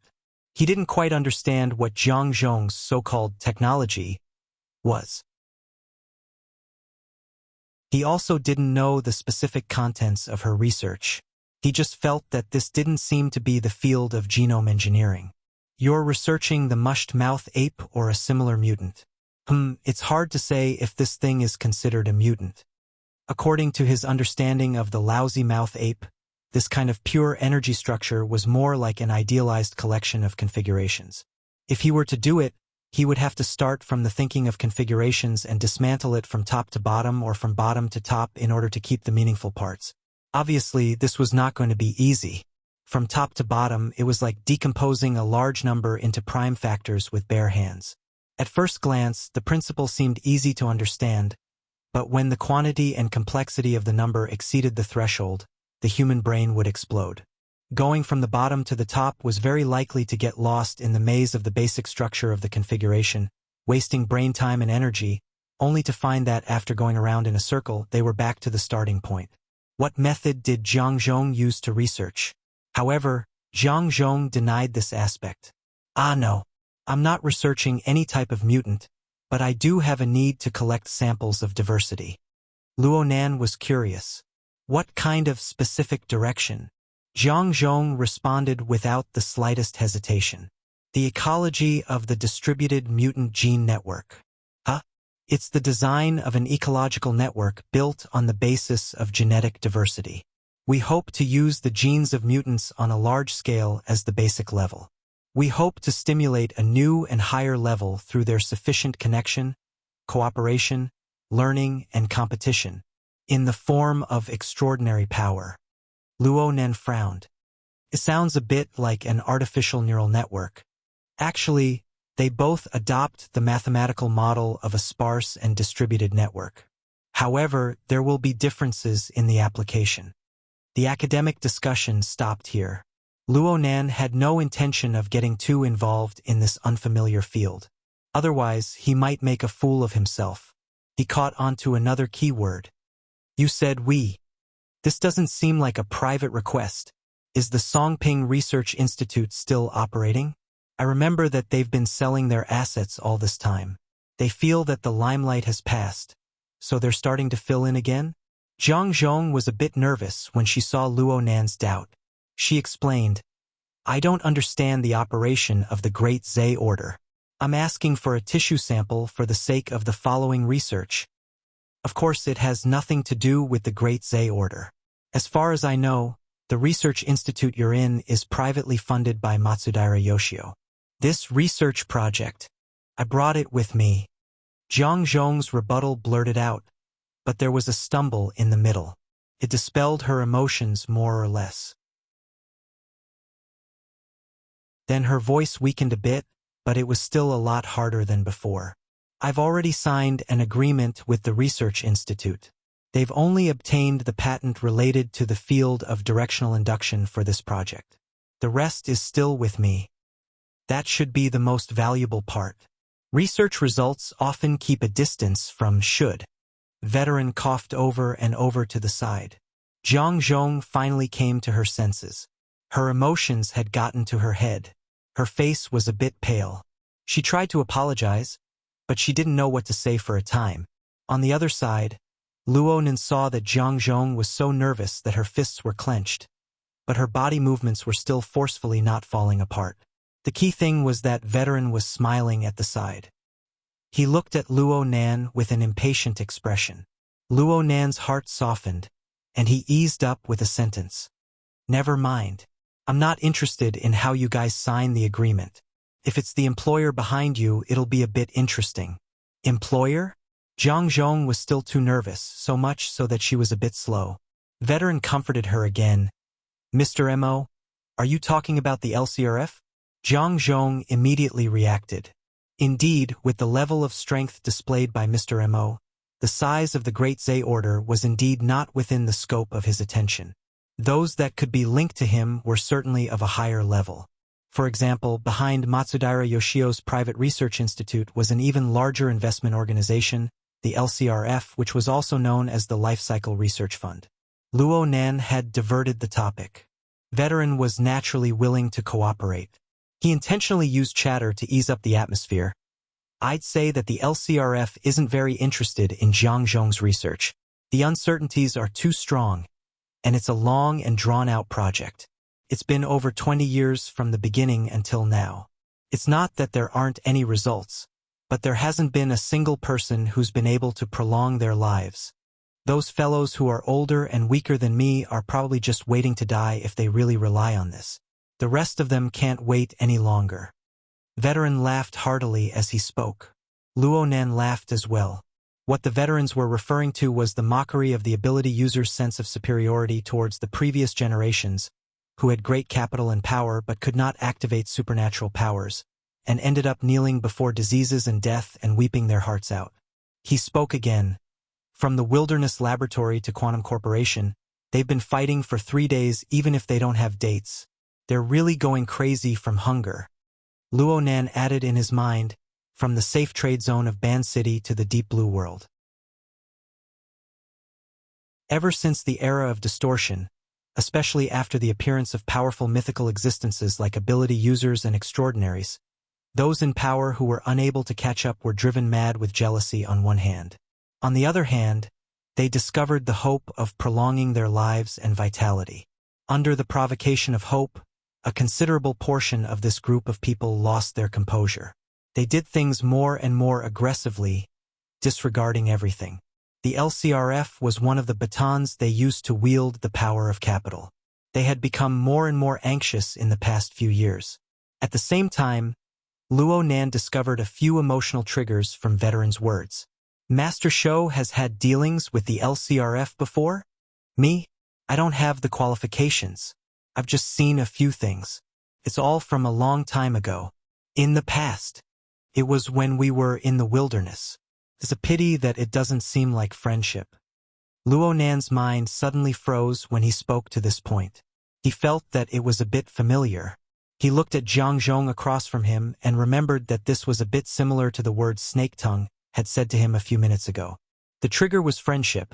He didn't quite understand what Zhang Zhong's so-called technology was. He also didn't know the specific contents of her research. He just felt that this didn't seem to be the field of genome engineering. "You're researching the mushed-mouth ape or a similar mutant?" It's hard to say if this thing is considered a mutant. According to his understanding of the lousy mouth ape, this kind of pure energy structure was more like an idealized collection of configurations. If he were to do it, he would have to start from the thinking of configurations and dismantle it from top to bottom or from bottom to top in order to keep the meaningful parts. Obviously, this was not going to be easy. From top to bottom, it was like decomposing a large number into prime factors with bare hands. At first glance, the principle seemed easy to understand, but when the quantity and complexity of the number exceeded the threshold, the human brain would explode. Going from the bottom to the top was very likely to get lost in the maze of the basic structure of the configuration, wasting brain time and energy, only to find that after going around in a circle, they were back to the starting point. What method did Zhang Zhong use to research? However, Zhang Zhong denied this aspect. No. I'm not researching any type of mutant, but I do have a need to collect samples of diversity." Luonan was curious. "What kind of specific direction?" Zhang Zhong responded without the slightest hesitation. "The ecology of the distributed mutant gene network." It's the design of an ecological network built on the basis of genetic diversity. We hope to use the genes of mutants on a large scale as the basic level. We hope to stimulate a new and higher level through their sufficient connection, cooperation, learning, and competition, in the form of extraordinary power. Luonan frowned. It sounds a bit like an artificial neural network. Actually, they both adopt the mathematical model of a sparse and distributed network. However, there will be differences in the application. The academic discussion stopped here. Luonan had no intention of getting too involved in this unfamiliar field. Otherwise, he might make a fool of himself. He caught onto another key word. "You said we. This doesn't seem like a private request. Is the Songping Research Institute still operating? I remember that they've been selling their assets all this time. They feel that the limelight has passed, so they're starting to fill in again?" Zhang Zhong was a bit nervous when she saw Luonan's doubt. She explained, "I don't understand the operation of the Great Zay Order. I'm asking for a tissue sample for the sake of the following research. Of course, it has nothing to do with the Great Zay Order. As far as I know, the research institute you're in is privately funded by Matsudaira Yoshio. This research project, I brought it with me. Jiang Zhong's rebuttal blurted out, but there was a stumble in the middle. It dispelled her emotions more or less. Then her voice weakened a bit, but it was still a lot harder than before. I've already signed an agreement with the Research Institute. They've only obtained the patent related to the field of directional induction for this project. The rest is still with me. That should be the most valuable part. Research results often keep a distance from should. Veteran coughed over and over to the side. Jiang Zhong finally came to her senses. Her emotions had gotten to her head. Her face was a bit pale. She tried to apologize, but she didn't know what to say for a time. On the other side, Luonan saw that Jiang Zhong was so nervous that her fists were clenched, but her body movements were still forcefully not falling apart. The key thing was that Veteran was smiling at the side. He looked at Luonan with an impatient expression. Luonan's heart softened, and he eased up with a sentence. Never mind. I'm not interested in how you guys sign the agreement. If it's the employer behind you, it'll be a bit interesting. Employer? Jiang Zhong was still too nervous, so much so that she was a bit slow. Veteran comforted her again. Mr. Mo, are you talking about the LCRF? Jiang Zhong immediately reacted. Indeed, with the level of strength displayed by Mr. Mo, the size of the Great Zay Order was indeed not within the scope of his attention. Those that could be linked to him were certainly of a higher level. For example, behind Matsudaira Yoshio's private research institute was an even larger investment organization, the LCRF, which was also known as the Life Cycle Research Fund. Luonan had diverted the topic. Veteran was naturally willing to cooperate. He intentionally used chatter to ease up the atmosphere. I'd say that the LCRF isn't very interested in Jiang Zhong's research. The uncertainties are too strong, and it's a long and drawn-out project. It's been over 20 years from the beginning until now. It's not that there aren't any results, but there hasn't been a single person who's been able to prolong their lives. Those fellows who are older and weaker than me are probably just waiting to die if they really rely on this. The rest of them can't wait any longer. Veteran laughed heartily as he spoke. Luonan laughed as well. What the veterans were referring to was the mockery of the ability users' sense of superiority towards the previous generations, who had great capital and power but could not activate supernatural powers, and ended up kneeling before diseases and death and weeping their hearts out. He spoke again. From the Wilderness Laboratory to Quantum Corporation, they've been fighting for 3 days even if they don't have dates. They're really going crazy from hunger. Luonan added in his mind, from the safe trade zone of Ban City to the Deep Blue World. Ever since the era of distortion, especially after the appearance of powerful mythical existences like ability users and extraordinaries, those in power who were unable to catch up were driven mad with jealousy on one hand. On the other hand, they discovered the hope of prolonging their lives and vitality. Under the provocation of hope, a considerable portion of this group of people lost their composure. They did things more and more aggressively, disregarding everything. The LCRF was one of the batons they used to wield the power of capital. They had become more and more anxious in the past few years. At the same time, Luonan discovered a few emotional triggers from Veteran's words. Master Shou has had dealings with the LCRF before? Me? I don't have the qualifications. I've just seen a few things. It's all from a long time ago. In the past. It was when we were in the wilderness. It's a pity that it doesn't seem like friendship. Luonan's mind suddenly froze when he spoke to this point. He felt that it was a bit familiar. He looked at Jiang Zhong across from him and remembered that this was a bit similar to the word snake tongue had said to him a few minutes ago. The trigger was friendship,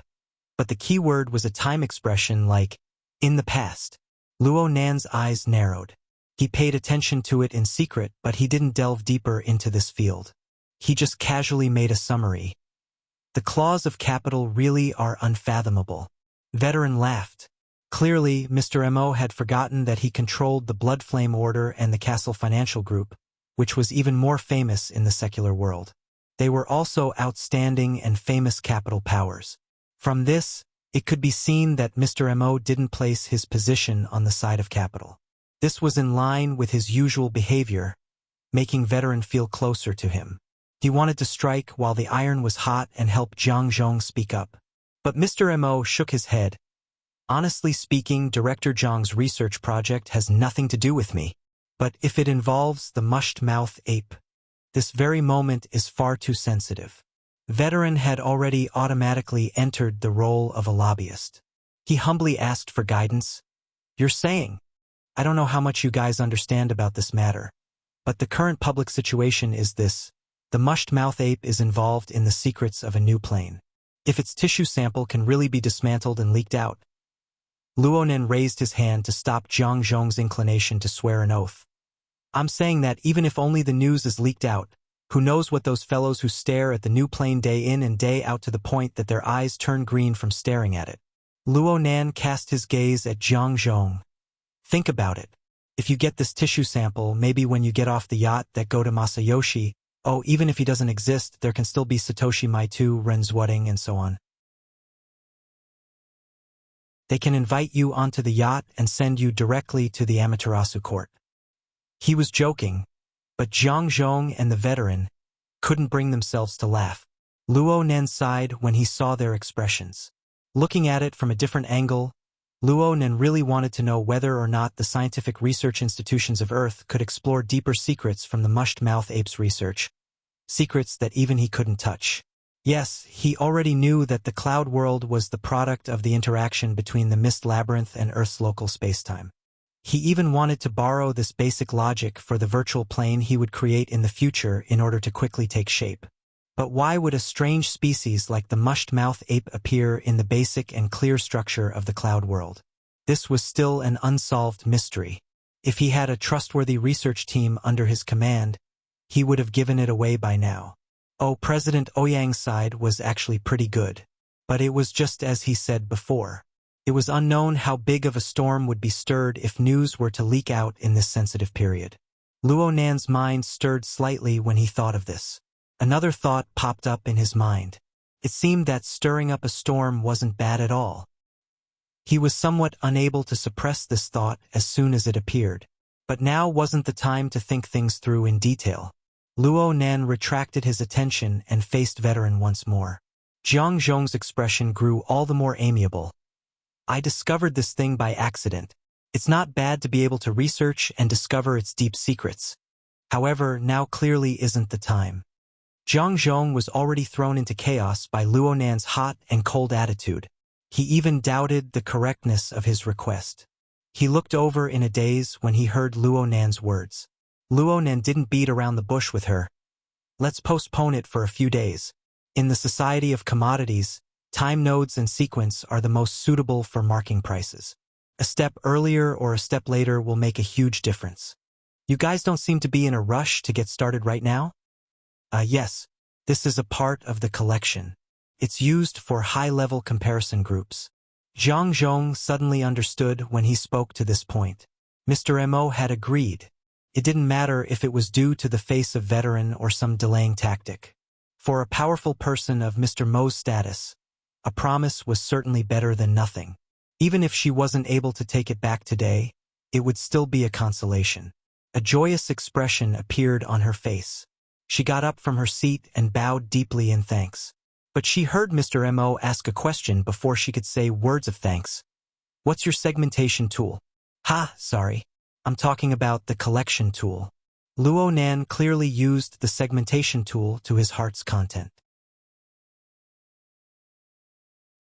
but the key word was a time expression like, in the past. Luonan's eyes narrowed. He paid attention to it in secret, but he didn't delve deeper into this field. He just casually made a summary. The claws of capital really are unfathomable. Veteran laughed. Clearly, Mr. Mo had forgotten that he controlled the Blood Flame Order and the Castle Financial Group, which was even more famous in the secular world. They were also outstanding and famous capital powers. From this, it could be seen that Mr. Mo didn't place his position on the side of capital. This was in line with his usual behavior, making Veteran feel closer to him. He wanted to strike while the iron was hot and help Jiang Zhong speak up. But Mr. Mo shook his head. Honestly speaking, Director Zhang's research project has nothing to do with me. But if it involves the mushed-mouth ape, this very moment is far too sensitive. Veteran had already automatically entered the role of a lobbyist. He humbly asked for guidance. You're saying, I don't know how much you guys understand about this matter, but the current public situation is this. The mushed-mouth ape is involved in the secrets of a new plane. If its tissue sample can really be dismantled and leaked out. Luonen raised his hand to stop Jiang Zhong's inclination to swear an oath. I'm saying that even if only the news is leaked out, who knows what those fellows who stare at the new plane day in and day out to the point that their eyes turn green from staring at it. Luonan cast his gaze at Jiang Zhong. Think about it. If you get this tissue sample, maybe when you get off the yacht that go to Masayoshi, oh, even if he doesn't exist, there can still be Satoshi Maitu, Renzwuting, and so on. They can invite you onto the yacht and send you directly to the Amaterasu court. He was joking, but Jiang Zhong and the Veteran couldn't bring themselves to laugh. Luonen sighed when he saw their expressions. Looking at it from a different angle, Luonen really wanted to know whether or not the scientific research institutions of Earth could explore deeper secrets from the mushed-mouth ape's research, secrets that even he couldn't touch. Yes, he already knew that the cloud world was the product of the interaction between the mist labyrinth and Earth's local spacetime. He even wanted to borrow this basic logic for the virtual plane he would create in the future in order to quickly take shape. But why would a strange species like the mushed-mouth ape appear in the basic and clear structure of the cloud world? This was still an unsolved mystery. If he had a trustworthy research team under his command, he would have given it away by now. Oh, President Ouyang's side was actually pretty good. But it was just as he said before. It was unknown how big of a storm would be stirred if news were to leak out in this sensitive period. Luonan's mind stirred slightly when he thought of this. Another thought popped up in his mind. It seemed that stirring up a storm wasn't bad at all. He was somewhat unable to suppress this thought as soon as it appeared. But now wasn't the time to think things through in detail. Luonan retracted his attention and faced Veteran once more. Jiang Zhong's expression grew all the more amiable. I discovered this thing by accident. It's not bad to be able to research and discover its deep secrets. However, now clearly isn't the time. Jiang Zhong was already thrown into chaos by Luonan's hot and cold attitude. He even doubted the correctness of his request. He looked over in a daze when he heard Luonan's words. Luonan didn't beat around the bush with her. Let's postpone it for a few days. In the society of commodities, time nodes and sequence are the most suitable for marking prices. A step earlier or a step later will make a huge difference. You guys don't seem to be in a rush to get started right now? Yes. This is a part of the collection. It's used for high-level comparison groups. Jiang Zhong suddenly understood when he spoke to this point. Mr. Mo had agreed. It didn't matter if it was due to the face of Veteran or some delaying tactic. For a powerful person of Mr. Mo's status, a promise was certainly better than nothing. Even if she wasn't able to take it back today, it would still be a consolation. A joyous expression appeared on her face. She got up from her seat and bowed deeply in thanks. But she heard Mr. Mo ask a question before she could say words of thanks. What's your segmentation tool? Sorry. I'm talking about the collection tool. Luonan clearly used the segmentation tool to his heart's content.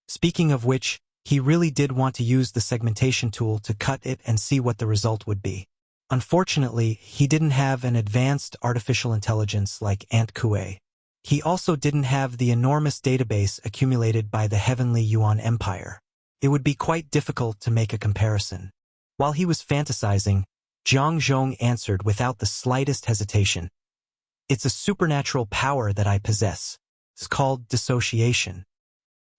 Speaking of which, he really did want to use the segmentation tool to cut it and see what the result would be. Unfortunately, he didn't have an advanced artificial intelligence like Ant Kuei. He also didn't have the enormous database accumulated by the Heavenly Yuan Empire. It would be quite difficult to make a comparison. While he was fantasizing, Jiang Zhong answered without the slightest hesitation. It's a supernatural power that I possess. It's called dissociation.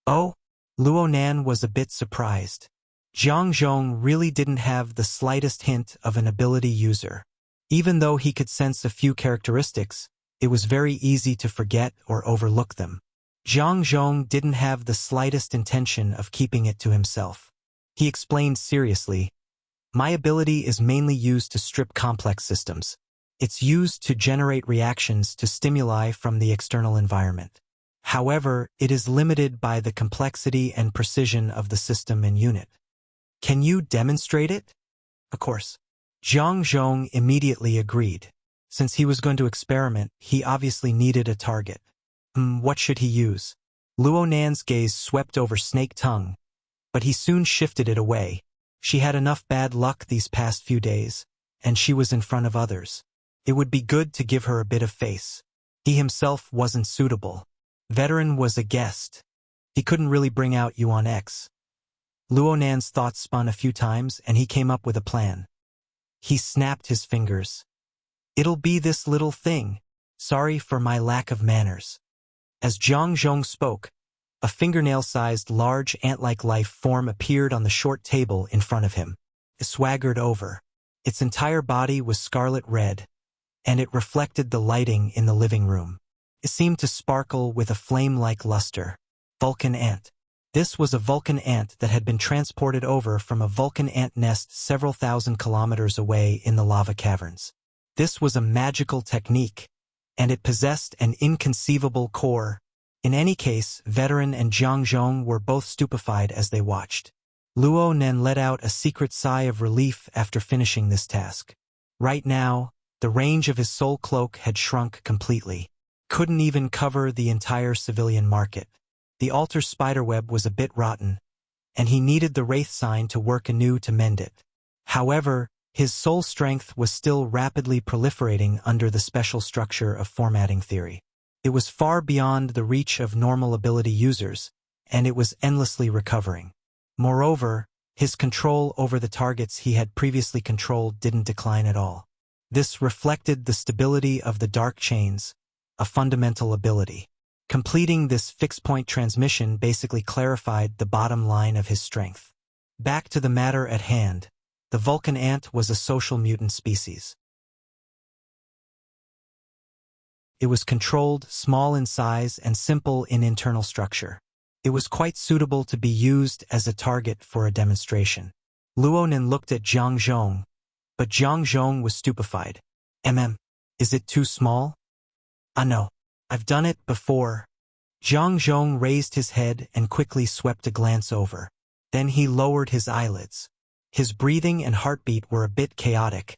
Oh? Luonan was a bit surprised. Jiang Zhong really didn't have the slightest hint of an ability user. Even though he could sense a few characteristics, it was very easy to forget or overlook them. Zhang Zhong didn't have the slightest intention of keeping it to himself. He explained seriously, "My ability is mainly used to strip complex systems. It's used to generate reactions to stimuli from the external environment. However, it is limited by the complexity and precision of the system and unit." "Can you demonstrate it?" "Of course." Zhang Zhong immediately agreed. Since he was going to experiment, he obviously needed a target. What should he use? Luo Nan's gaze swept over Snake Tongue, but he soon shifted it away. She had enough bad luck these past few days, and she was in front of others. It would be good to give her a bit of face. He himself wasn't suitable. Veteran was a guest. He couldn't really bring out Yuan X. Luo Nan's thoughts spun a few times, and he came up with a plan. He snapped his fingers. "It'll be this little thing. Sorry for my lack of manners." As Zhang Zhong spoke, a fingernail-sized large ant-like life form appeared on the short table in front of him. It swaggered over. Its entire body was scarlet red, and it reflected the lighting in the living room. It seemed to sparkle with a flame-like luster. Vulcan ant. This was a Vulcan ant that had been transported over from a Vulcan ant nest several thousand kilometers away in the lava caverns. This was a magical technique, and it possessed an inconceivable core. In any case, Veteran and Zhang Zhong were both stupefied as they watched. Luo Nen let out a secret sigh of relief after finishing this task. Right now, the range of his soul cloak had shrunk completely. Couldn't even cover the entire civilian market. The altar spiderweb was a bit rotten, and he needed the wraith sign to work anew to mend it. However, his soul strength was still rapidly proliferating under the special structure of formatting theory. It was far beyond the reach of normal ability users, and it was endlessly recovering. Moreover, his control over the targets he had previously controlled didn't decline at all. This reflected the stability of the dark chains, a fundamental ability. Completing this fixed-point transmission basically clarified the bottom line of his strength. Back to the matter at hand, the Vulcan ant was a social mutant species. It was controlled, small in size, and simple in internal structure. It was quite suitable to be used as a target for a demonstration. Luo Nen looked at Zhang Zhong, but Zhang Zhong was stupefied. Is it too small? No. I've done it before." Zhang Zhong raised his head and quickly swept a glance over. Then he lowered his eyelids. His breathing and heartbeat were a bit chaotic,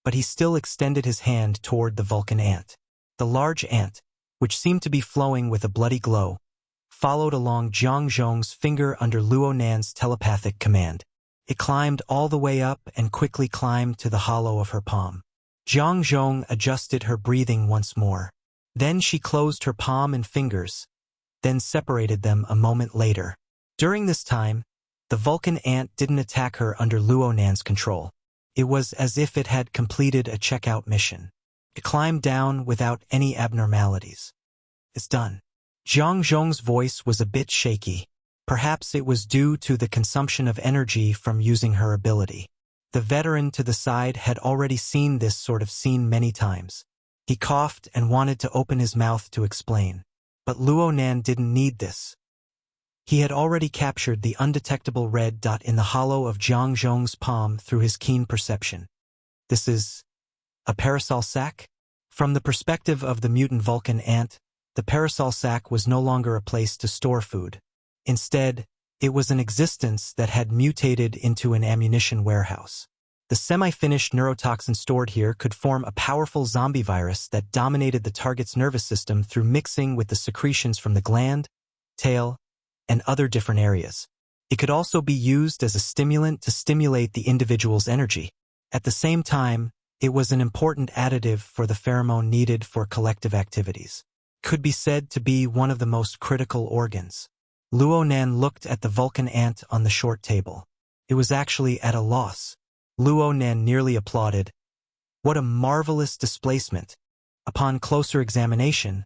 but he still extended his hand toward the Vulcan ant. The large ant, which seemed to be flowing with a bloody glow, followed along Zhang Zhong's finger under Luo Nan's telepathic command. It climbed all the way up and quickly climbed to the hollow of her palm. Zhang Zhong adjusted her breathing once more. Then she closed her palm and fingers, then separated them a moment later. During this time, the Vulcan ant didn't attack her under Luo Nan's control. It was as if it had completed a checkout mission. It climbed down without any abnormalities. "It's done." Zhang Zhong's voice was a bit shaky. Perhaps it was due to the consumption of energy from using her ability. The veteran to the side had already seen this sort of scene many times. He coughed and wanted to open his mouth to explain. But Luo Nan didn't need this. He had already captured the undetectable red dot in the hollow of Zhang Zhong's palm through his keen perception. This is a parasol sac? From the perspective of the mutant Vulcan ant, the parasol sac was no longer a place to store food. Instead, it was an existence that had mutated into an ammunition warehouse. The semi-finished neurotoxin stored here could form a powerful zombie virus that dominated the target's nervous system through mixing with the secretions from the gland, tail, and other different areas. It could also be used as a stimulant to stimulate the individual's energy. At the same time, it was an important additive for the pheromone needed for collective activities. Could be said to be one of the most critical organs. Luo Nan looked at the Vulcan ant on the short table. It was actually at a loss. Luo Nan nearly applauded. What a marvelous displacement. Upon closer examination,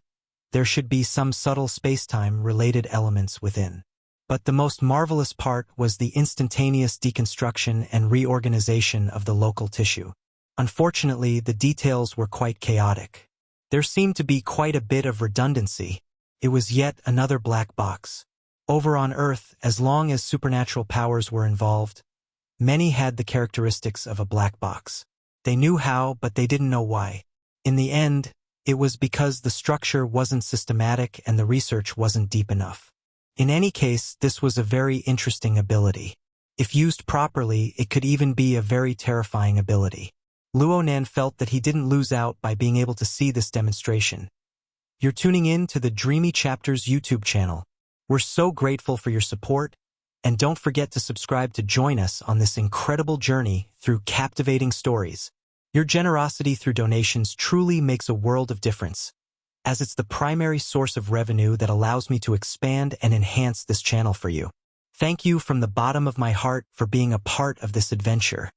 there should be some subtle space-time-related elements within. But the most marvelous part was the instantaneous deconstruction and reorganization of the local tissue. Unfortunately, the details were quite chaotic. There seemed to be quite a bit of redundancy. It was yet another black box. Over on Earth, as long as supernatural powers were involved, many had the characteristics of a black box. They knew how, but they didn't know why. In the end, it was because the structure wasn't systematic and the research wasn't deep enough. In any case, this was a very interesting ability. If used properly, it could even be a very terrifying ability. Luonan felt that he didn't lose out by being able to see this demonstration. You're tuning in to the Dreamy Chapters YouTube channel. We're so grateful for your support, and don't forget to subscribe to join us on this incredible journey through captivating stories. Your generosity through donations truly makes a world of difference, as it's the primary source of revenue that allows me to expand and enhance this channel for you. Thank you from the bottom of my heart for being a part of this adventure.